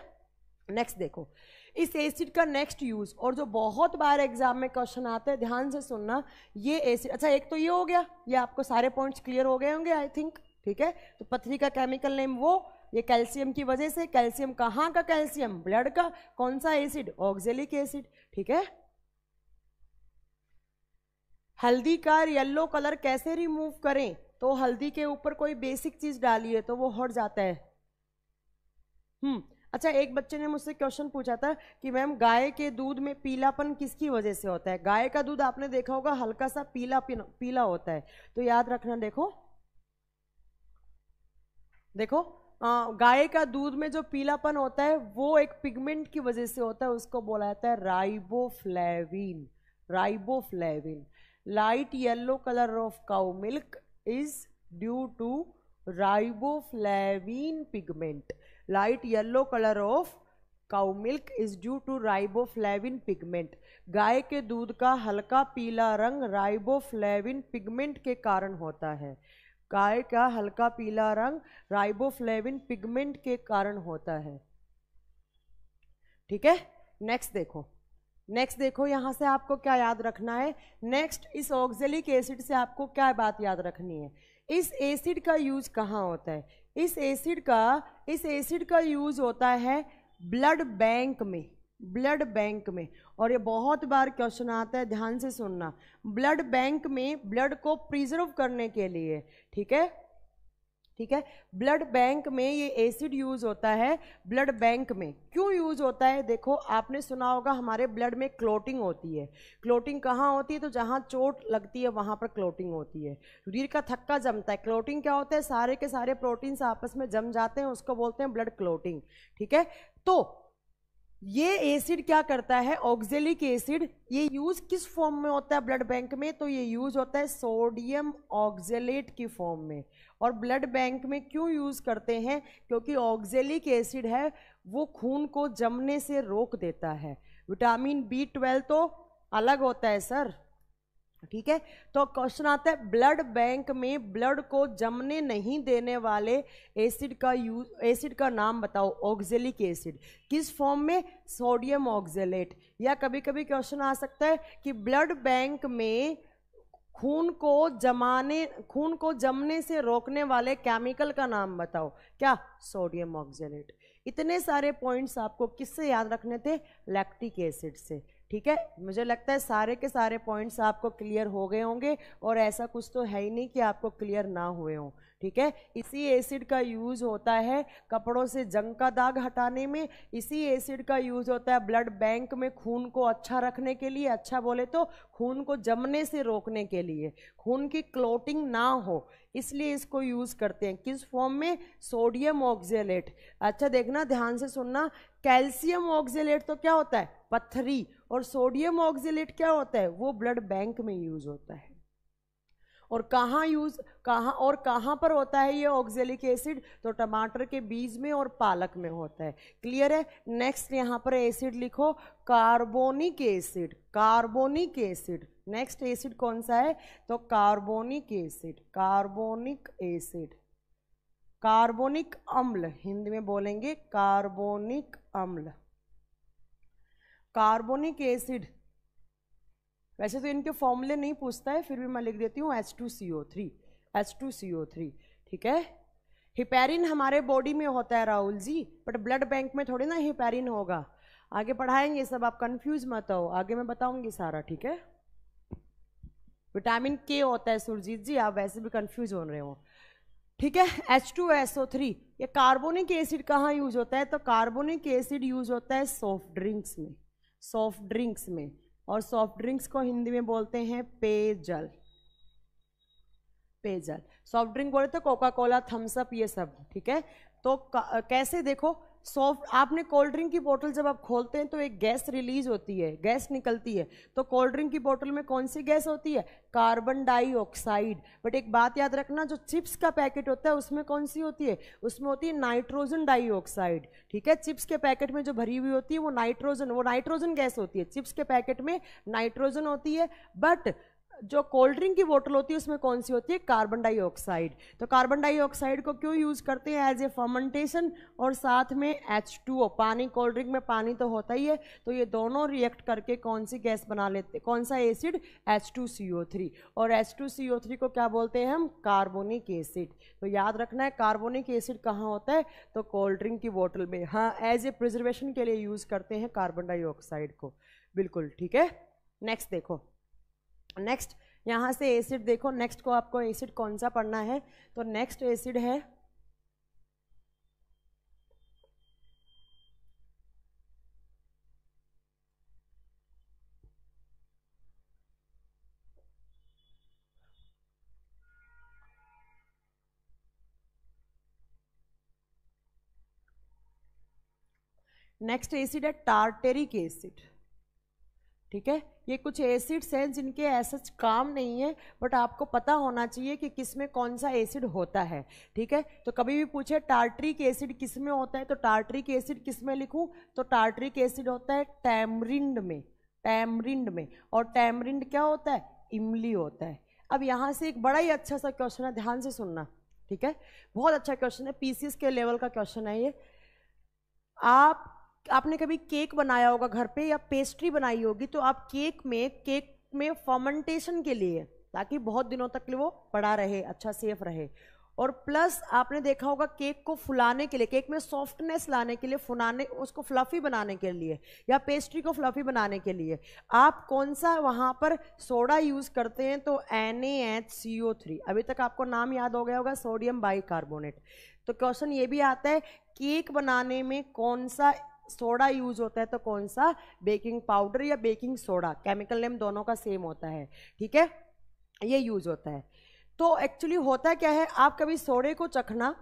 नेक्स्ट देखो इस एसिड का नेक्स्ट यूज, और जो बहुत बार एग्जाम में क्वेश्चन आते हैं, ध्यान से सुनना। ये एसिड, अच्छा एक तो ये हो गया, ये आपको सारे पॉइंट्स क्लियर हो गए होंगे आई थिंक, ठीक है। तो पथरी का केमिकल नेम वो, ये कैल्शियम की वजह से। कैल्शियम कहाँ का कैल्शियम? ब्लड का। कौन सा एसिड? ऑक्जेलिक एसिड, ठीक है। हल्दी का येलो कलर कैसे रिमूव करें? तो हल्दी के ऊपर कोई बेसिक चीज डालिए तो वो हट जाता है। अच्छा, एक बच्चे ने मुझसे क्वेश्चन पूछा था कि मैम गाय के दूध में पीलापन किसकी वजह से होता है? गाय का दूध आपने देखा होगा हल्का सा पीला पीला होता है, तो याद रखना। देखो देखो गाय का दूध में जो पीलापन होता है वो एक पिगमेंट की वजह से होता है, उसको बोला जाता है riboflavin. Riboflavin. Light yellow colour of cow milk is due to riboflavin pigment. Light yellow colour of cow milk is due to riboflavin pigment. गाय के दूध का हल्का पीला रंग राइबोफ्लेविन पिगमेंट के कारण होता है। गाय का हल्का पीला रंग राइबोफ्लेविन पिगमेंट के कारण होता है, ठीक है। नेक्स्ट देखो यहाँ से आपको क्या याद रखना है। नेक्स्ट इस ऑक्जेलिक एसिड से आपको क्या बात याद रखनी है, इस एसिड का यूज कहाँ होता है। इस एसिड का यूज होता है ब्लड बैंक में। और ये बहुत बार क्वेश्चन आता है, ध्यान से सुनना। ब्लड बैंक में ब्लड को प्रिजर्व करने के लिए, ठीक है, ब्लड बैंक में ये एसिड यूज होता है। ब्लड बैंक में क्यों यूज होता है, देखो आपने सुना होगा हमारे ब्लड में क्लोटिंग होती है। क्लोटिंग कहाँ होती है, तो जहाँ चोट लगती है वहाँ पर क्लोटिंग होती है। रीढ़ का थक्का जमता है, क्लोटिंग क्या होता है, सारे के सारे प्रोटीन्स आपस में जम जाते हैं, उसको बोलते हैं ब्लड क्लोटिंग, ठीक है। तो ये एसिड क्या करता है, ऑक्जेलिक एसिड, ये यूज किस फॉर्म में होता है ब्लड बैंक में, तो ये यूज होता है सोडियम ऑक्जेलेट की फॉर्म में। और ब्लड बैंक में क्यों यूज करते हैं, क्योंकि ऑक्जेलिक एसिड है वो खून को जमने से रोक देता है। विटामिन B12 तो अलग होता है सर, ठीक है। तो क्वेश्चन आता है ब्लड बैंक में ब्लड को जमने नहीं देने वाले एसिड का नाम बताओ, ऑक्जेलिक एसिड किस फॉर्म में, सोडियम ऑक्जेलेट। या कभी कभी क्वेश्चन आ सकता है कि ब्लड बैंक में खून को जमने से रोकने वाले केमिकल का नाम बताओ, क्या, सोडियम ऑक्जेलेट। इतने सारे पॉइंट्स आपको किससे याद रखने थे, लैक्टिक एसिड से, ठीक है। मुझे लगता है सारे के सारे पॉइंट्स आपको क्लियर हो गए होंगे, और ऐसा कुछ तो है ही नहीं कि आपको क्लियर ना हुए हों, ठीक है। इसी एसिड का यूज होता है कपड़ों से जंग का दाग हटाने में। इसी एसिड का यूज होता है ब्लड बैंक में खून को अच्छा रखने के लिए, अच्छा बोले तो खून को जमने से रोकने के लिए, खून की क्लोटिंग ना हो, इसलिए इसको यूज करते हैं। किस फॉर्म में, सोडियम ऑक्जेलेट। अच्छा देखना, ध्यान से सुनना, कैल्शियम ऑक्जेलेट तो क्या होता है, पत्थरी, और सोडियम ऑक्जेलेट क्या होता है, वो ब्लड बैंक में यूज होता है। और कहाँ पर होता है ये ऑक्जेलिक एसिड, तो टमाटर के बीज में और पालक में होता है। क्लियर है। नेक्स्ट यहाँ पर एसिड लिखो, कार्बोनिक एसिड। नेक्स्ट एसिड कौन सा है, तो कार्बोनिक अम्ल, हिंदी में बोलेंगे कार्बोनिक अम्ल। कार्बोनिक एसिड वैसे तो इनके फॉर्मूले नहीं पूछता है, फिर भी मैं लिख देती हूँ H2CO3, ठीक है। हिपैरिन हमारे बॉडी में होता है Rahul ji, but blood bank में थोड़ी ना हिपैरिन होगा। आगे पढ़ाएंगे सब, आप कंफ्यूज मत हो, आगे मैं बताऊंगी सारा, ठीक है। विटामिन K होता है सुरजीत जी, आप वैसे भी कंफ्यूज हो रहे हो, ठीक है। H2SO3, ये कार्बोनिक एसिड कहाँ यूज होता है, तो कार्बोनिक एसिड यूज होता है सॉफ्ट ड्रिंक्स में, और सॉफ्ट ड्रिंक्स को हिंदी में बोलते हैं पेयजल। सॉफ्ट ड्रिंक बोले तो कोका कोला, थम्स अप, ये सब, ठीक है। तो कैसे देखो, आपने कोल्ड ड्रिंक की बोतल जब आप खोलते हैं तो एक गैस रिलीज होती है, गैस निकलती है। तो कोल्ड ड्रिंक की बोतल में कौन सी गैस होती है, कार्बन डाइऑक्साइड। बट एक बात याद रखना, जो चिप्स का पैकेट होता है उसमें कौन सी होती है, उसमें होती है नाइट्रोजन डाइऑक्साइड, ठीक है। चिप्स के पैकेट में जो भरी हुई होती है वो नाइट्रोजन गैस होती है, चिप्स के पैकेट में नाइट्रोजन होती है। बट जो कोल्ड ड्रिंक की बोतल होती है उसमें कौन सी होती है, कार्बन डाइऑक्साइड। तो कार्बन डाइऑक्साइड को क्यों यूज करते हैं, एज ए फर्मेंटेशन, और साथ में H2O, पानी, कोल्ड ड्रिंक में पानी तो होता ही है, तो ये दोनों रिएक्ट करके कौन सी गैस बना लेते, कौन सा एसिड, H2CO3। और H2CO3 को क्या बोलते हैं हम, कार्बोनिक एसिड। तो याद रखना है कार्बोनिक एसिड कहाँ होता है, तो कोल्ड ड्रिंक की बोतल में, हाँ, एज ए प्रिजर्वेशन के लिए यूज करते हैं कार्बन डाइऑक्साइड को, बिल्कुल, ठीक है। नेक्स्ट देखो, नेक्स्ट यहाँ से एसिड देखो, नेक्स्ट को आपको एसिड कौन सा पढ़ना है, तो नेक्स्ट एसिड है टार्टेरिक एसिड, ठीक है। ये कुछ एसिड्स हैं जिनके ऐसा काम नहीं है, बट आपको पता होना चाहिए कि किसमें कौन सा एसिड होता है, ठीक है। तो कभी भी पूछे टार्टरिक एसिड किसमें होता है, तो टार्टरिक एसिड किसमें लिखूं, तो टार्टरिक एसिड होता है टैमरिंड में। और टैमरिंड क्या होता है, इमली होता है। अब यहाँ से एक बड़ा ही अच्छा सा क्वेश्चन है, ध्यान से सुनना, ठीक है। बहुत अच्छा क्वेश्चन है, PCS के लेवल का क्वेश्चन है ये। आप आपने कभी केक बनाया होगा घर पे या पेस्ट्री बनाई होगी, तो आप केक में फर्मेंटेशन के लिए, ताकि बहुत दिनों तक वो पड़ा रहे, अच्छा सेफ रहे, और प्लस आपने देखा होगा केक को फुलाने के लिए, केक में सॉफ्टनेस लाने के लिए, फुलाने, उसको फ्लफी बनाने के लिए, या पेस्ट्री को फ्लफी बनाने के लिए आप कौन सा वहाँ पर सोडा यूज़ करते हैं? तो NaHCO3। अभी तक आपको नाम याद हो गया होगा, सोडियम बाइकार्बोनेट। तो क्वेश्चन ये भी आता है केक बनाने में कौन सा सोडा यूज होता है? तो कौन सा? बेकिंग पाउडर या बेकिंग सोडा, केमिकल नेम दोनों का सेम होता है, ठीक है, ये यूज होता है। तो एक्चुअली होता क्या है, आप कभी सोडे को चखना,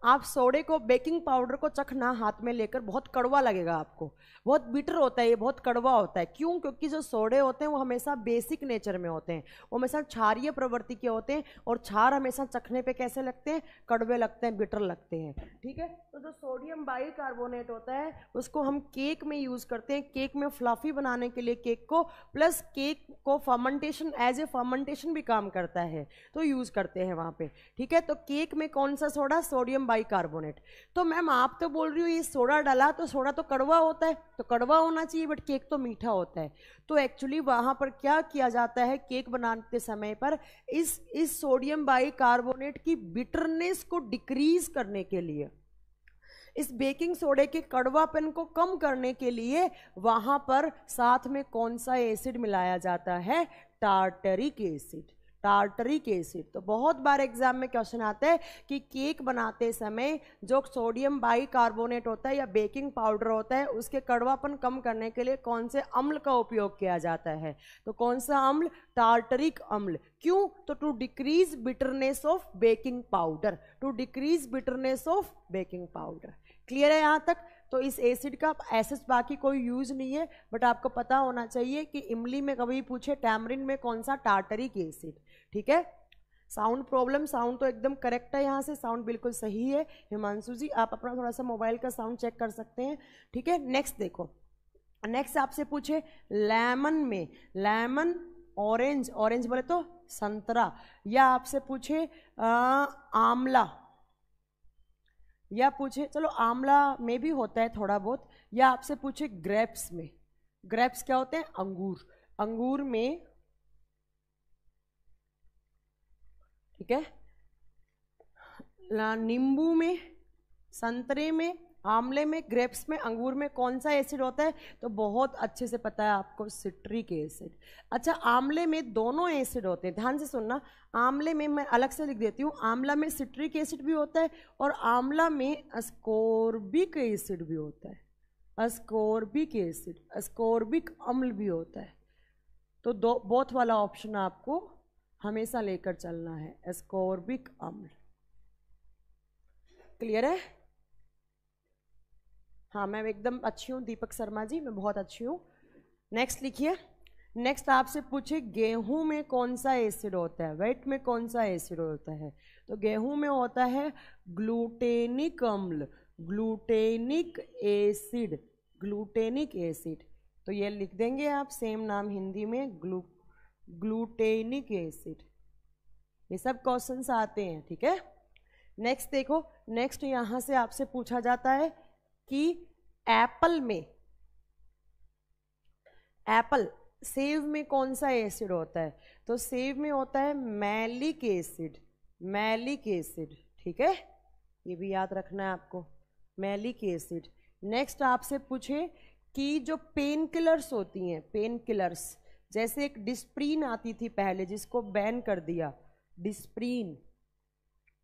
आप सोडे को, बेकिंग पाउडर को चखना हाथ में लेकर, बहुत कड़वा लगेगा आपको, बहुत बिटर होता है ये, बहुत कड़वा होता है। क्यों? क्योंकि जो सोडे होते हैं वो हमेशा बेसिक नेचर में होते हैं, वो हमेशा क्षारीय प्रवृत्ति के होते हैं, और क्षार हमेशा चखने पे कैसे लगते हैं? कड़वे लगते हैं, बिटर लगते हैं, ठीक है। तो जो सोडियम बाइकार्बोनेट होता है उसको हम केक में यूज़ करते हैं, केक में फ्लफी बनाने के लिए केक को, प्लस केक को फर्मेंटेशन, एज ए फर्मेंटेशन भी काम करता है, तो यूज़ करते हैं वहाँ पे, ठीक है। तो केक में कौन सा सोडा? Sodium bicarbonate. तो मैम आप तो बोल रही हो ये सोडा डाला, तो सोडा तो कड़वा होता है, तो कड़वा होना चाहिए, बट केक तो मीठा होता है। तो एक्चुअली वहाँ पर क्या किया जाता है, केक बनाते समय पर इस सोडियम बाइकार्बोनेट की बिटरनेस को डिक्रीज करने के लिए, इस बेकिंग सोडे के कड़वापन को कम करने के लिए वहां पर साथ में कौन सा एसिड मिलाया जाता है? Tartaric acid. Tartaric acid. तो बहुत बार एग्जाम में क्वेश्चन आता है कि केक बनाते समय जो सोडियम बाइकार्बोनेट होता है या बेकिंग पाउडर होता है, उसके कड़वापन कम करने के लिए कौन से अम्ल का उपयोग किया जाता है? तो कौन सा अम्ल? टार्टरिक अम्ल। क्यों? तो to decrease bitterness of baking powder, to decrease bitterness of baking powder. Clear है यहाँ तक? तो इस एसिड का ऐसे बाकी कोई यूज नहीं है, बट आपको पता होना चाहिए कि इमली में कभी पूछे टैमरिन में कौन सा? टार्टरिक एसिड, ठीक है। साउंड प्रॉब्लम, साउंड तो एकदम करेक्ट है, यहाँ से साउंड बिल्कुल सही है। हिमांशु जी आप अपना थोड़ा सा मोबाइल का साउंड चेक कर सकते हैं, ठीक है। नेक्स्ट देखो, नेक्स्ट आपसे पूछे लेमन में, लेमन, ऑरेंज, ऑरेंज बोले तो संतरा, या आपसे पूछे आंवला, या पूछे, चलो आंवला में भी होता है थोड़ा बहुत, या आपसे पूछे ग्रेप्स में, ग्रेप्स क्या होते हैं? अंगूर, अंगूर में, ठीक है, नींबू में, संतरे में, आंवले में, ग्रेप्स में, अंगूर में कौन सा एसिड होता है? तो बहुत अच्छे से पता है आपको, सिट्रिक एसिड। अच्छा, आंवले में दोनों एसिड होते हैं, ध्यान से सुनना। आंवले में मैं अलग से लिख देती हूँ, आंवला में सिट्रिक एसिड भी होता है और आंवला में अस्कॉर्बिक एसिड भी होता है, अस्कॉर्बिक एसिड, अस्कॉर्बिक अम्ल भी होता है। तो दो बोथ वाला ऑप्शन आपको हमेशा लेकर चलना है, अस्कॉर्बिक अम्ल। क्लियर है? हाँ, मैं एकदम अच्छी हूँ दीपक शर्मा जी, मैं बहुत अच्छी हूँ। नेक्स्ट लिखिए, नेक्स्ट आपसे पूछे गेहूं में कौन सा एसिड होता है? वेट में कौन सा एसिड होता है? तो गेहूं में होता है ग्लूटेनिक अम्ल, ग्लूटेनिक एसिड, ग्लूटेनिक एसिड। तो ये लिख देंगे आप, सेम नाम हिंदी में, ग्लूटेनिक एसिड। ये सब क्वेश्चंस आते हैं, ठीक है। नेक्स्ट देखो, नेक्स्ट यहां से आपसे पूछा जाता है कि एप्पल में, एप्पल, सेब में कौन सा एसिड होता है? तो सेब में होता है मैलिक एसिड, मैलिक एसिड, ठीक है, ये भी याद रखना है आपको, मैलिक एसिड। नेक्स्ट आपसे पूछे कि जो पेन किलर्स होती हैं, पेन किलर्स, जैसे एक डिस्प्रीन आती थी पहले जिसको बैन कर दिया, डिस्प्रीन।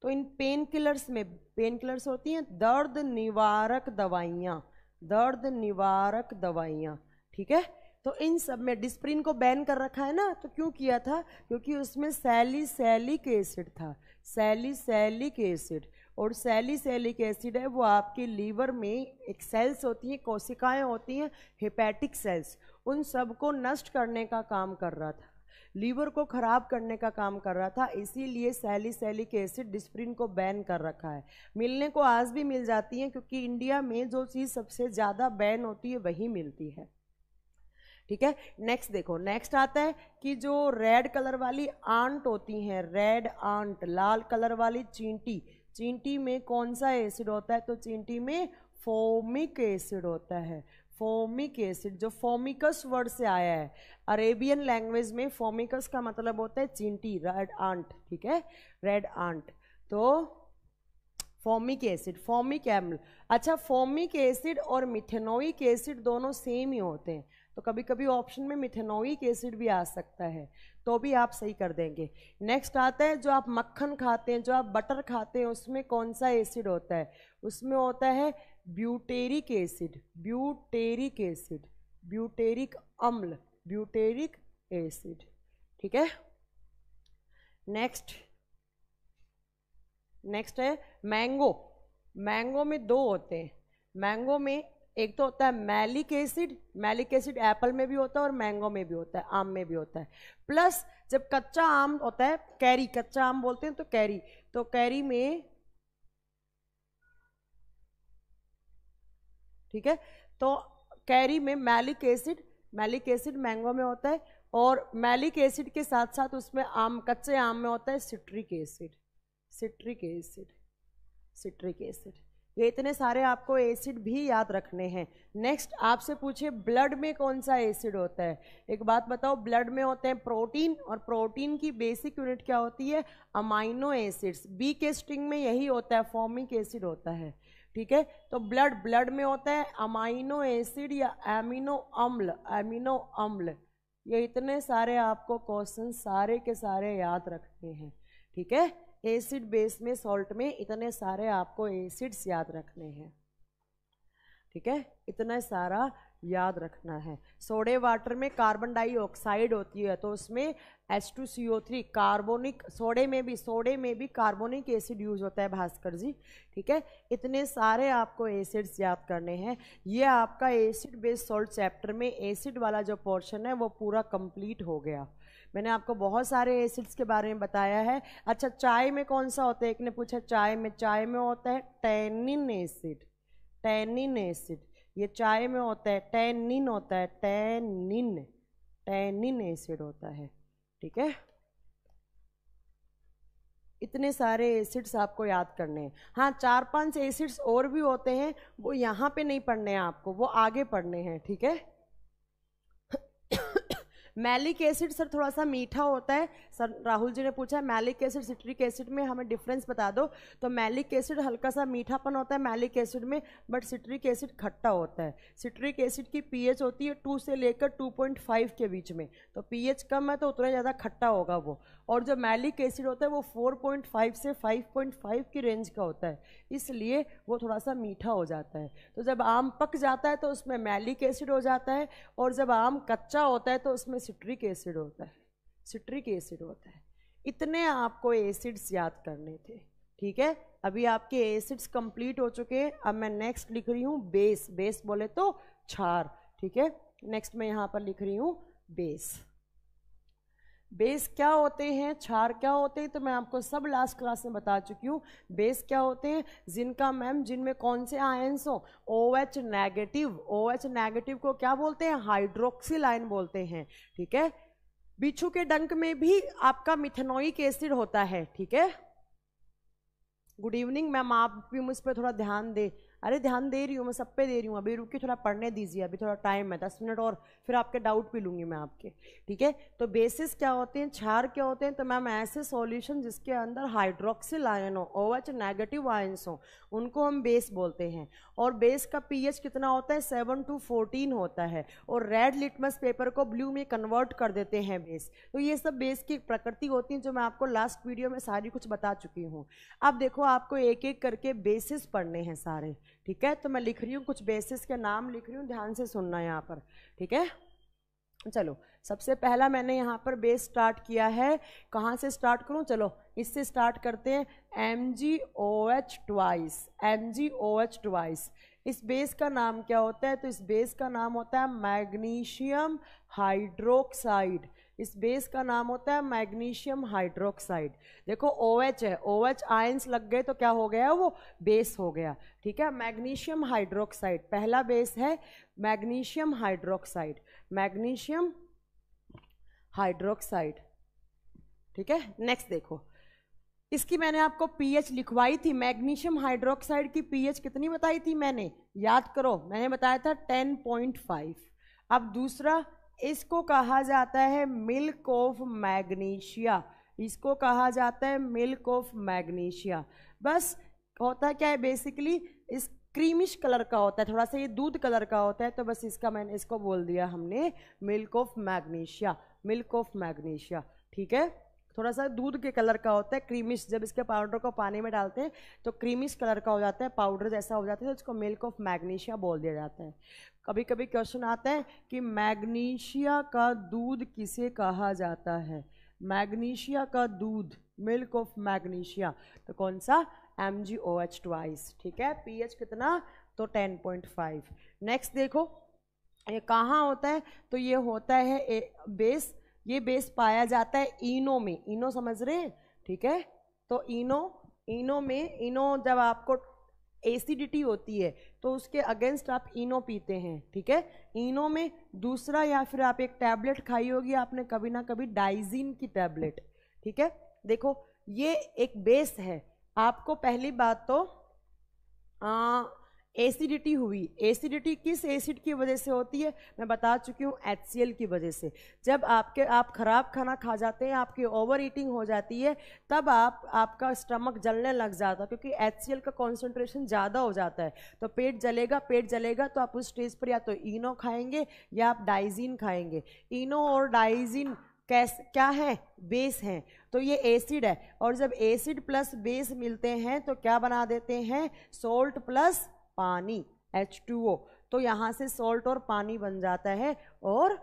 तो इन पेन किलर्स में, पेन किलर्स होती हैं दर्द निवारक दवाइयाँ, दर्द निवारक दवाइयाँ, ठीक है। तो इन सब में डिस्प्रिन को बैन कर रखा है ना, तो क्यों किया था? क्योंकि उसमें सैलिसैलिक एसिड था, सैलिसैलिक एसिड। और सैलिसैलिक एसिड है वो आपके लीवर में एक सेल्स होती हैं, कोशिकाएं होती हैं, हेपेटिक सेल्स, उन सबको नष्ट करने का काम कर रहा था, लीवर को खराब करने का काम कर रहा था, इसीलिए सैलिसैलिक एसिड डिस्प्रिन को बैन कर रखा है। मिलने को आज भी मिल जाती है, क्योंकि इंडिया में जो चीज़ सबसे ज़्यादा बैन होती है वही मिलती है, ठीक है। नेक्स्ट देखो, नेक्स्ट आता है कि जो रेड कलर वाली आंट होती हैं, रेड आंट, लाल कलर वाली चींटी, चींटी में कौन सा एसिड होता है? तो चींटी में फोमिक एसिड होता है। फोमिक एसिड जो फोमिकस वर्ड से आया है, अरेबियन लैंग्वेज में फोमिकस का मतलब होता है चींटी, रेड आंट, ठीक है, रेड आंट। तो फोमिक एसिड, फोमिक एम्ल। अच्छा, फोमिक एसिड और मिथेनोइक एसिड दोनों सेम ही होते हैं, तो कभी कभी ऑप्शन में मिथेनोइक एसिड भी आ सकता है, तो भी आप सही कर देंगे। नेक्स्ट आता है जो आप मक्खन खाते हैं, जो आप बटर खाते हैं, उसमें कौन सा एसिड होता है? उसमें होता है butyric acid, butyric acid, butyric अम्ल, ब्यूटेरिक एसिड, ठीक है। नेक्स्ट है मैंगो। मैंगो में दो होते हैं। मैंगो में एक तो होता है malic acid, malic acid Apple में भी होता है और मैंगो में भी होता है, आम में भी होता है। प्लस जब कच्चा आम होता है, कैरी, कच्चा आम बोलते हैं, तो कैरी, तो कैरी में, ठीक है, तो कैरी में malic acid, malic acid mango में होता है, और मैलिक एसिड के साथ साथ उसमें आम, कच्चे आम में होता है citric acid, citric acid, citric acid. ये इतने सारे आपको एसिड भी याद रखने हैं। नेक्स्ट आपसे पूछे ब्लड में कौन सा एसिड होता है? एक बात बताओ, ब्लड में होते हैं प्रोटीन, और प्रोटीन की बेसिक यूनिट क्या होती है? Amino acids. बी के स्ट्रिंग में यही होता है, फॉर्मिक एसिड होता है, ठीक है। तो ब्लड में होता है अमाइनो एसिड या एमिनो अम्ल, एमिनो अम्ल। ये इतने सारे आपको क्वेश्चन सारे के सारे याद रखने हैं, ठीक है। एसिड बेस में, सॉल्ट में इतने सारे आपको एसिड्स याद रखने हैं, ठीक है, इतना सारा याद रखना है। सोडे वाटर में कार्बन डाइऑक्साइड होती है, तो उसमें H2CO3 कार्बोनिक, सोडे में भी कार्बोनिक एसिड यूज होता है भास्कर जी, ठीक है। इतने सारे आपको एसिड्स याद करने हैं। ये आपका एसिड बेस्ड सॉल्ट चैप्टर में एसिड वाला जो पोर्शन है वो पूरा कंप्लीट हो गया। मैंने आपको बहुत सारे एसिड्स के बारे में बताया है। अच्छा, चाय में कौन सा होता है? एक ने पूछा चाय में होता है टैनिन एसिड, टैनिन एसिड। ये चाय में होता है, टैनिन होता है, टैनिन, टैनिन एसिड होता है, ठीक है। इतने सारे एसिड्स आपको याद करने हैं। हाँ, 4-5 एसिड्स और भी होते हैं, वो यहाँ पे नहीं पढ़ने हैं आपको, वो आगे पढ़ने हैं, ठीक है। मैलिक एसिड सर थोड़ा सा मीठा होता है। सर राहुल जी ने पूछा मैलिक एसिड सिट्रिक एसिड में हमें डिफरेंस बता दो। तो मैलिक एसिड हल्का सा मीठापन होता है मैलिक एसिड में, बट सिट्रिक एसिड खट्टा होता है। सिट्रिक एसिड की पीएच होती है 2 से लेकर 2.5 के बीच में, तो पीएच कम है तो उतना ज़्यादा खट्टा होगा वो। और जो मैलिक एसिड होता है वो 4.5 से 5.5 की रेंज का होता है, इसलिए वो थोड़ा सा मीठा हो जाता है। तो जब आम पक जाता है तो उसमें मैलिक एसिड हो जाता है, और जब आम कच्चा होता है तो उसमें सिट्रिक एसिड होता है, सिट्रिक एसिड होता है। इतने आपको एसिड्स याद करने थे, ठीक है। अभी आपके एसिड्स कंप्लीट हो चुके हैं। अब मैं नेक्स्ट लिख रही हूँ बेस, बेस बोले तो क्षार, ठीक है। नेक्स्ट मैं यहाँ पर लिख रही हूँ बेस। बेस क्या होते हैं, क्षार क्या होते हैं, तो मैं आपको सब लास्ट क्लास में बता चुकी हूँ। बेस क्या होते हैं? जिनका मैम, जिनमें कौन से आयंस हो? OH negative. OH नेगेटिव को क्या बोलते हैं? हाइड्रोक्सिल आयन बोलते हैं, ठीक है। बिच्छू के डंक में भी आपका मिथेनोइक एसिड होता है, ठीक है। गुड इवनिंग मैम, आप भी मुझ पर थोड़ा ध्यान दे। अरे ध्यान दे रही हूँ, मैं सब पे दे रही हूँ। अभी रुकिए, थोड़ा पढ़ने दीजिए, अभी थोड़ा टाइम है, 10 मिनट और, फिर आपके डाउट भी लूँगी मैं आपके, ठीक है। तो बेसिस क्या होते हैं, क्षार क्या होते हैं? तो मैम ऐसे सॉल्यूशन जिसके अंदर हाइड्रोक्सिल आयन हो, OH नेगेटिव आयन्स हो, उनको हम बेस बोलते हैं। और बेस का pH कितना होता है? 7 to 14 होता है। और रेड लिटमस पेपर को ब्लू में कन्वर्ट कर देते हैं बेस। तो ये सब बेस की प्रकृति होती है, जो मैं आपको लास्ट वीडियो में सारी कुछ बता चुकी हूँ। अब देखो, आपको एक एक करके बेसिस पढ़ने हैं सारे, ठीक है। तो मैं लिख रही हूँ, कुछ बेसिस के नाम लिख रही हूँ, ध्यान से सुनना यहाँ पर, ठीक है। चलो, सबसे पहला मैंने यहाँ पर बेस स्टार्ट किया है। कहाँ से स्टार्ट करूँ? चलो इससे स्टार्ट करते हैं। MgOH twice, MgOH twice. इस बेस का नाम क्या होता है? तो इस बेस का नाम होता है मैग्नीशियम हाइड्रोक्साइड। इस बेस का नाम होता है मैग्नीशियम हाइड्रोक्साइड। देखो OH है, OH आयंस लग गए तो क्या हो गया? वो बेस हो गया, ठीक है। मैग्नीशियम हाइड्रोक्साइड पहला बेस है, मैग्नीशियम हाइड्रोक्साइड, मैग्नीशियम हाइड्रोक्साइड, ठीक है। नेक्स्ट देखो, इसकी मैंने आपको पीएच लिखवाई थी, मैग्नीशियम हाइड्रोक्साइड की पीएच कितनी बताई थी मैंने, याद करो, मैंने बताया था 10.5। अब दूसरा, इसको कहा जाता है मिल्क ऑफ मैग्नीशिया, इसको कहा जाता है मिल्क ऑफ मैग्नीशिया। बस होता क्या है बेसिकली, इस क्रीमिश कलर का होता है, थोड़ा सा ये दूध कलर का होता है, तो बस इसका मैंने इसको बोल दिया हमने milk of magnesia, milk of magnesia. ठीक है, थोड़ा सा दूध के कलर का होता है, क्रीमिश, जब इसके पाउडर को पानी में डालते हैं तो क्रीमिश कलर का हो जाता है, पाउडर जैसा हो जाता है, तो इसको मिल्क ऑफ मैग्नीशिया बोल दिया जाता है। कभी कभी क्वेश्चन आता है कि मैग्नीशिया का दूध किसे कहा जाता है, मैग्नीशिया का दूध, मिल्क ऑफ मैग्नीशिया, तो कौन सा, MgOH ट्वाइस। ठीक है, पीएच कितना, तो 10.5। नेक्स्ट देखो, ये कहाँ होता है, तो ये होता है बेस, ये बेस पाया जाता है इनो में, इनो समझ रहे हैं, ठीक है, तो इनो में, इनो जब आपको एसिडिटी होती है तो उसके अगेंस्ट आप इनो पीते हैं, ठीक है, इनो में। दूसरा, या फिर आप एक टैबलेट खाई होगी आपने कभी ना कभी, डाइजीन की टैबलेट, ठीक है। देखो ये एक बेस है, आपको पहली बात तो एसिडिटी हुई, एसिडिटी किस एसिड की वजह से होती है, मैं बता चुकी हूँ, HCl की वजह से। जब आप खराब खाना खा जाते हैं, आपकी ओवर ईटिंग हो जाती है, तब आपका स्टमक जलने लग जाता है, क्योंकि HCl का कॉन्सेंट्रेशन ज़्यादा हो जाता है, तो पेट जलेगा, तो आप उस स्टेज पर या तो इनो खाएंगे या आप डाइजीन खाएंगे। इनो और डाइजीन क्या है, बेस हैं, तो ये एसिड है, और जब एसिड प्लस बेस मिलते हैं तो क्या बना देते हैं, सोल्ट प्लस पानी, H2O, तो यहां से सोल्ट और पानी बन जाता है और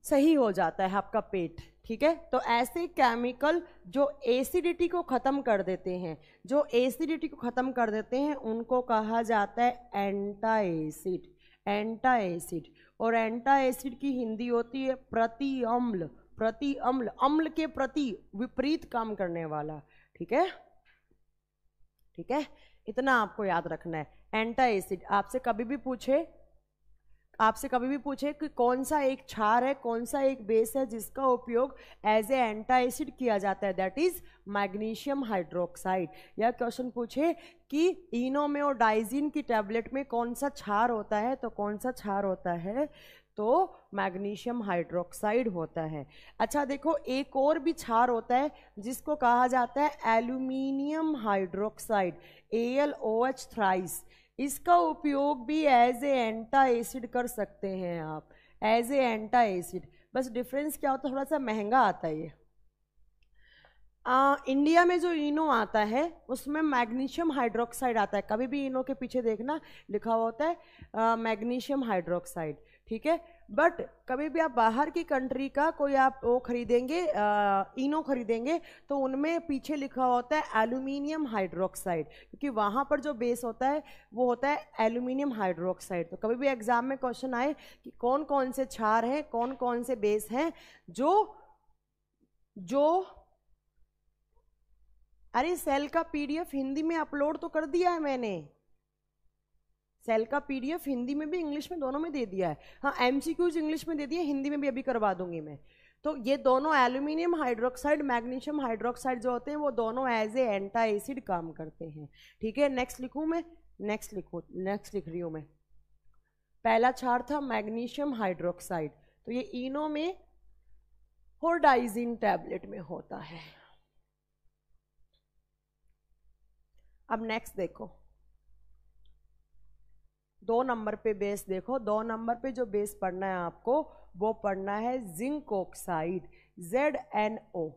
सही हो जाता है आपका पेट। ठीक है, तो ऐसे केमिकल जो एसिडिटी को खत्म कर देते हैं, जो एसिडिटी को खत्म कर देते हैं, उनको कहा जाता है एंटा एसिड, एंटा एसिड। और एंटा एसिड की हिंदी होती है प्रति अम्ल, प्रति अम्ल, अम्ल के प्रति विपरीत काम करने वाला। ठीक है, ठीक है, इतना आपको याद रखना है। एंटा एसिड आपसे कभी भी पूछे कि कौन सा एक क्षार है, कौन सा एक बेस है जिसका उपयोग एज ए एंटा एसिड किया जाता है, दैट इज मैग्नीशियम हाइड्रोक्साइड। या क्वेश्चन पूछे कि इनो में और डाइजीन की टैबलेट में कौन सा क्षार होता है, तो कौन सा क्षार होता है, तो मैग्नीशियम हाइड्रोक्साइड होता है। अच्छा देखो, एक और भी क्षार होता है जिसको कहा जाता है एल्यूमिनियम हाइड्रोक्साइड, AlOH थ्राइस। इसका उपयोग भी एज ए एंटा एसिड कर सकते हैं आप, एज ए एंटा एसिड। बस डिफरेंस क्या होता है, थोड़ा सा महंगा आता है ये। इंडिया में जो इनो आता है उसमें मैग्नीशियम हाइड्रोक्साइड आता है, कभी भी इनो के पीछे देखना लिखा हुआ होता है मैग्नीशियम हाइड्रोक्साइड। ठीक है, बट कभी भी आप बाहर की कंट्री का कोई आप वो खरीदेंगे, इनो खरीदेंगे, तो उनमें पीछे लिखा होता है एल्यूमिनियम हाइड्रोक्साइड, क्योंकि वहाँ पर जो बेस होता है वो होता है एल्यूमिनियम हाइड्रोक्साइड। तो कभी भी एग्जाम में क्वेश्चन आए कि कौन कौन से क्षार हैं, कौन कौन से बेस हैं जो अरे सेल का PDF हिंदी में अपलोड तो कर दिया है मैंने, सेल का PDF हिंदी में भी इंग्लिश में दोनों में दे दिया है। हाँ, MCQs इंग्लिश में दे दिए, हिंदी में भी अभी करवा दूंगी मैं। तो ये दोनों एल्यूमिनियम हाइड्रोक्साइड, मैग्नीशियम हाइड्रोक्साइड जो होते हैं वो दोनों एज ए एंटा एसिड काम करते हैं। ठीक है, नेक्स्ट लिखूं मैं, नेक्स्ट लिख रही हूं मैं। पहला क्षार था मैग्नीशियम हाइड्रोक्साइड, तो ये इनो में और डाइजीन टैबलेट में होता है। अब नेक्स्ट देखो, 2 नंबर पे बेस देखो, 2 नंबर पे जो बेस पढ़ना है आपको वो पढ़ना है zinc oxide, ZNO,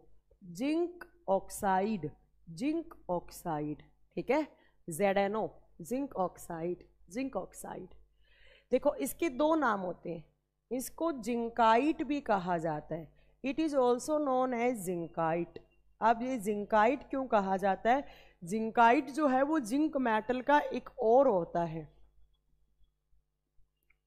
zinc oxide, zinc oxide. ठीक है, ZNO, zinc oxide, zinc oxide. देखो इसके 2 नाम होते हैं, इसको जिंकाइट भी कहा जाता है, it is also known as zincite. अब ये जिंकाइट क्यों कहा जाता है, जिंकाइट जो है वो जिंक मेटल का एक और होता है,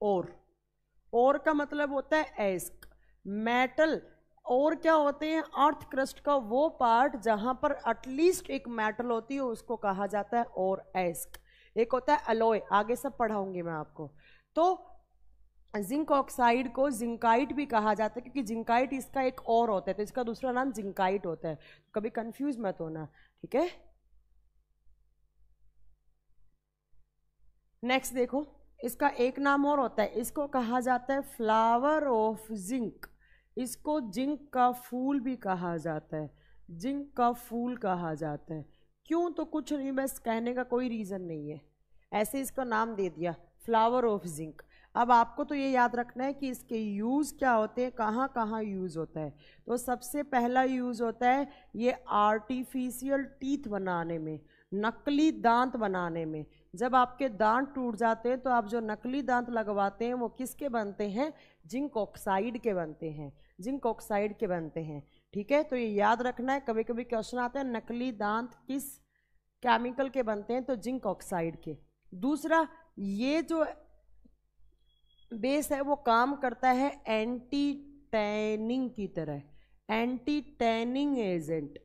और का मतलब होता है एस्क, मेटल। और क्या होते हैं, अर्थ क्रस्ट का वो पार्ट जहां पर एटलीस्ट एक मेटल होती है उसको कहा जाता है और एस्क। एक होता है अलॉय, आगे सब पढ़ाऊंगी मैं आपको। तो जिंक ऑक्साइड को जिंकाइट भी कहा जाता है, क्योंकि जिंकाइट इसका एक और होता है, तो इसका दूसरा नाम जिंकाइट होता है, कभी कंफ्यूज मत होना, ठीक है। नेक्स्ट देखो, इसका एक नाम और होता है, इसको कहा जाता है फ्लावर ऑफ जिंक। इसको जिंक का फूल भी कहा जाता है, जिंक का फूल कहा जाता है। क्यों? तो कुछ नहीं, बस कहने का कोई रीज़न नहीं है, ऐसे इसका नाम दे दिया फ्लावर ऑफ जिंक। अब आपको तो ये याद रखना है कि इसके यूज़ क्या होते हैं, कहाँ कहाँ यूज़ होता है। तो सबसे पहला यूज़ होता है ये आर्टिफिशियल टीथ बनाने में, नकली दांत बनाने में। जब आपके दांत टूट जाते हैं तो आप जो नकली दांत लगवाते हैं वो किसके बनते हैं? जिंक ऑक्साइड के बनते हैं, जिंक ऑक्साइड के बनते हैं, ठीक है। तो ये याद रखना है, कभी कभी क्वेश्चन आता है नकली दांत किस केमिकल के बनते हैं, तो जिंक ऑक्साइड के। दूसरा, ये जो बेस है वो काम करता है एंटी टैनिंग की तरह, anti tanning agent,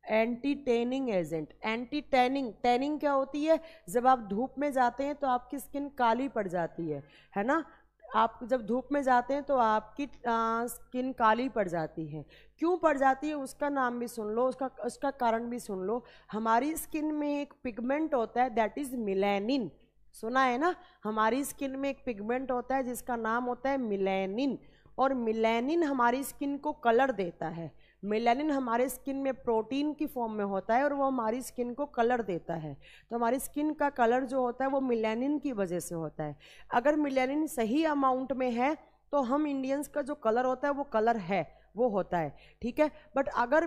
anti tanning agent. Anti tanning, tanning क्या होती है? जब आप धूप में जाते हैं तो आपकी स्किन काली पड़ जाती है ना। आप जब धूप में जाते हैं तो आपकी स्किन काली पड़ जाती है। क्यों पड़ जाती है उसका नाम भी सुन लो, उसका कारण भी सुन लो। हमारी स्किन में एक पिगमेंट होता है, दैट इज मिलेनिन। सुना है ना? हमारी स्किन में एक पिगमेंट होता है जिसका नाम होता है मिलेनिन, और मिलेनिन हमारी स्किन को कलर देता है। मेलानिन हमारे स्किन में प्रोटीन की फॉर्म में होता है और वो हमारी स्किन को कलर देता है। तो हमारी स्किन का कलर जो होता है वो मेलानिन की वजह से होता है। अगर मेलानिन सही अमाउंट में है तो हम इंडियंस का जो कलर होता है वो कलर है, वो होता है, ठीक है। बट अगर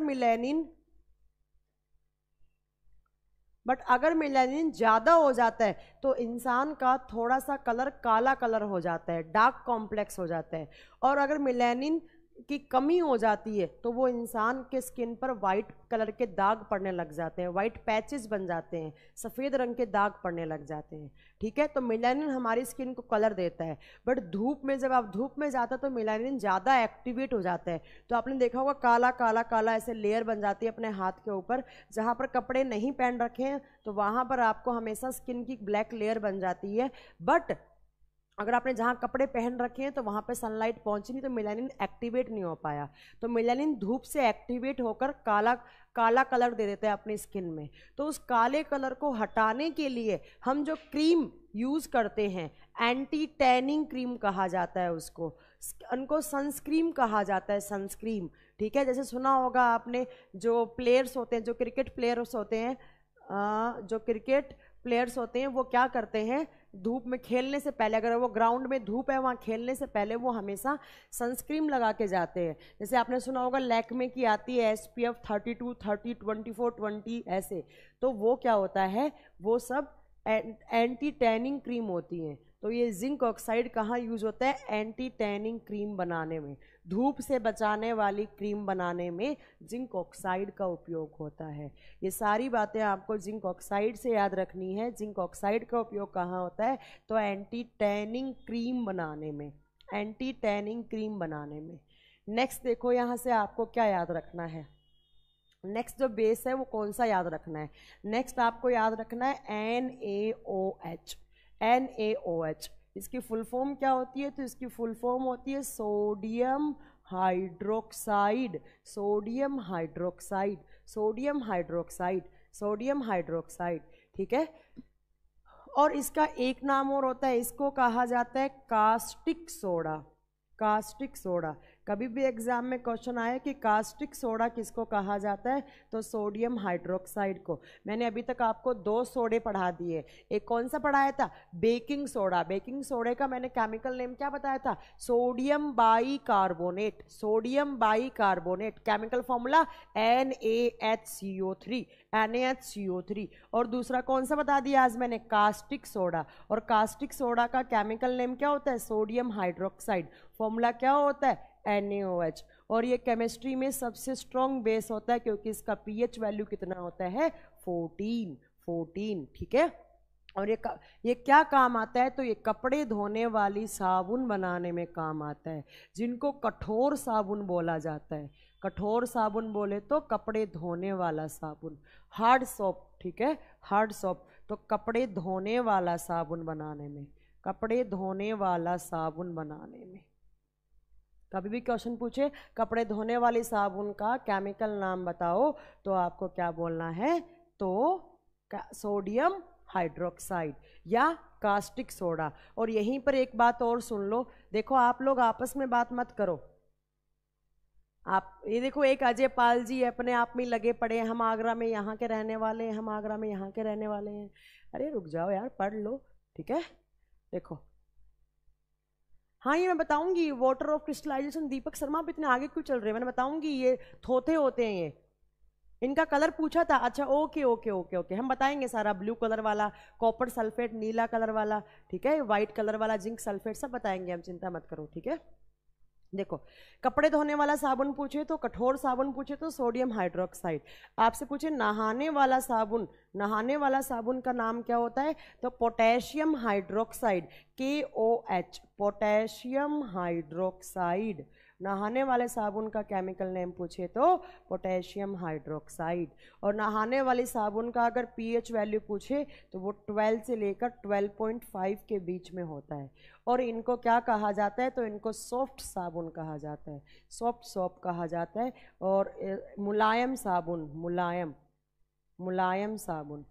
मेलानिन ज़्यादा हो जाता है तो इंसान का थोड़ा सा कलर काला कलर हो जाता है, डार्क कॉम्प्लेक्स हो जाता है। और अगर मेलानिन की कमी हो जाती है तो वो इंसान के स्किन पर वाइट कलर के दाग पड़ने लग जाते हैं, वाइट पैचेस बन जाते हैं, सफ़ेद रंग के दाग पड़ने लग जाते हैं, ठीक है। तो मेलानिन हमारी स्किन को कलर देता है। बट धूप में, जब आप धूप में जाते हो तो मेलानिन ज़्यादा एक्टिवेट हो जाता है। तो आपने देखा होगा काला काला काला ऐसे लेयर बन जाती है अपने हाथ के ऊपर। जहाँ पर कपड़े नहीं पहन रखे हैं तो वहाँ पर आपको हमेशा स्किन की ब्लैक लेयर बन जाती है। बट अगर आपने जहाँ कपड़े पहन रखे हैं तो वहाँ पे सनलाइट पहुँची नहीं तो मेलानिन एक्टिवेट नहीं हो पाया। तो मेलानिन धूप से एक्टिवेट होकर काला काला कलर दे देता है अपनी स्किन में। तो उस काले कलर को हटाने के लिए हम जो क्रीम यूज़ करते हैं, एंटी टैनिंग क्रीम कहा जाता है उसको, उनको सनस्क्रीम कहा जाता है, सनस्क्रीम, ठीक है। जैसे सुना होगा आपने, जो प्लेयर्स होते हैं, जो क्रिकेट प्लेयर्स होते हैं, वो क्या करते हैं, धूप में खेलने से पहले, अगर वो ग्राउंड में धूप है वहाँ खेलने से पहले वो हमेशा सनस्क्रीम लगा के जाते हैं। जैसे आपने सुना होगा लैक्मे की आती है SPF 32, 30, 24, 20 ऐसे। तो वो क्या होता है, वो सब एंटी टैनिंग क्रीम होती हैं। तो ये जिंक ऑक्साइड कहाँ यूज होता है? एंटी टैनिंग क्रीम बनाने में, धूप से बचाने वाली क्रीम बनाने में जिंक ऑक्साइड का उपयोग होता है। ये सारी बातें आपको जिंक ऑक्साइड से याद रखनी है। जिंक ऑक्साइड का उपयोग कहाँ होता है? तो एंटी टैनिंग क्रीम बनाने में, एंटी टैनिंग क्रीम बनाने में। नेक्स्ट देखो, यहाँ से आपको क्या याद रखना है। नेक्स्ट जो बेस है वो कौन सा याद रखना है? नेक्स्ट आपको याद रखना है NaOH। NaOH इसकी फुल फॉर्म क्या होती है? तो इसकी फुल फॉर्म होती है sodium hydroxide, sodium hydroxide, sodium hydroxide, sodium hydroxide, ठीक है। और इसका एक नाम और होता है, इसको कहा जाता है कास्टिक सोडा, कास्टिक सोडा। कभी भी एग्जाम में क्वेश्चन आए कि कास्टिक सोडा किसको कहा जाता है, तो सोडियम हाइड्रोक्साइड को। मैंने अभी तक आपको 2 सोडे पढ़ा दिए। एक कौन सा पढ़ाया था? Baking soda. बेकिंग सोडे का मैंने केमिकल नेम क्या बताया था? Sodium bicarbonate, sodium bicarbonate. Chemical formula NaHCO3, NaHCO3। और दूसरा कौन सा बता दिया आज मैंने? Caustic soda. और कास्टिक सोडा का केमिकल नेम क्या होता है? Sodium hydroxide. फॉर्मूला क्या होता है? NaOH। और ये केमिस्ट्री में सबसे स्ट्रॉन्ग बेस होता है क्योंकि इसका pH वैल्यू कितना होता है? 14, ठीक है। और ये क्या काम आता है? तो ये कपड़े धोने वाली साबुन बनाने में काम आता है, जिनको कठोर साबुन बोला जाता है। कठोर साबुन बोले तो कपड़े धोने वाला साबुन, हार्ड सोप, ठीक है, हार्ड सोप। तो कपड़े धोने वाला साबुन बनाने में कपड़े धोने वाला साबुन बनाने में। कभी भी क्वेश्चन पूछे कपड़े धोने वाले साबुन का केमिकल नाम बताओ तो आपको क्या बोलना है, तो सोडियम हाइड्रोक्साइड या कास्टिक सोडा। और यहीं पर एक बात और सुन लो, देखो आप लोग आपस में बात मत करो। आप ये देखो, एक अजय पाल जी अपने आप में लगे पड़े हैं, हम आगरा में यहाँ के रहने वाले हैं, हम आगरा में यहाँ के रहने वाले हैं। अरे रुक जाओ यार, पढ़ लो, ठीक है। देखो हाँ ये मैं बताऊंगी, water of crystallization. Deepak Sharma आप इतने आगे क्यों चल रहे हैं, मैंने बताऊंगी। ये थोथे होते हैं, ये इनका कलर पूछा था। अच्छा ओके ओके ओके ओके, हम बताएंगे सारा। ब्लू कलर वाला कॉपर सल्फेट, नीला कलर वाला, ठीक है, व्हाइट कलर वाला जिंक सल्फेट, सब बताएंगे हम, चिंता मत करो, ठीक है। देखो कपड़े धोने वाला साबुन पूछे तो कठोर साबुन पूछे तो सोडियम हाइड्रोक्साइड। आपसे पूछे नहाने वाला साबुन, नहाने वाला साबुन का नाम क्या होता है, तो potassium hydroxide, KOH, potassium hydroxide. नहाने वाले साबुन का केमिकल नेम पूछे तो पोटेशियम हाइड्रोक्साइड। और नहाने वाले साबुन का अगर pH वैल्यू पूछे तो वो 12 से लेकर 12.5 के बीच में होता है। और इनको क्या कहा जाता है, तो इनको सॉफ्ट साबुन कहा जाता है, सॉफ्ट सोप कहा जाता है। और मुलायम साबुन, मुलायम साबुन,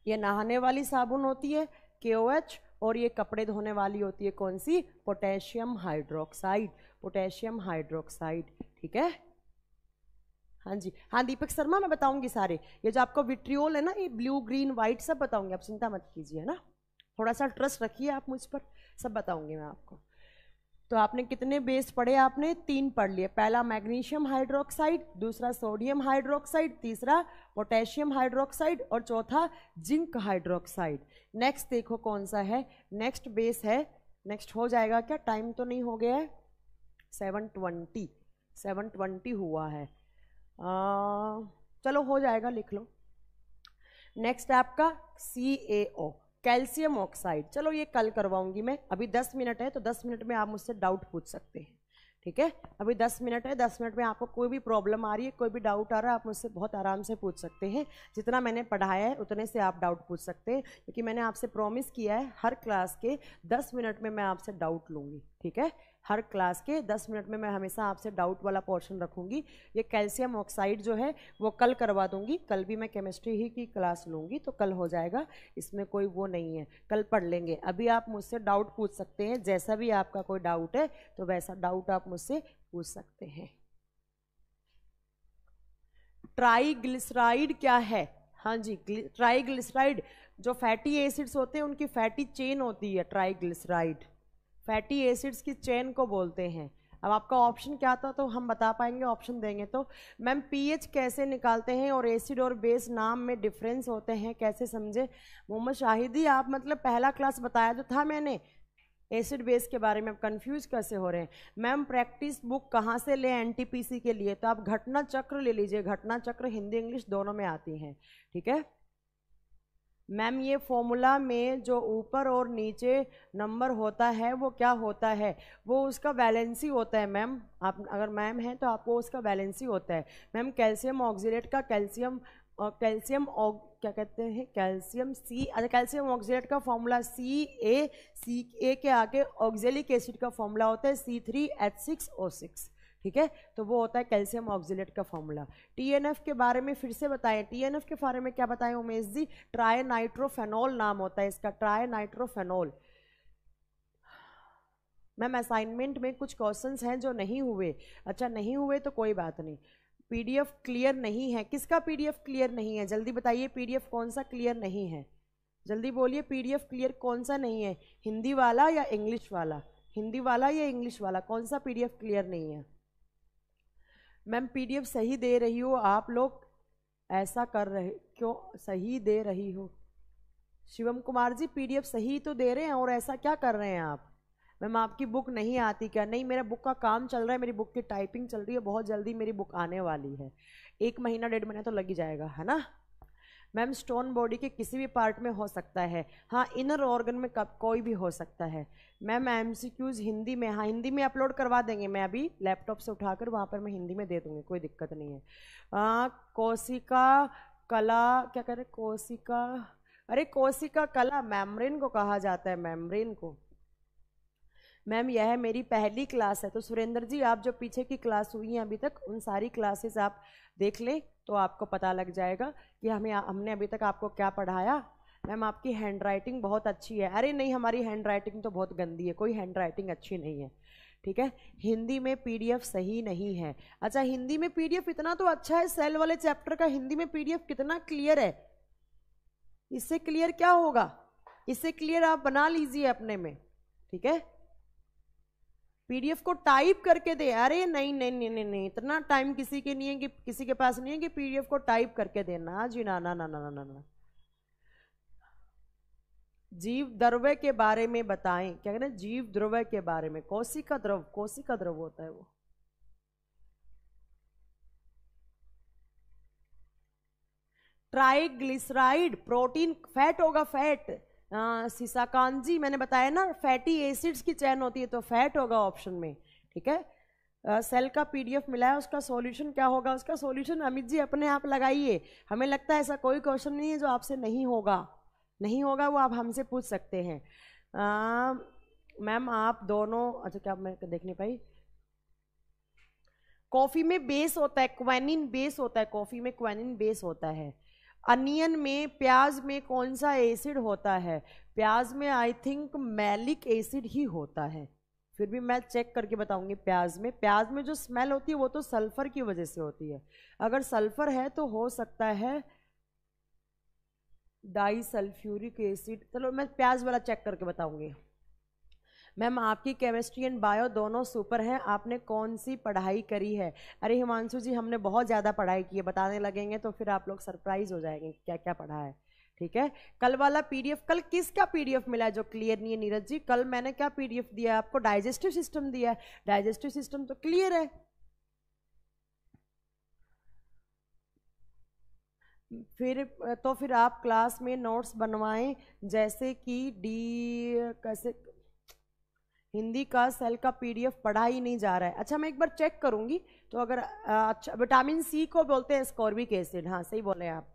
ये नहाने वाली साबुन होती है KOH, और ये कपड़े धोने वाली होती है कौन सी, पोटेशियम हाइड्रोक्साइड, पोटेशियम हाइड्रोक्साइड, ठीक है। हाँ जी हाँ दीपक शर्मा, मैं बताऊंगी सारे। ये जो आपको विट्रियोल है ना, ये ब्लू ग्रीन वाइट सब बताऊंगी, आप चिंता मत कीजिए, है ना, थोड़ा सा ट्रस्ट रखिए आप मुझ पर, सब बताऊंगी मैं आपको। तो आपने कितने बेस पढ़े, आपने 3 पढ़ लिए। पहला मैग्नीशियम हाइड्रोक्साइड, दूसरा सोडियम हाइड्रोक्साइड, तीसरा पोटेशियम हाइड्रोक्साइड, और चौथा जिंक हाइड्रोक्साइड। नेक्स्ट देखो कौन सा है, नेक्स्ट बेस है, नेक्स्ट हो जाएगा क्या, टाइम तो नहीं हो गया है, 7:20 हुआ है, चलो हो जाएगा, लिख लो। नेक्स्ट आपका CaO, कैल्शियम ऑक्साइड। चलो ये कल करवाऊंगी मैं, अभी 10 मिनट है, तो 10 मिनट में आप मुझसे डाउट पूछ सकते हैं, ठीक है। अभी 10 मिनट है, 10 मिनट में आपको कोई भी प्रॉब्लम आ रही है, कोई भी डाउट आ रहा है, आप मुझसे बहुत आराम से पूछ सकते हैं। जितना मैंने पढ़ाया है उतने से आप डाउट पूछ सकते हैं, क्योंकि मैंने आपसे प्रॉमिस किया है हर क्लास के 10 मिनट में मैं आपसे डाउट लूँगी, ठीक है। हर क्लास के 10 मिनट में मैं हमेशा आपसे डाउट वाला पोर्शन रखूंगी। ये कैल्शियम ऑक्साइड जो है वो कल करवा दूंगी, कल भी मैं केमिस्ट्री ही की क्लास लूँगी, तो कल हो जाएगा, इसमें कोई वो नहीं है, कल पढ़ लेंगे। अभी आप मुझसे डाउट पूछ सकते हैं, जैसा भी आपका कोई डाउट है तो वैसा डाउट आप मुझसे पूछ सकते हैं। ट्राइग्लिसराइड क्या है, हाँ जी, ट्राइग्लिसराइड जो फैटी एसिड्स होते हैं उनकी फैटी चेन होती है, ट्राइग्लिसराइड फैटी एसिड्स की चेन को बोलते हैं। अब आपका ऑप्शन क्या था तो हम बता पाएंगे, ऑप्शन देंगे तो। मैम pH कैसे निकालते हैं और एसिड और बेस नाम में डिफरेंस होते हैं कैसे समझे। मोहम्मद शाहिदी आप मतलब पहला क्लास बताया तो था मैंने एसिड बेस के बारे में, आप कंफ्यूज कैसे हो रहे हैं। मैम प्रैक्टिस बुक कहाँ से ले NTPC के लिए, तो आप घटना चक्र ले लीजिए, घटना चक्र हिंदी इंग्लिश दोनों में आती हैं, ठीक है। मैम ये फॉर्मूला में जो ऊपर और नीचे नंबर होता है वो क्या होता है, वो उसका वैलेंसी होता है। मैम आप अगर मैम हैं तो आपको उसका वैलेंसी होता है। मैम कैल्शियम ऑक्सीडेट का कैल्शियम क्या कहते हैं, कैल्शियम C, अच्छा कैल्शियम ऑक्सीडेट का फॉर्मूला CA के आगे ऑक्जेलिक एसिड का फॉर्मूला होता है C3H6O6, ठीक है। तो वो होता है कैल्शियम ऑक्सीलेट का फॉर्मूला। TNF के बारे में फिर से बताएं, TNF के बारे में क्या बताएं उमेश जी, ट्राई नाइट्रोफेनॉल नाम होता है इसका, ट्राई नाइट्रोफेनॉल। मैम असाइनमेंट में कुछ क्वेश्चंस हैं जो नहीं हुए, अच्छा नहीं हुए तो कोई बात नहीं। PDF क्लियर नहीं है, किसका PDF क्लियर नहीं है, जल्दी बताइए PDF कौन सा क्लियर नहीं है, जल्दी बोलिए PDF क्लियर कौन सा नहीं है, हिंदी वाला या इंग्लिश वाला, हिंदी वाला या इंग्लिश वाला, कौन सा PDF क्लियर नहीं है। मैम PDF सही दे रही हो, आप लोग ऐसा कर रहे क्यों, सही दे रही हो शिवम कुमार जी, PDF सही तो दे रहे हैं और ऐसा क्या कर रहे हैं आप। मैम आपकी बुक नहीं आती क्या, नहीं मेरा बुक का काम चल रहा है, मेरी बुक की टाइपिंग चल रही है, बहुत जल्दी मेरी बुक आने वाली है, 1 महीना 1.5 महीना तो लग ही जाएगा, है ना। मैम स्टोन बॉडी के किसी भी पार्ट में हो सकता है, हाँ इनर ऑर्गन में कब कोई भी हो सकता है। मैम MCQs हिंदी में, हाँ हिंदी में अपलोड करवा देंगे, मैं अभी लैपटॉप से उठाकर वहाँ पर मैं हिंदी में दे दूँगी, कोई दिक्कत नहीं है। कोशिका कला क्या कह रहे, कोशिका अरे कोशिका कला मेम्ब्रेन को कहा जाता है, मेम्ब्रेन को। मैम यह मेरी पहली क्लास है। तो सुरेंद्र जी आप जो पीछे की क्लास हुई हैं अभी तक, उन सारी क्लासेस आप देख लें तो आपको पता लग जाएगा कि हमने अभी तक आपको क्या पढ़ाया। मैम आपकी हैंडराइटिंग बहुत अच्छी है। अरे नहीं, हमारी हैंडराइटिंग तो बहुत गंदी है, कोई हैंडराइटिंग अच्छी नहीं है, ठीक है। हिंदी में पीडीएफ सही नहीं है। अच्छा, हिंदी में पीडीएफ इतना तो अच्छा है, सेल वाले चैप्टर का हिंदी में पीडीएफ कितना क्लियर है। इससे क्लियर क्या होगा, इससे क्लियर आप बना लीजिए अपने में, ठीक है। पीडीएफ को टाइप करके दे। अरे नहीं नहीं नहीं नहीं नहीं, इतना टाइम किसी के नहीं है, कि किसी के पास नहीं है कि पीडीएफ को टाइप करके देना जी, ना ना ना ना ना ना। जीव द्रव्य के बारे में बताएं। क्या कहते हैं, जीव द्रव्य के बारे में। कोशिका द्रव, कोशिका द्रव होता है वो। ट्राइग्लिसराइड प्रोटीन, फैट होगा, फैट। सीसाकांत जी मैंने बताया ना, फैटी एसिड्स की चैन होती है, तो फैट होगा ऑप्शन में, ठीक है। सेल का पीडीएफ मिला है, उसका सॉल्यूशन क्या होगा, उसका सॉल्यूशन अमित जी अपने आप लगाइए। हमें लगता है ऐसा कोई क्वेश्चन नहीं है जो आपसे नहीं होगा, नहीं होगा वो आप हमसे पूछ सकते हैं। मैम आप दोनों, अच्छा क्या मैं देख नहीं पाई। कॉफी में बेस होता है, क्वेनिन बेस होता है, कॉफी में क्वेनिन बेस होता है। अनियन में, प्याज में कौन सा एसिड होता है? प्याज में आई थिंक मैलिक एसिड ही होता है, फिर भी मैं चेक करके बताऊंगी। प्याज में जो स्मेल होती है वो तो सल्फर की वजह से होती है। अगर सल्फर है तो हो सकता है डाई सल्फ्यूरिक एसिड। चलो मैं प्याज वाला चेक करके बताऊंगी। मैम आपकी केमिस्ट्री एंड बायो दोनों सुपर हैं। आपने कौन सी पढ़ाई करी है? अरे हिमांशु जी हमने बहुत ज़्यादा पढ़ाई की है, बताने लगेंगे तो फिर आप लोग सरप्राइज हो जाएंगे क्या क्या पढ़ा है, ठीक है। कल वाला पीडीएफ, कल किसका पीडीएफ मिला है जो क्लियर नहीं है? नीरज जी कल मैंने क्या पीडीएफ दिया आपको? डाइजेस्टिव सिस्टम दिया है। डाइजेस्टिव सिस्टम तो क्लियर है। फिर आप क्लास में नोट्स बनवाएं, जैसे कि कैसे हिंदी का सेल का पीडीएफ पढ़ा ही नहीं जा रहा है। अच्छा मैं एक बार चेक करूंगी तो अगर अच्छा, विटामिन सी को बोलते हैं एस्कॉर्बिक एसिड, हाँ सही बोले आप।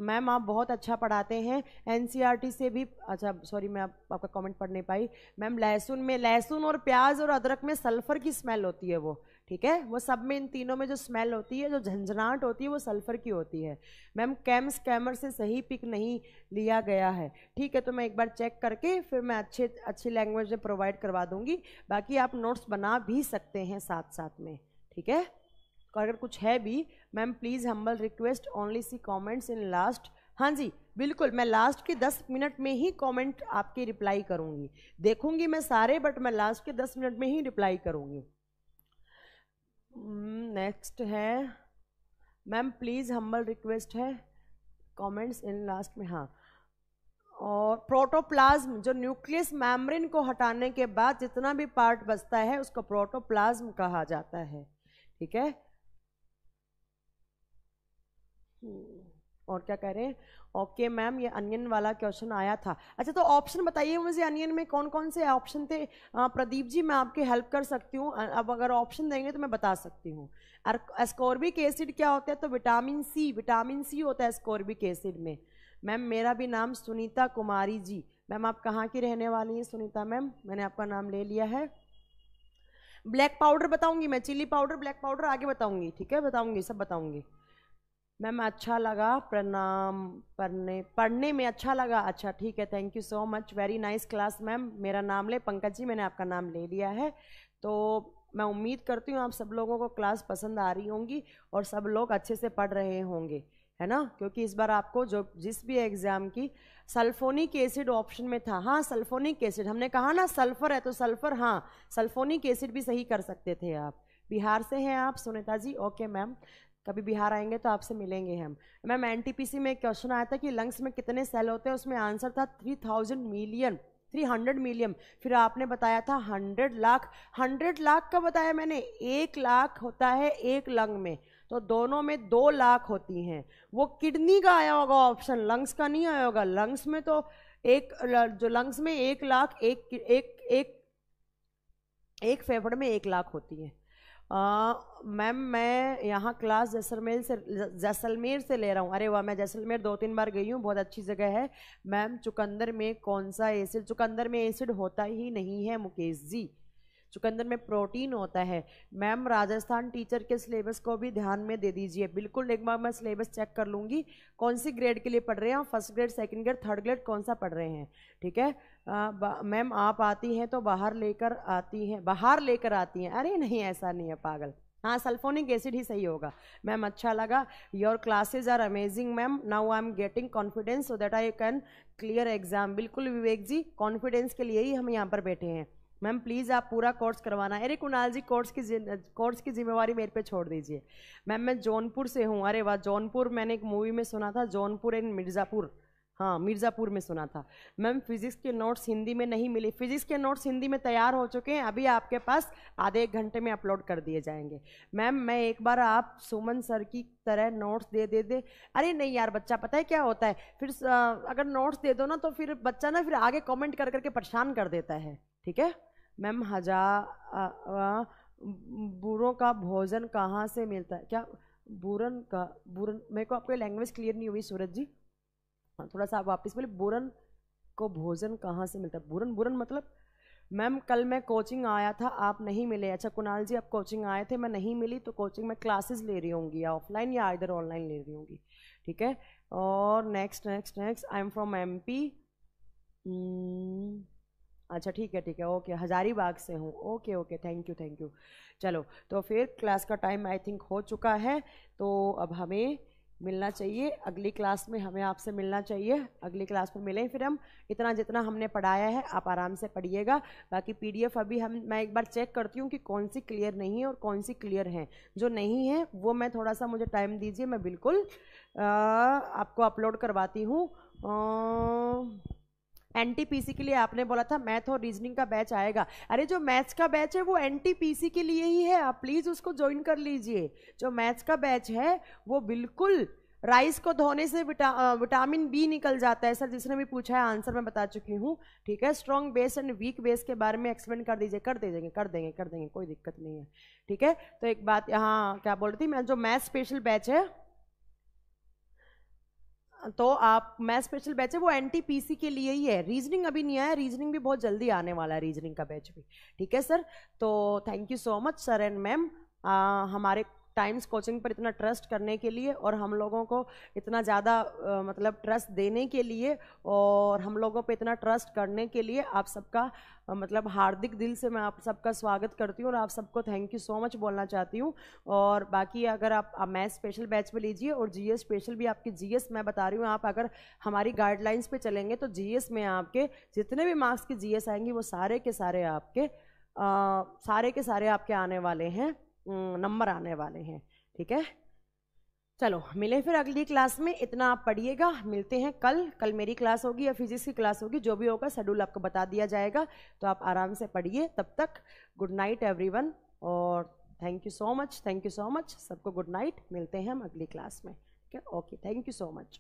मैम आप बहुत अच्छा पढ़ाते हैं, एनसीईआरटी से भी। अच्छा सॉरी मैं आपका कमेंट पढ़ नहीं पाई। मैम लहसुन और प्याज और अदरक में सल्फर की स्मेल होती है वो, ठीक है। वो सब में, इन तीनों में जो स्मेल होती है, जो झंझनाहट होती है, वो सल्फर की होती है। मैम कैमर से सही पिक नहीं लिया गया है, ठीक है। तो मैं एक बार चेक करके फिर मैं अच्छी लैंग्वेज में प्रोवाइड करवा दूंगी। बाकी आप नोट्स बना भी सकते हैं साथ साथ में, ठीक है। अगर कुछ है भी ma'am please humble request only see comments in last. हाँ जी बिल्कुल, मैं लास्ट के 10 मिनट में ही कमेंट आपके रिप्लाई करूँगी। देखूँगी मैं सारे, बट मैं लास्ट के 10 मिनट में ही रिप्लाई करूँगी। नेक्स्ट है मैम प्लीज़ हम्बल रिक्वेस्ट है कमेंट्स इन लास्ट में। हाँ, और प्रोटोप्लाज्म, जो न्यूक्लियस मेम्ब्रेन को हटाने के बाद जितना भी पार्ट बचता है उसको प्रोटोप्लाज्म कहा जाता है, ठीक है। और क्या कह रहे हैं? ओके मैम, ये अनियन वाला क्वेश्चन आया था। अच्छा तो ऑप्शन बताइए मुझे, अनियन में कौन कौन से ऑप्शन थे? प्रदीप जी मैं आपकी हेल्प कर सकती हूँ, अब अगर ऑप्शन देंगे तो मैं बता सकती हूँ। एस्कॉर्बिक एसिड क्या होता है? तो विटामिन सी होता है एस्कॉर्बिक एसिड में। मैम मेरा भी नाम सुनीता कुमारी जी। मैम आप कहाँ की रहने वाली हैं सुनीता मैम? मैंने आपका नाम ले लिया है। ब्लैक पाउडर बताऊंगी मैं, चिली पाउडर, ब्लैक पाउडर आगे बताऊंगी, ठीक है, बताऊंगी, सब बताऊंगी। मैम अच्छा लगा, प्रणाम। पढ़ने में अच्छा लगा, अच्छा ठीक है, thank you so much, very nice class ma'am. मेरा नाम ले, पंकज जी मैंने आपका नाम ले लिया है। तो मैं उम्मीद करती हूँ आप सब लोगों को क्लास पसंद आ रही होंगी और सब लोग अच्छे से पढ़ रहे होंगे, है ना। क्योंकि इस बार आपको जिस भी एग्जाम की सल्फोनिक एसिड ऑप्शन में था। हाँ सल्फोनिक एसिड, हमने कहा ना सल्फर है तो सल्फर, हाँ सल्फोनिक एसिड भी सही कर सकते थे आप। बिहार से हैं आप सुनीता जी? ओके मैम, कभी बिहार आएंगे तो आपसे मिलेंगे हम। मैम एनटीपीसी में एक क्वेश्चन आया था कि लंग्स में कितने सेल होते हैं, उसमें आंसर था 300 मिलियन। फिर आपने बताया था 100 लाख। 100 लाख का बताया मैंने, 1 लाख होता है एक लंग में, तो दोनों में 2 लाख होती हैं। वो किडनी का आया होगा ऑप्शन, लंग्स का नहीं आया होगा। लंग्स में तो जो लंग्स में 1 लाख, एक फेफड़े में 1 लाख होती है। मैम मैं यहाँ क्लास जैसलमेर से ले रहा हूँ। अरे वाह, मैं जैसलमेर 2-3 बार गई हूँ, बहुत अच्छी जगह है। मैम चुकंदर में कौन सा एसिड? चुकंदर में एसिड होता ही नहीं है मुकेश जी, चुकंदर में प्रोटीन होता है। मैम राजस्थान टीचर के सिलेबस को भी ध्यान में दे दीजिए। बिल्कुल, एक बार मैं सिलेबस चेक कर लूँगी। कौन सी ग्रेड के लिए पढ़ रहे हैं? First grade, second grade, third grade, कौन सा पढ़ रहे हैं? ठीक है। मैम आप आती हैं तो बाहर लेकर आती हैं, बाहर लेकर आती हैं? अरे नहीं, ऐसा नहीं है पागल। हाँ, सल्फोनिक एसिड ही सही होगा। मैम अच्छा लगा, your classes are amazing ma'am, now I am getting confidence so that I can clear exam. बिल्कुल विवेक जी, कॉन्फिडेंस के लिए ही हम यहाँ पर बैठे हैं। मैम प्लीज़ आप पूरा कोर्स करवाना। अरे कुणाल जी, कोर्स की जिम्मेवारी मेरे पे छोड़ दीजिए। मैम मैं जौनपुर से हूँ। अरे वाह, जौनपुर मैंने एक मूवी में सुना था, जौनपुर एंड मिर्ज़ापुर। हाँ, मिर्ज़ापुर में सुना था। मैम फिजिक्स के नोट्स हिंदी में नहीं मिले? फिजिक्स के नोट्स हिंदी में तैयार हो चुके हैं, अभी आपके पास आधे एक घंटे में अपलोड कर दिए जाएंगे। मैम मैं एक बार आप सुमन सर की तरह नोट्स दे। अरे नहीं यार बच्चा, पता है क्या होता है फिर, अगर नोट्स दे दो ना तो फिर बच्चा ना फिर आगे कमेंट कर करके परेशान कर देता है। ठीक है। मैम बूढ़ों का भोजन कहाँ से मिलता है? क्या बूरन का? बूरन, मेरे को आपकी लैंग्वेज क्लियर नहीं हुई सूरज जी, हाँ थोड़ा सा आप वापस बोले। बूरन को भोजन कहाँ से मिलता है? बूरन मतलब? मैम कल मैं कोचिंग आया था, आप नहीं मिले। अच्छा कुणाल जी, आप कोचिंग आए थे, मैं नहीं मिली, तो कोचिंग में क्लासेस ले रही होंगी या ऑफलाइन या इधर ऑनलाइन ले रही होंगी। ठीक है। और next I am from MP। अच्छा ठीक है ओके, हजारीबाग से हूँ। Okay thank you. चलो तो फिर क्लास का टाइम आई थिंक हो चुका है, तो अब हमें मिलना चाहिए अगली क्लास में, हमें आपसे मिलना चाहिए। अगली क्लास में मिलें फिर हम। इतना जितना हमने पढ़ाया है आप आराम से पढ़िएगा। बाकी PDF अभी मैं एक बार चेक करती हूँ कि कौन सी क्लियर नहीं है और कौन सी क्लियर है। जो नहीं है वो मैं थोड़ा सा, मुझे टाइम दीजिए, मैं बिल्कुल आपको अपलोड करवाती हूँ। NTPC के लिए आपने बोला था मैथ और रीजनिंग का बैच आएगा। अरे जो मैथ्स का बैच है वो NTPC के लिए ही है, आप प्लीज़ उसको ज्वाइन कर लीजिए। जो मैथ्स का बैच है वो बिल्कुल, राइस को धोने से विटामिन B निकल जाता है सर, जिसने भी पूछा है आंसर मैं बता चुकी हूँ। ठीक है। Strong base and weak base के बारे में एक्सप्लेन कर दीजिए। कर देंगे, कोई दिक्कत नहीं है। ठीक है। तो एक बात यहाँ क्या बोल रही थी मैं, जो मैथ स्पेशल बैच है, तो आप मैथ स्पेशल बैच है वो NTPC के लिए ही है। रीजनिंग अभी नहीं आया, रीजनिंग भी बहुत जल्दी आने वाला है, रीजनिंग का बैच भी। ठीक है सर। तो thank you so much sir and ma'am, हमारे टाइम्स कोचिंग पर इतना ट्रस्ट करने के लिए और हम लोगों को इतना ज़्यादा मतलब ट्रस्ट देने के लिए और हम लोगों पे इतना ट्रस्ट करने के लिए आप सबका मतलब हार्दिक दिल से मैं आप सबका स्वागत करती हूँ और आप सबको थैंक यू सो मच बोलना चाहती हूँ। और बाकी अगर आप मैथ स्पेशल बैच में लीजिए और GS स्पेशल भी, आपकी GS मैं बता रही हूँ, आप अगर हमारी गाइडलाइंस पे चलेंगे तो GS में आपके जितने भी मार्क्स की GS आएंगी वो सारे के सारे आपके आने वाले हैं, नंबर आने वाले हैं। ठीक है। चलो मिलें फिर अगली क्लास में, इतना आप पढ़िएगा। मिलते हैं कल मेरी क्लास होगी या फिजिक्स की क्लास होगी, जो भी होगा शेड्यूल आपको बता दिया जाएगा, तो आप आराम से पढ़िए। तब तक गुड नाइट एवरीवन और थैंक यू सो मच सबको गुड नाइट। मिलते हैं हम अगली क्लास में। ठीक है। Okay, thank you so much.